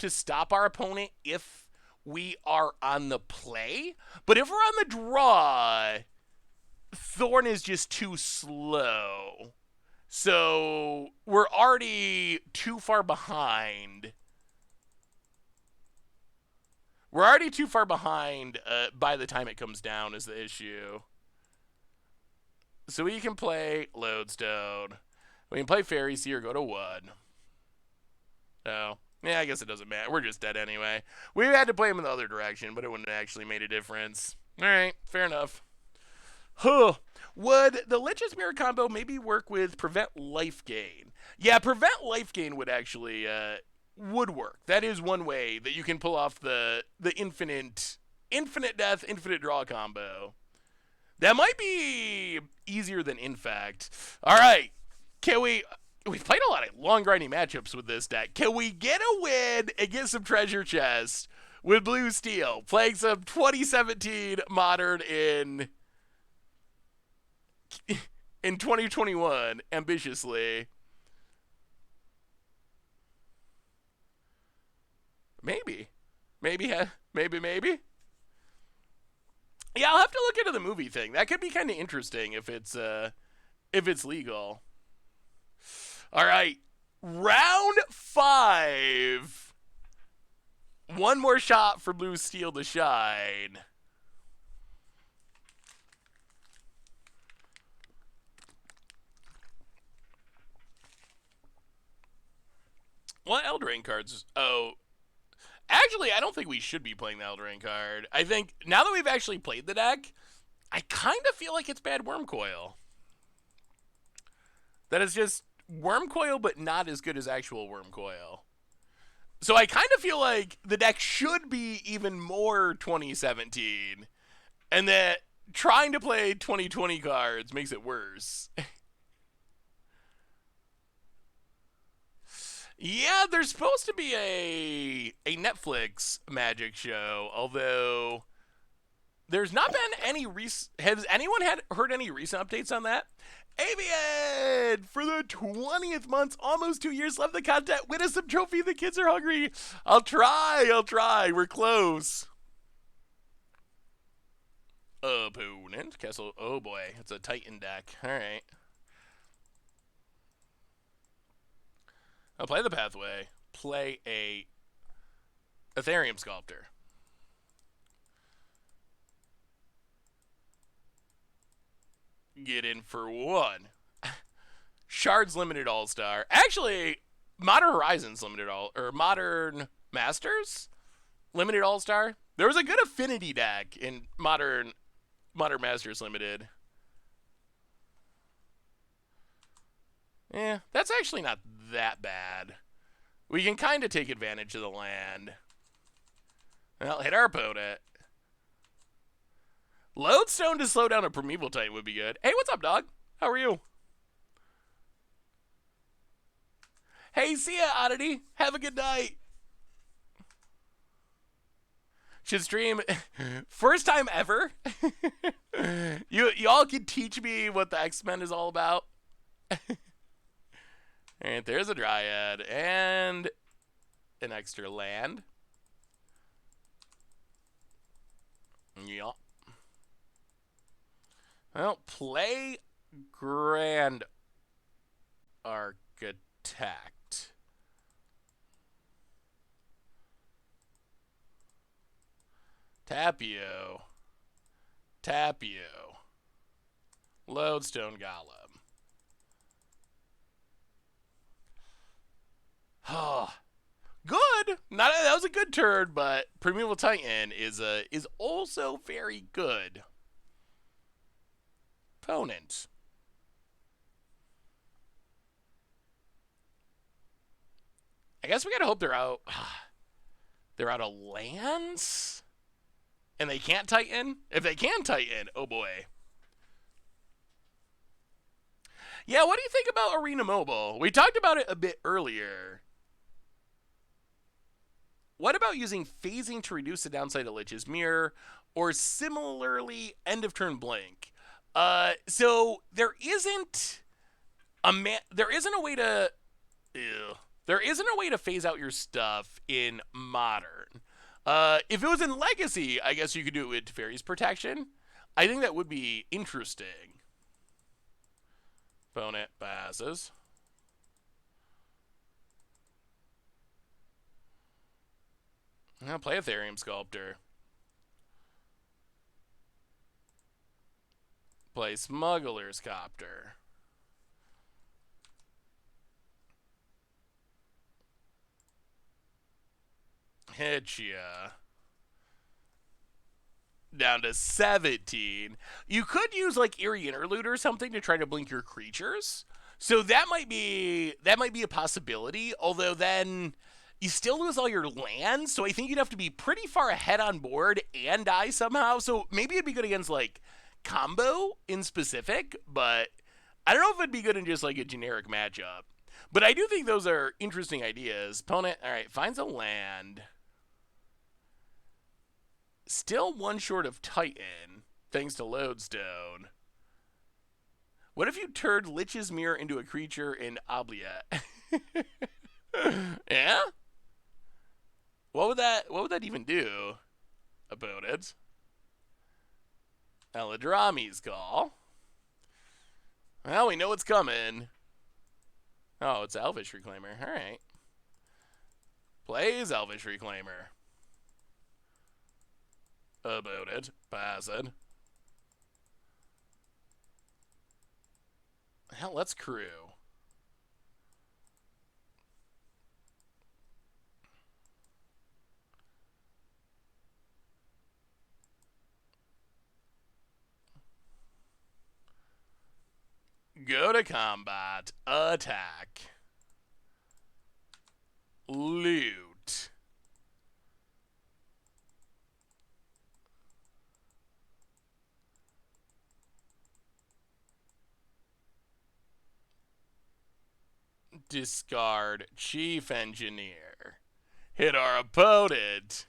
stop our opponent if we are on the play, but if we're on the draw, Thorn is just too slow. So we're already too far behind. We're already too far behind by the time it comes down is the issue. So we can play Lodestone. We can play Fairy Seer, go to 1. Oh. Yeah, I guess it doesn't matter. We're just dead anyway. We had to play him in the other direction, but it wouldn't have actually made a difference. Alright, fair enough. Huh. Would the Lich's Mirror combo maybe work with Prevent Life Gain? Yeah, Prevent Life Gain would actually would work. That is one way that you can pull off the infinite death, infinite draw combo. That might be easier than Infact. Alright. Can we... We've played a lot of long grinding matchups with this deck. Can we get a win and get some treasure chests with Blue Steel? Playing some 2017 Modern in 2021 ambitiously. Maybe. Maybe. Yeah, I'll have to look into the movie thing. That could be kind of interesting if it's legal. All right, round 5. One more shot for Blue Steel to shine. What Eldraine cards? Oh, actually, I don't think we should be playing the Eldraine card. I think now that we've actually played the deck, I kind of feel like it's bad Wormcoil. That is just Wormcoil, but not as good as actual Wormcoil. So I kind of feel like the deck should be even more 2017, and that trying to play 2020 cards makes it worse. Yeah, there's supposed to be a Netflix Magic show, although there's not been any has anyone heard any recent updates on that? Avian, for the 20th month, almost 2 years left the content. Win us some trophy. The kids are hungry. I'll try. We're close. Opponent. Castle. Oh boy. It's a Titan deck. All right. I'll play the Pathway. Play a Ethereum Sculptor. Get in for 1. Shards Limited All-Star. Actually, Modern Horizons Limited Modern Masters Limited All-Star. There was a good affinity deck in Modern Masters Limited. Yeah, that's actually not that bad. We can kind of take advantage of the land. Well, hit our opponent. Lodestone to slow down a Primeval Titan would be good. Hey, what's up, dog? How are you? Hey, see ya, Oddity. Have a good night. Should stream first time ever. You all can teach me what the X-Men is all about. And there's a Dryad and an extra land. Yup. Well, play Grand Architect. Tapio. Lodestone Golem. Oh, good. That was a good turn, but Primeval Titan is also very good. Opponent. I guess we gotta hope they're out. They're out of lands, and they can't Titan. If they can Titan, oh boy. Yeah, what do you think about Arena Mobile? We talked about it a bit earlier. What about using phasing to reduce the downside of Lich's Mirror, or similarly, end of turn blink? So there isn't there isn't a way to ew, there isn't a way to phase out your stuff in modern. If it was in legacy, I guess you could do it with Teferi's protection. I think that would be interesting. Opponent passes. I'll play Ethereum Sculptor. Play Smuggler's Copter. Hit ya. Down to 17. You could use like Eerie Interlude or something to try to blink your creatures. So that might be a possibility, although then you still lose all your lands, so I think you'd have to be pretty far ahead on board and die somehow. So maybe it'd be good against like combo in specific, but I don't know if it'd be good in just like a generic matchup. But I do think those are interesting ideas. Opponent, all right, finds a land. Still one short of Titan, thanks to Lodestone. What if you turned Lich's Mirror into a creature in Obliette? Yeah? What would that even do? Opponent. Eladrami's Call. Well, we know what's coming. Oh, it's Elvish Reclaimer. Alright. Plays Elvish Reclaimer. Opponent. Pass it. Hell, let's crew. Go to combat. Attack. Loot. Discard Chief Engineer. Hit our opponent.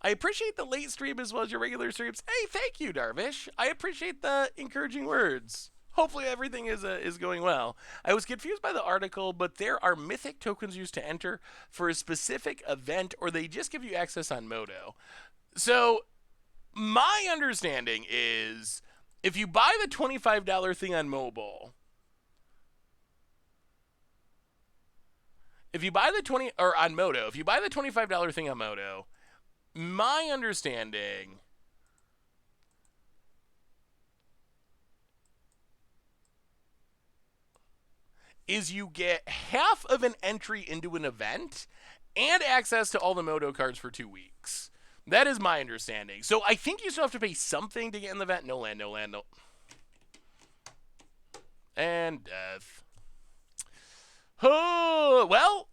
I appreciate the late stream as well as your regular streams. Hey, thank you, Darvish. I appreciate the encouraging words. Hopefully everything is going well. I was confused by the article, but there are mythic tokens used to enter for a specific event, or they just give you access on Modo. So my understanding is if you buy the $25 thing on mobile, if you buy the on Modo, if you buy the $25 thing on Modo, my understanding is you get half of an entry into an event and access to all the Modo cards for 2 weeks. That is my understanding. So I think you still have to pay something to get in the event. No land, no land, no. And death. Oh, well,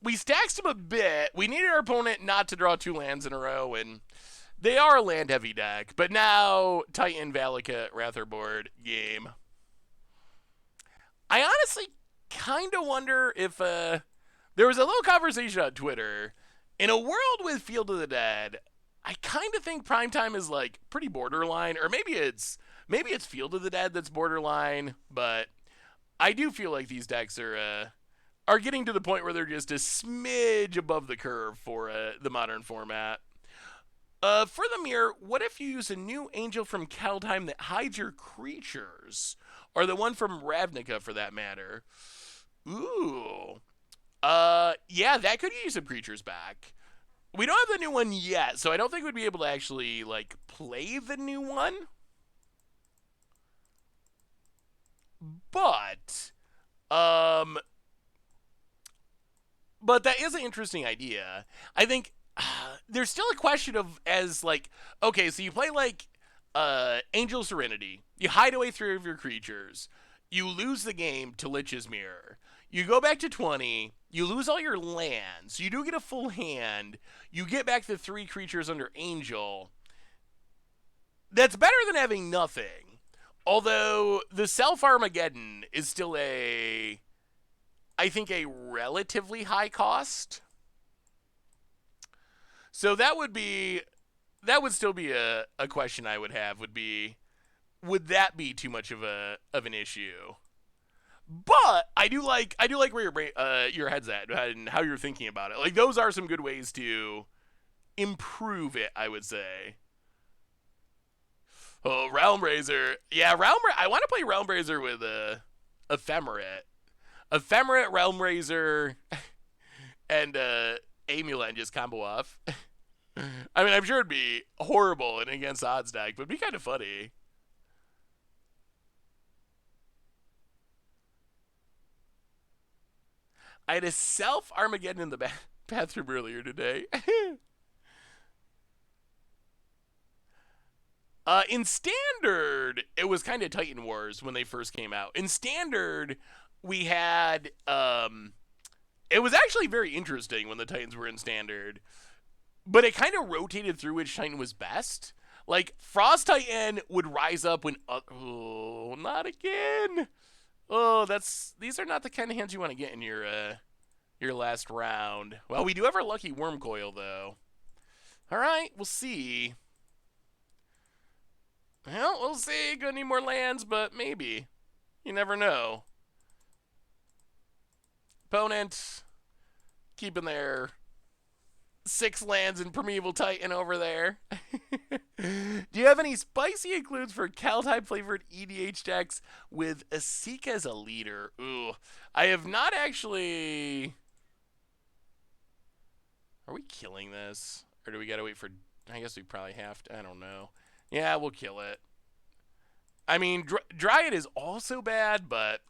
we stacked him a bit. We needed our opponent not to draw 2 lands in a row, and they are a land-heavy deck. But now, Titan, Valakut, Ratherboard, game. I honestly kind of wonder if there was a little conversation on Twitter. In a world with Field of the Dead, I kind of think Primetime is like pretty borderline, or maybe it's Field of the Dead that's borderline, but I do feel like these decks are getting to the point where they're just a smidge above the curve for the modern format. For the mirror, what if you use a new Angel from Kaldheim that hides your creatures? Or the one from Ravnica, for that matter. Ooh. Yeah, that could use some creatures back. We don't have the new one yet, so I don't think we'd be able to actually, like, play the new one. But that is an interesting idea. I think there's still a question of, as, like, okay, so you play, like, Angel Serenity. You hide away 3 of your creatures. You lose the game to Lich's Mirror. You go back to 20. You lose all your lands. You do get a full hand. You get back the 3 creatures under Angel. That's better than having nothing. Although the Self-Armageddon is still I think a relatively high cost. So that would still be a question I would have, would be, would that be too much of an issue? But I do like where your head's at and how you're thinking about it. Like, those are some good ways to improve it, I would say. Oh, Realm Razor. Yeah, I want to play Realm Razor with Ephemerate. Ephemerate, Realm Razor, and Amulet, and just combo off. I mean, I'm sure it'd be horrible in against odds deck, but it'd be kind of funny. I had a self-Armageddon in the bathroom earlier today. In Standard, it was kind of Titan Wars when they first came out. In Standard, we had... it was actually very interesting when the Titans were in Standard. But it kind of rotated through which Titan was best. Like, Frost Titan would rise up when... oh, not again! Oh, these are not the kind of hands you want to get in your last round. Well, we do have our lucky Worm Coil, though. Alright, we'll see. Well, we'll see. Gonna need more lands, but maybe. You never know. Opponent keeping their 6 lands in Primeval Titan over there. Do you have any spicy includes for Kaldheim flavored EDH decks with Esika as a leader? Ooh, I have not actually. Are we killing this? Or do we gotta wait for... I guess we probably have to. I don't know. Yeah, we'll kill it. I mean, Dryad is also bad, but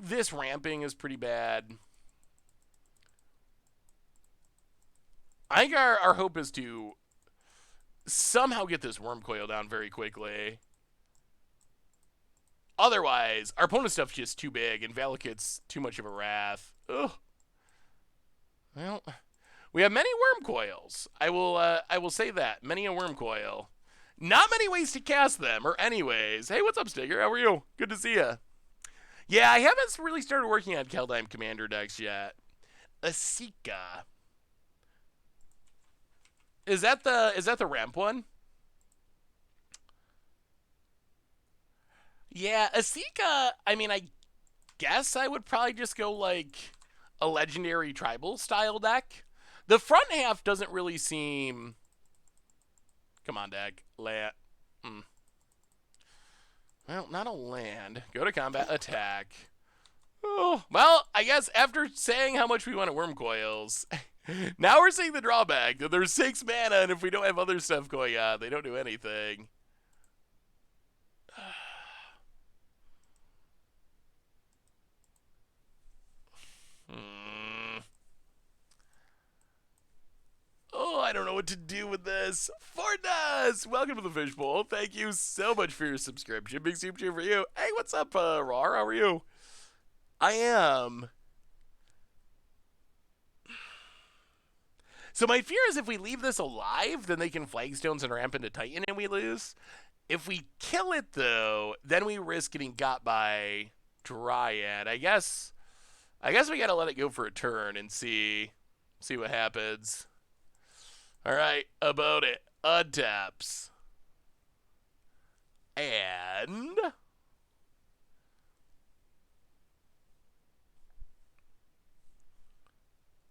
this ramping is pretty bad. I think our hope is to somehow get this Worm Coil down very quickly. Otherwise, our opponent's stuff's just too big, and Valakut's too much of a wrath. Ugh. Well, we have many Worm Coils. I will say that. Many a Worm Coil. Not many ways to cast them, or anyways. Hey, what's up, Sticker? How are you? Good to see ya. Yeah, I haven't really started working on Kaldheim Commander decks yet. Esika. Is that the ramp one? Yeah, Esika, I mean, I guess I would probably just go like a legendary tribal style deck. The front half doesn't really seem... Come on, deck. Land. Well, not a land. Go to combat, attack. Oh, well, I guess after saying how much we want Worm Coils, now we're seeing the drawback that there's 6 mana, and if we don't have other stuff going on, they don't do anything. Oh, I don't know what to do with this. Fortnus, welcome to the Fishbowl. Thank you so much for your subscription. Big super cheer for you. Hey, what's up, Rar? How are you? I am. So my fear is if we leave this alive, then they can Flagstones and ramp into Titan and we lose. If we kill it, though, then we risk getting got by Dryad. I guess we gotta let it go for a turn and see what happens. All right, about it. Untaps. And...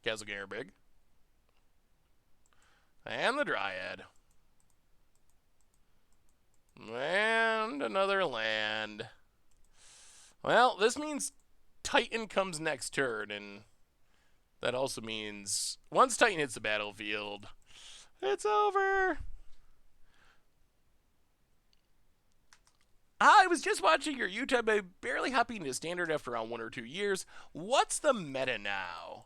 Castle Garabig. And the Dryad. And another land. Well, this means Titan comes next turn, and that also means once Titan hits the battlefield, it's over. I was just watching your YouTube. I'm barely hopping into Standard after around 1 or 2 years. What's the meta now?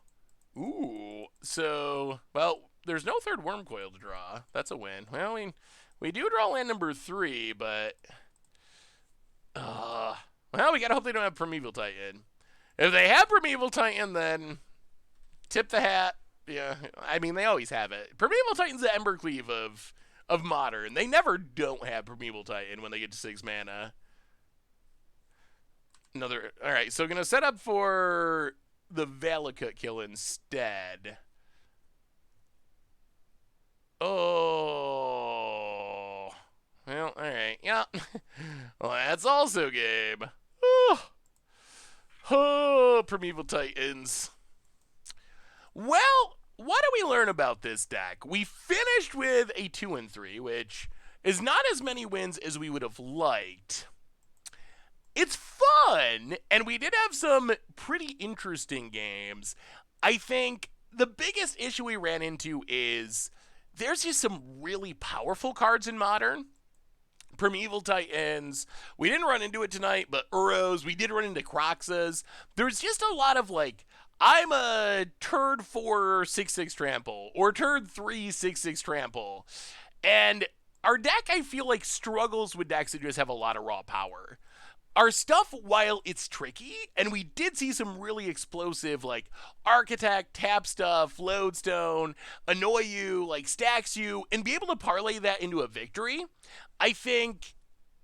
Ooh, so, well, there's no third Worm Coil to draw. That's a win. Well, we do draw land number 3, but... well, we gotta hope they don't have Primeval Titan. If they have Primeval Titan, then tip the hat. Yeah, I mean, they always have it. Primeval Titan's the Embercleave of Modern. They never don't have Primeval Titan when they get to 6 mana. Alright, so gonna set up for the Valakut kill instead. Oh. Well, Alright, yeah. Well, that's also game. Primeval Titans. Well, what do we learn about this deck? We finished with a 2-3, which is not as many wins as we would have liked. It's fun, and we did have some pretty interesting games. I think the biggest issue we ran into is there's just some really powerful cards in Modern. Primeval Titans, we didn't run into it tonight, but Uros, we did run into Croxas. There's just a lot of like, I'm a turd 4 6/6 trample, or turd 3 6/6 trample. And our deck, I feel like, struggles with decks that just have a lot of raw power. Our stuff, while it's tricky, and we did see some really explosive, like, Architect, tap stuff, Lodestone, annoy you, like, stacks you, and be able to parlay that into a victory, I think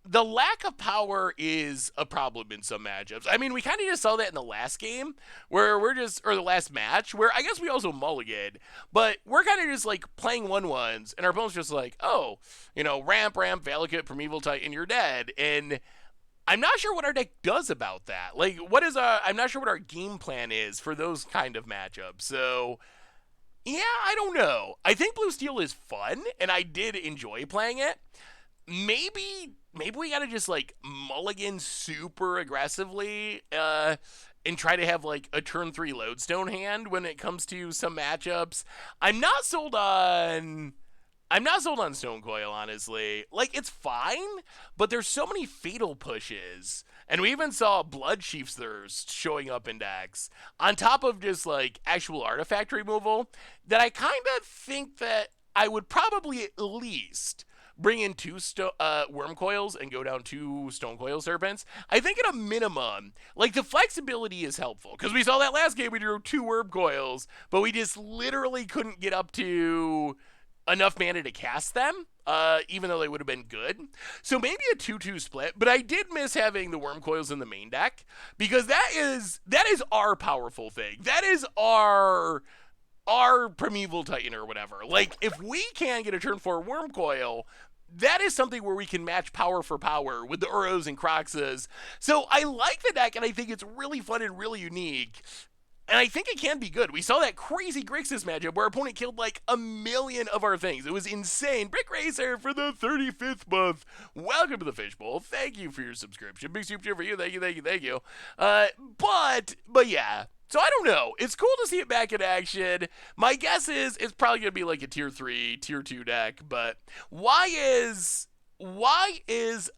the lack of power is a problem in some matchups. I mean, we kind of just saw that in the last game, where or the last match, where I guess we also mulliganed, but we're kind of just, like, playing 1/1s, and our opponent's just like, oh, ramp, Valakut, Primeval Titan, you're dead, and I'm not sure what our deck does about that. Like, I'm not sure what our game plan is for those kind of matchups. So, yeah, I don't know. I think Blue Steel is fun, and I did enjoy playing it. Maybe we gotta just, like, mulligan super aggressively, and try to have, like, a turn 3 Lodestone hand when it comes to some matchups. I'm not sold on Stone Coil, honestly. Like, it's fine, but there's so many fatal pushes. And we even saw Blood Chief's Thirst showing up in decks, on top of just, like, actual artifact removal, that I kind of think that I would probably at least bring in 2 Worm Coils and go down 2 Stone Coil Serpents. I think at a minimum, like, the flexibility is helpful, because we saw that last game we drew 2 Worm Coils, but we just literally couldn't get up to enough mana to cast them, even though they would have been good. So maybe a 2-2 split, but I did miss having the Worm Coils in the main deck, because that is our powerful thing. That is our Primeval Titan or whatever. Like, if we can get a turn 4 Worm Coil, that is something where we can match power for power with the Uros and Croxas. So I like the deck, and I think it's really fun and really unique. And I think it can be good. We saw that crazy Grixis matchup where our opponent killed like 1 million of our things. It was insane. Brick Racer for the 35th month. Welcome to the Fishbowl. Thank you for your subscription. Big super for you. Thank you. But yeah. So I don't know. It's cool to see it back in action. My guess is it's probably going to be like a tier 3, tier 2 deck. But why is Goyf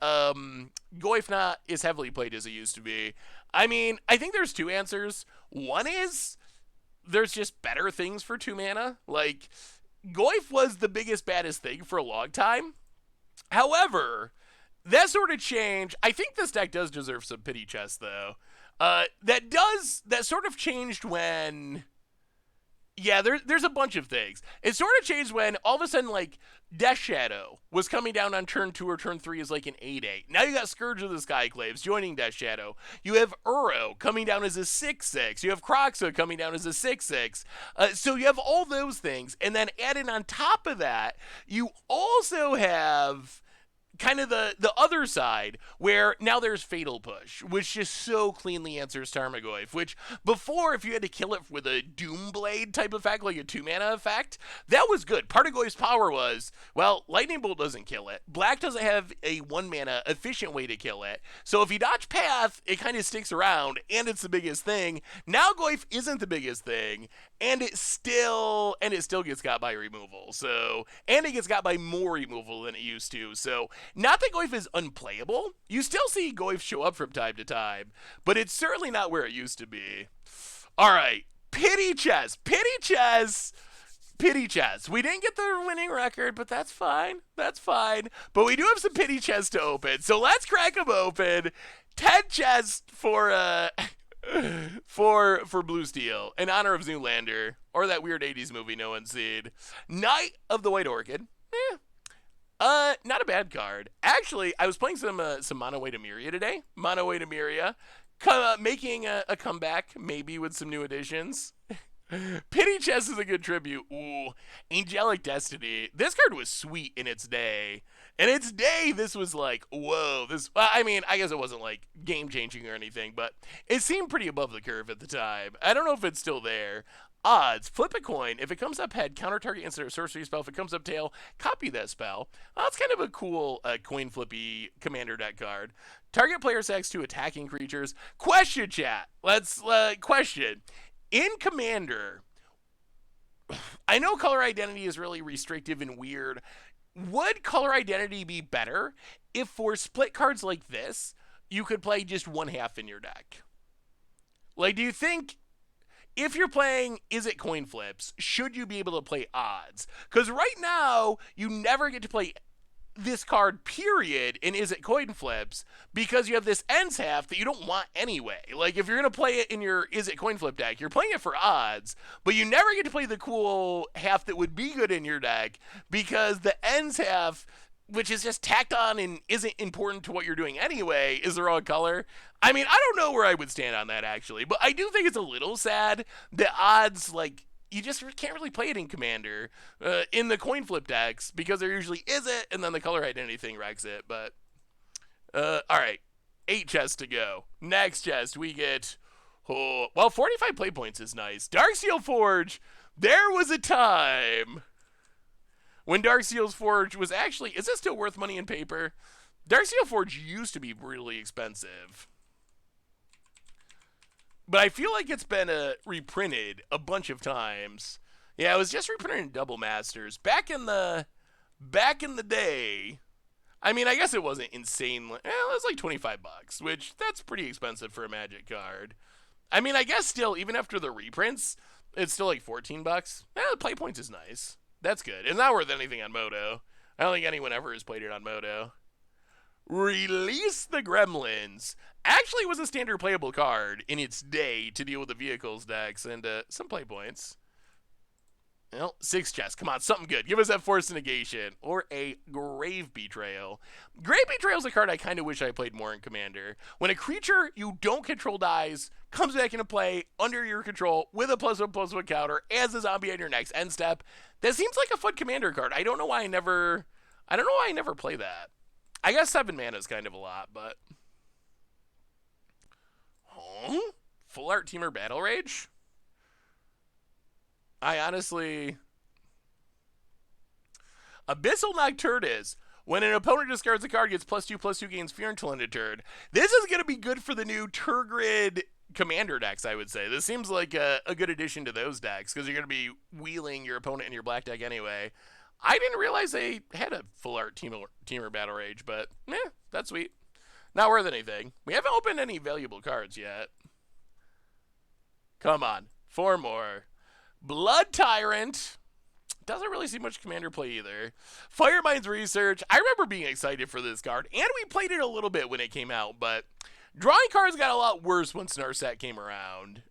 not as heavily played as it used to be? I mean, I think there's 2 answers. One is there's just better things for 2 mana. Like, Goyf was the biggest, baddest thing for a long time. However, that sort of changed. I think this deck does deserve some pity chest, though. That sort of changed when... Yeah, there's a bunch of things. It sort of changed when all of a sudden, like, Death Shadow was coming down on turn 2 or turn 3 as like an 8/8. Now you got Scourge of the Skyclaves joining Death Shadow. You have Uro coming down as a 6/6. You have Croxa coming down as a 6/6. So you have all those things. And then added on top of that, you also have kind of the other side, where now there's Fatal Push, which just so cleanly answers Tarmogoyf, which before, if you had to kill it with a Doomblade type effect, like a 2-mana effect, that was good. Part of Goyf's power was, well, Lightning Bolt doesn't kill it. Black doesn't have a 1-mana efficient way to kill it. So if you dodge Path, it kind of sticks around, and it's the biggest thing. Now Goyf isn't the biggest thing, and it still gets got by removal. So, and it gets got by more removal than it used to. So, not that Goyf is unplayable. You still see Goyf show up from time to time, but it's certainly not where it used to be. All right, Pity Chess. We didn't get the winning record, but that's fine. But we do have some Pity Chests to open, so let's crack them open. 10 chests for Blue Steel in honor of Zoolander, or that weird 80s movie no one's seen. Knight of the White Orchid. Not a bad card. Actually, I was playing some Mono Way to Myria today. Mono Way to Myria, making a comeback, maybe with some new additions. Pity Chest is a good tribute. Ooh, Angelic Destiny. This card was sweet in its day. In its day, this was like, whoa, this, well, I mean, I guess it wasn't like game changing or anything, but it seemed pretty above the curve at the time. I don't know if it's still there. Odds, flip a coin. If it comes up head, counter target instant or sorcery spell. If it comes up tail, copy that spell. Well, that's kind of a cool coin flippy commander deck card. Target player sacks 2 attacking creatures. Question, chat. Let's, question. In Commander, I know color identity is really restrictive and weird. Would color identity be better if for split cards like this, you could play just 1/2 in your deck? Like, do you think if you're playing Is It Coin Flips, should you be able to play odds? Because right now, you never get to play this card, period, in Is It Coin Flips, because you have this ends half that you don't want anyway. Like, if you're going to play it in your Is It Coin Flip deck, you're playing it for odds, but you never get to play the cool half that would be good in your deck, because the ends half, which is just tacked on and isn't important to what you're doing anyway, is the wrong color. I mean, I don't know where I would stand on that, actually, but I do think it's a little sad that odds, like, you just can't really play it in Commander in the coin flip decks, because there usually is it, and then the color identity thing wrecks it. But all right, 8 chests to go. Next chest we get, well, 45 play points is nice. Darksteel Forge. There was a time when Darksteel Forge was actually, is it still worth money in paper? Darksteel Forge used to be really expensive, but I feel like it's been reprinted a bunch of times. Yeah, it was just reprinted in Double Masters back in the day. I mean, I guess it wasn't insane. It was like $25, which that's pretty expensive for a Magic card. I mean, I guess still, even after the reprints, it's still like $14. The play points is nice. That's good. It's not worth anything on Moto. I don't think anyone ever has played it on Moto. Release the Gremlins. Actually was a standard playable card in its day to deal with the vehicles decks, and some play points. Well, 6 chests. Come on, something good. Give us that Force Negation or a Grave Betrayal. Grave Betrayal is a card I kind of wish I played more in Commander. When a creature you don't control dies, comes back into play under your control with a +1/+1 counter as a zombie on your next end step. That seems like a fun Commander card. I don't know why I never play that. I guess 7 mana is kind of a lot, but Full Art Teamer Battle Rage? I honestly... Abyssal Nocturnus. When an opponent discards a card, gets +2/+2, gains fear until end of turn. This is going to be good for the new Turgid Commander decks, I would say. This seems like a good addition to those decks, because you're going to be wheeling your opponent in your black deck anyway. I didn't realize they had a Full Art Teamer Battle Rage, but that's sweet. Not worth anything. We haven't opened any valuable cards yet. Come on. 4 more. Blood Tyrant. Doesn't really see much Commander play either. Firemind's Research. I remember being excited for this card, and we played it a little bit when it came out, but drawing cards got a lot worse once Narset came around.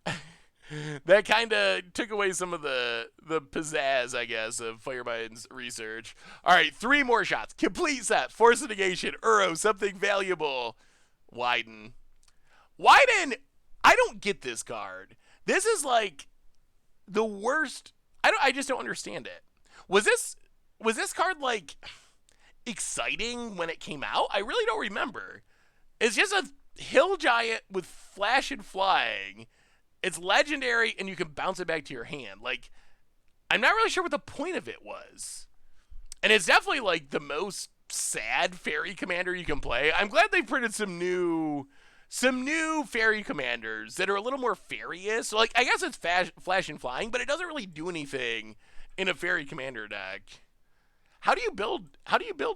That kind of took away some of the pizzazz, I guess, of Firemind's Research. All right, 3 more shots. Complete set. Force Negation. Uro. Something valuable. Widen. I don't get this card. This is like the worst. I just don't understand it. Was this card like exciting when it came out? I really don't remember. It's just a hill giant with flash and flying. It's legendary, and you can bounce it back to your hand. Like, I'm not really sure what the point of it was. And it's definitely, like, the most sad fairy commander you can play. I'm glad they printed some new fairy commanders that are a little more fairy-ish. So, like, I guess it's flash and flying, but it doesn't really do anything in a fairy commander deck. How do you build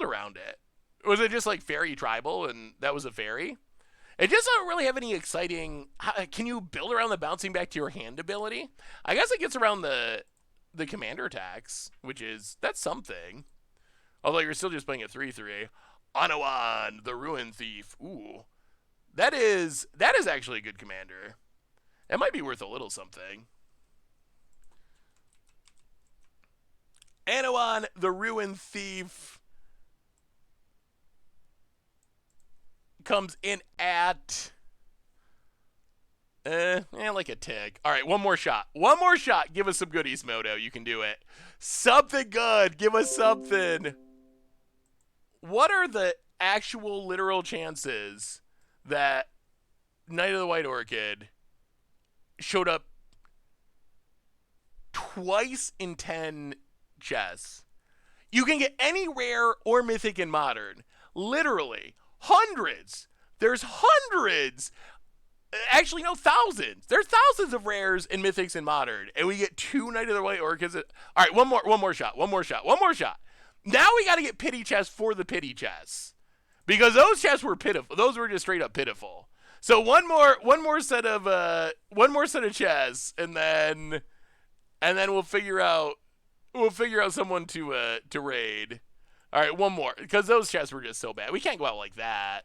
around it? Was it just, like, fairy tribal, and that was a fairy? It just doesn't really have any exciting... Can you build around the bouncing back to your hand ability? I guess it gets around the commander attacks, that's something. Although you're still just playing a 3/3. Anawan, the Ruin Thief. Ooh. That is actually a good commander. It might be worth a little something. Anawan, the Ruin Thief, comes in at like a tick. All right, one more shot. Give us some goodies, Moto. You can do it. Something good. Give us something. what are the actual literal chances that Knight of the White Orchid showed up twice in 10 chests? You can get any rare or mythic in Modern. Literally. Hundreds. There's hundreds. Actually, no, thousands. There's thousands of rares and mythics in Modern. And we get 2 Knight of the White Orchids. All right, one more shot. Now we got to get pity chests for the pity chests. Because those chests were pitiful. Those were just straight up pitiful. So one more set of chests, and then we'll figure out someone to raid. All right, one more, because those chests were just so bad. We can't go out like that.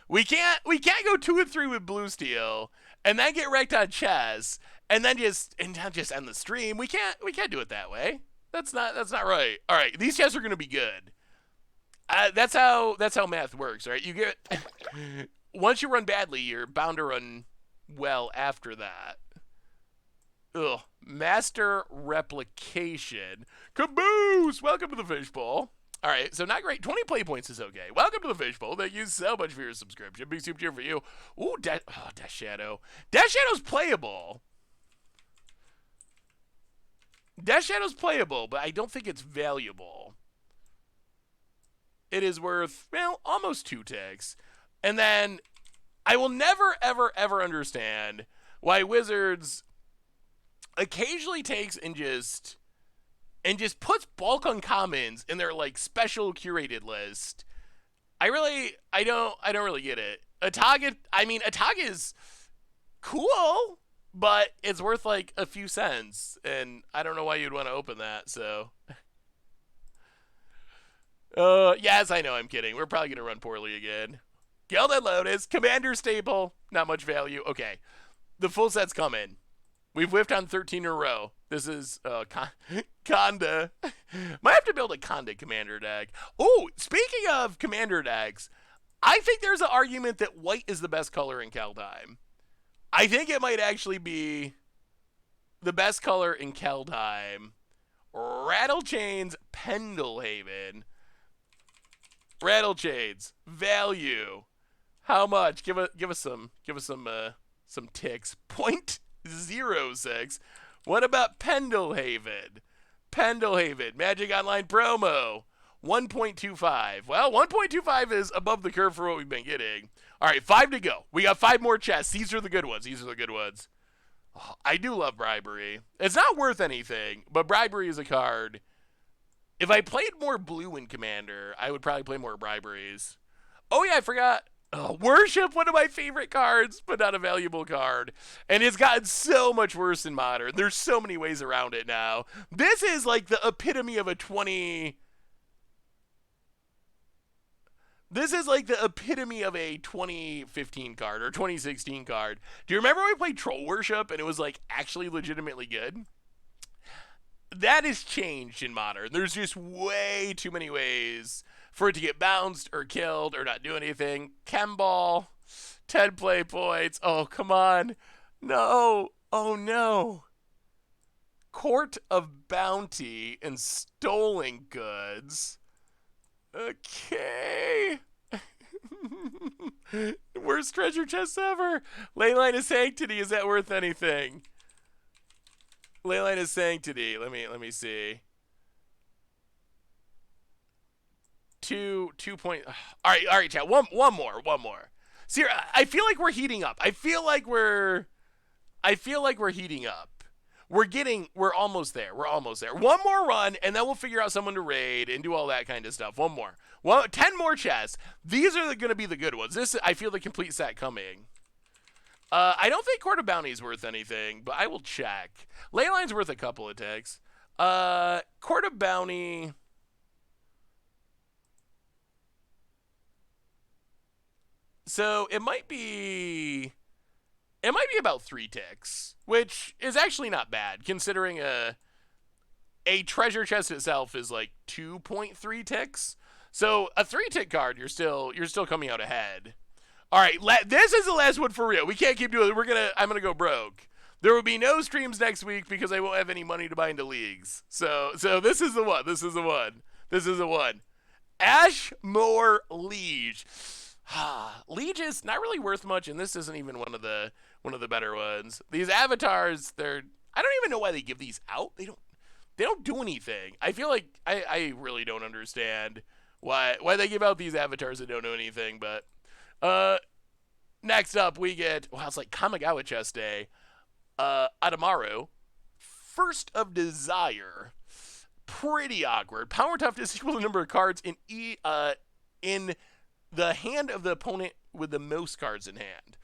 We can't go 2 and 3 with blue steel, and then get wrecked on chests, and then just end the stream. We can't do it that way. That's not right. All right, these chests are gonna be good. That's how math works, right? You get once you run badly, you're bound to run well after that. Ugh. Master Replication. Caboose! Welcome to the Fishbowl. All right, so not great. 20 play points is okay. Welcome to the Fishbowl. Thank you so much for your subscription. Big super cheer for you. Ooh, Death Shadow. Death Shadow's playable. Death Shadow's playable, but I don't think it's valuable. It is worth, well, almost 2 ticks. And then I will never, ever, ever understand why Wizards occasionally takes and just puts bulk uncommons in their like special curated list. I don't really get it. Ataga is cool, but it's worth like a few cents, and I don't know why you'd want to open that. So, yes, I know, I'm kidding. We're probably gonna run poorly again. Gilded Lotus, Commander staple, not much value. Okay, the full set's coming. We've whiffed on 13 in a row. This is Conda. Might have to build a Conda commander deck. Oh, speaking of commander decks, I think there's an argument that white is the best color in Kaldheim. I think it might actually be the best color in Kaldheim. Rattlechains, Pendelhaven. Rattlechains, value. How much? Give us some ticks. 0.06. What about Pendelhaven? Pendelhaven, Magic Online promo, 1.25. Well, 1.25 is above the curve for what we've been getting. All right, 5 to go. We got 5 more chests. These are the good ones. Oh, I do love Bribery. It's not worth anything, but Bribery is a card. If I played more blue in Commander, I would probably play more Briberies. Oh, yeah, I forgot. Worship, one of my favorite cards, but not a valuable card. And it's gotten so much worse in Modern. There's so many ways around it now. This is like the epitome of a 2015 card or 2016 card. Do you remember when we played Troll Worship and it was like actually legitimately good? That has changed in Modern. There's just way too many ways for it to get bounced or killed or not do anything. Chemball, 10 play points. Oh, come on. No. Oh, no. Court of Bounty and Stolen Goods. Okay. Worst treasure chest ever. Leyline of Sanctity. Is that worth anything? Leyline of Sanctity. Let me see. 2 point. All right, chat. One more. See, I feel like we're heating up. I feel like we're heating up. We're almost there. One more run, and then we'll figure out someone to raid and do all that kind of stuff. One more. 10 more chests. These are going to be the good ones. I feel the complete set coming. I don't think Court of Bounty is worth anything, but I will check. Leyline's worth a couple of ticks. Court of Bounty. So it might be about 3 ticks, which is actually not bad considering a treasure chest itself is like 2.3 ticks. So a 3-tick card, you're still coming out ahead. All right, this is the last one for real. We can't keep doing it. I'm gonna go broke. There will be no streams next week because I won't have any money to buy into leagues. So this is the one. Ashmore Liege. Liege is not really worth much, and this isn't even one of the better ones. These avatars, I don't even know why they give these out. They don't do anything. I feel like I really don't understand why they give out these avatars that don't do anything. But next up we get, wow, it's like Kamigawa Chess Day. Adamaru, First of Desire. Pretty awkward. Power toughness equals the number of cards in the hand of the opponent with the most cards in hand.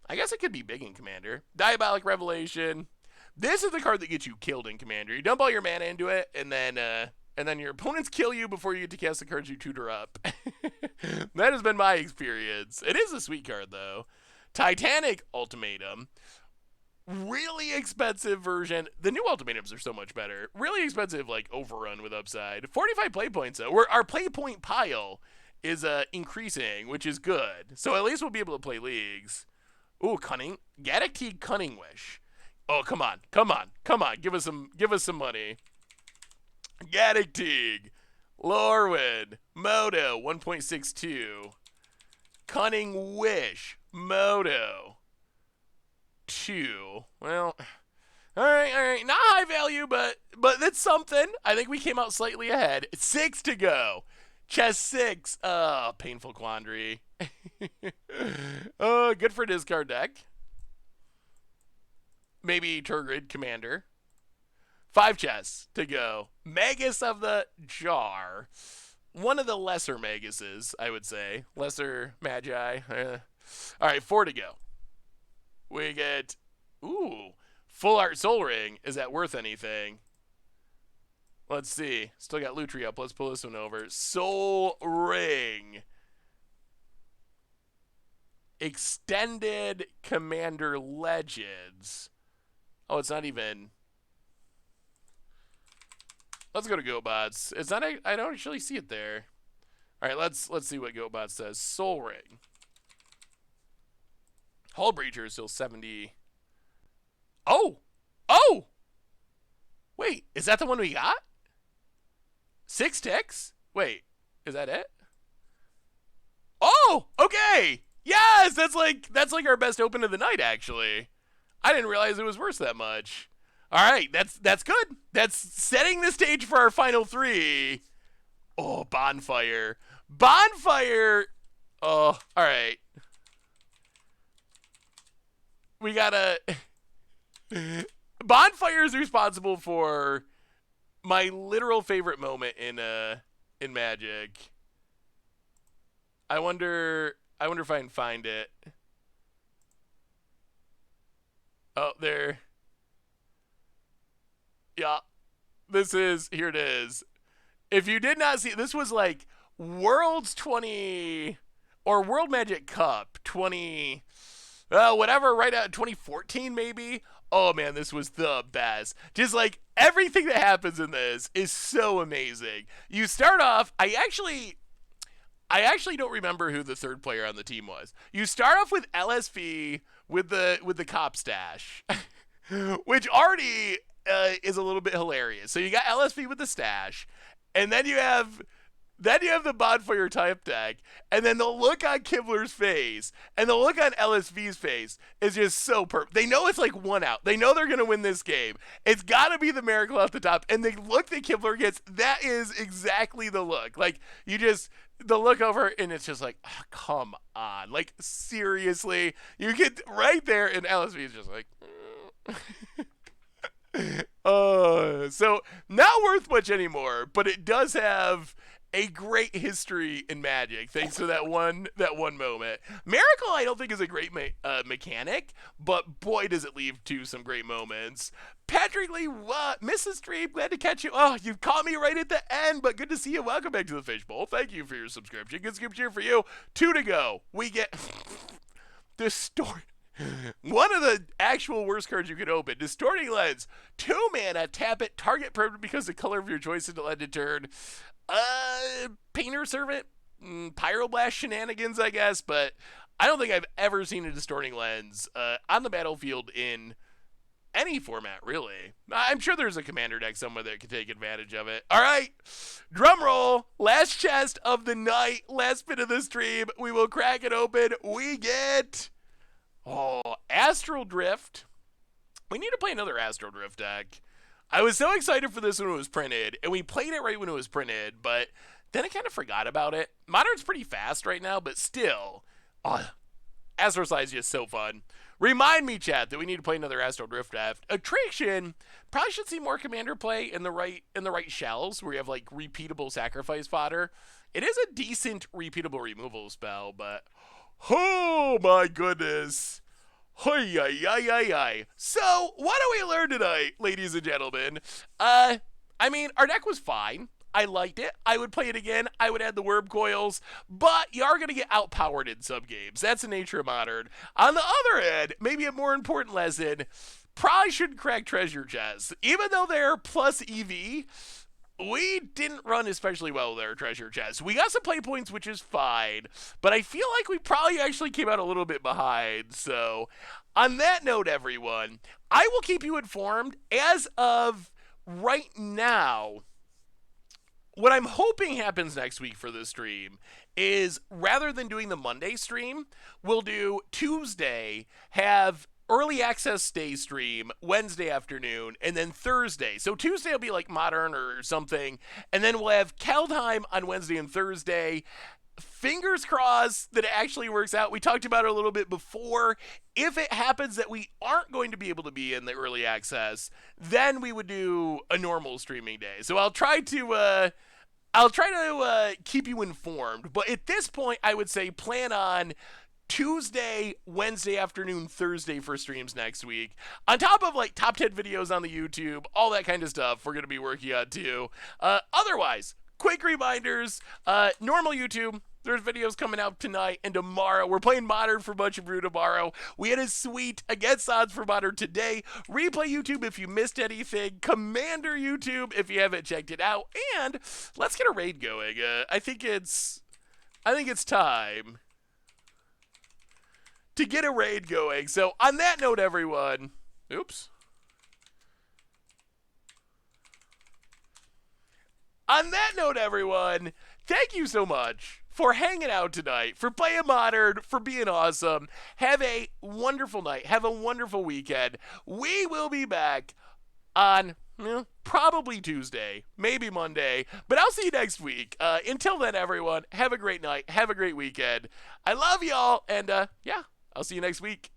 I guess it could be big in Commander. Diabolic Revelation. This is the card that gets you killed in Commander. You dump all your mana into it, and then your opponents kill you before you get to cast the cards you tutor up. That has been my experience. It is a sweet card, though. Titanic Ultimatum. Really expensive version. The new ultimatums are so much better. Really expensive, like, overrun with upside. 45 play points, though. Our play point pile is increasing, which is good. So at least we'll be able to play leagues. Ooh, Cunning. Gaddock Teeg Cunning Wish. Oh, come on. Give us some money. Gaddock Teeg. Lorwyn. Moto, 1.62. Cunning Wish. Moto. 2. Well, all right. Not high value, but that's something. I think we came out slightly ahead. 6 to go. Chess 6. Oh, painful quandary. Good for discard deck. Maybe Turgid Commander. 5 chess to go. Magus of the Jar. One of the lesser Maguses, I would say. Lesser Magi. All right, 4 to go. We get, Full Art Soul Ring. Is that worth anything? Let's see. Still got Lutri up. Let's pull this one over. Soul Ring. Extended Commander Legends. Oh, it's not even. Let's go to GoBots. It's not. I don't actually see it there. All right, let's see what GoBots says. Soul Ring. Hull Breacher is still 70. Oh! Wait, is that the one we got? 6 ticks? Wait, is that it? Oh, okay. Yes, that's like our best open of the night, actually. I didn't realize it was worth that much. All right, that's good. That's setting the stage for our final 3. Oh, Bonfire. Oh, all right. We gotta. Bonfire is responsible for my literal favorite moment in Magic. I wonder if I can find it. Oh, there. Yeah. Here it is. If you did not see, this was like Worlds 20 or World Magic Cup 20, whatever, right out 2014 maybe. Oh man, this was the best. Just like everything that happens in this is so amazing. You start off, I actually don't remember who the third player on the team was. You start off with LSV with the cop stash, which already is a little bit hilarious. So you got LSV with the stash, and then you have the Bonfire type deck, and then the look on Kibler's face and the look on LSV's face is just so perfect. They know it's like one out. They know they're going to win this game. It's got to be the miracle off the top. And the look that Kibler gets, that is exactly the look. Like, the look over, and it's just like, oh, come on. Like, seriously. You get right there, and LSV is just like, so not worth much anymore, but it does have a great history in Magic thanks to that one moment. Miracle, I don't think is a great mechanic, but boy does it leave to some great moments. Patrick Lee, what? Mrs. Stream, glad to catch you. Oh, you caught me right at the end, but good to see you. Welcome back to the Fishbowl. Thank you for your subscription. Good scoop cheer for you. 2 to go. We get Distort. One of the actual worst cards you could open. Distorting Lens. 2 mana, tap it, target permanent because the color of your choice until end of turn. Painter Servant, Pyroblast shenanigans, I guess, but I don't think I've ever seen a Distorting Lens on the battlefield in any format, really. I'm sure there's a commander deck somewhere that could take advantage of it. All right, drum roll. Last chest of the night, last bit of the stream. We will crack it open. We get, Astral Drift. We need to play another Astral Drift deck. I was so excited for this when it was printed, and we played it right when it was printed, but then I kind of forgot about it. Modern's pretty fast right now, but still, Astral Slide is just so fun. Remind me, chat, that we need to play another Astral Drift draft. Attrition probably should see more commander play in the right shells where you have like repeatable sacrifice fodder. It is a decent repeatable removal spell, but oh my goodness. So, what do we learn tonight, ladies and gentlemen? I mean, our deck was fine. I liked it. I would play it again. I would add the Wurm Coils, but you are going to get outpowered in some games. That's the nature of Modern. On the other hand, maybe a more important lesson, probably shouldn't crack treasure chests. Even though they're plus EV, we didn't run especially well with our treasure chests. We got some play points, which is fine, but I feel like we probably actually came out a little bit behind. So, on that note, everyone, I will keep you informed. As of right now, what I'm hoping happens next week for this stream is rather than doing the Monday stream, we'll do Tuesday, have early access day stream Wednesday afternoon, and then Thursday. So Tuesday will be like Modern or something, and then we'll have Kaldheim on Wednesday and Thursday. Fingers crossed that it actually works out. We talked about it a little bit before. If it happens that we aren't going to be able to be in the early access, then we would do a normal streaming day. So I'll try to keep you informed. But at this point, I would say plan on Tuesday, Wednesday afternoon, Thursday for streams next week. On top of like top 10 videos on the YouTube, all that kind of stuff we're going to be working on too. Otherwise, quick reminders, normal YouTube. There's videos coming out tonight and tomorrow. We're playing Modern for Bunch of Brew tomorrow. We had a sweet Against Odds for Modern today. Replay YouTube if you missed anything. Commander YouTube if you haven't checked it out. And let's get a raid going. I think it's time to get a raid going. So on that note, everyone, thank you so much for hanging out tonight, for playing Modern, for being awesome. Have a wonderful night. Have a wonderful weekend. We will be back on probably Tuesday, maybe Monday, but I'll see you next week. Until then, everyone, have a great night. Have a great weekend. I love y'all, and I'll see you next week.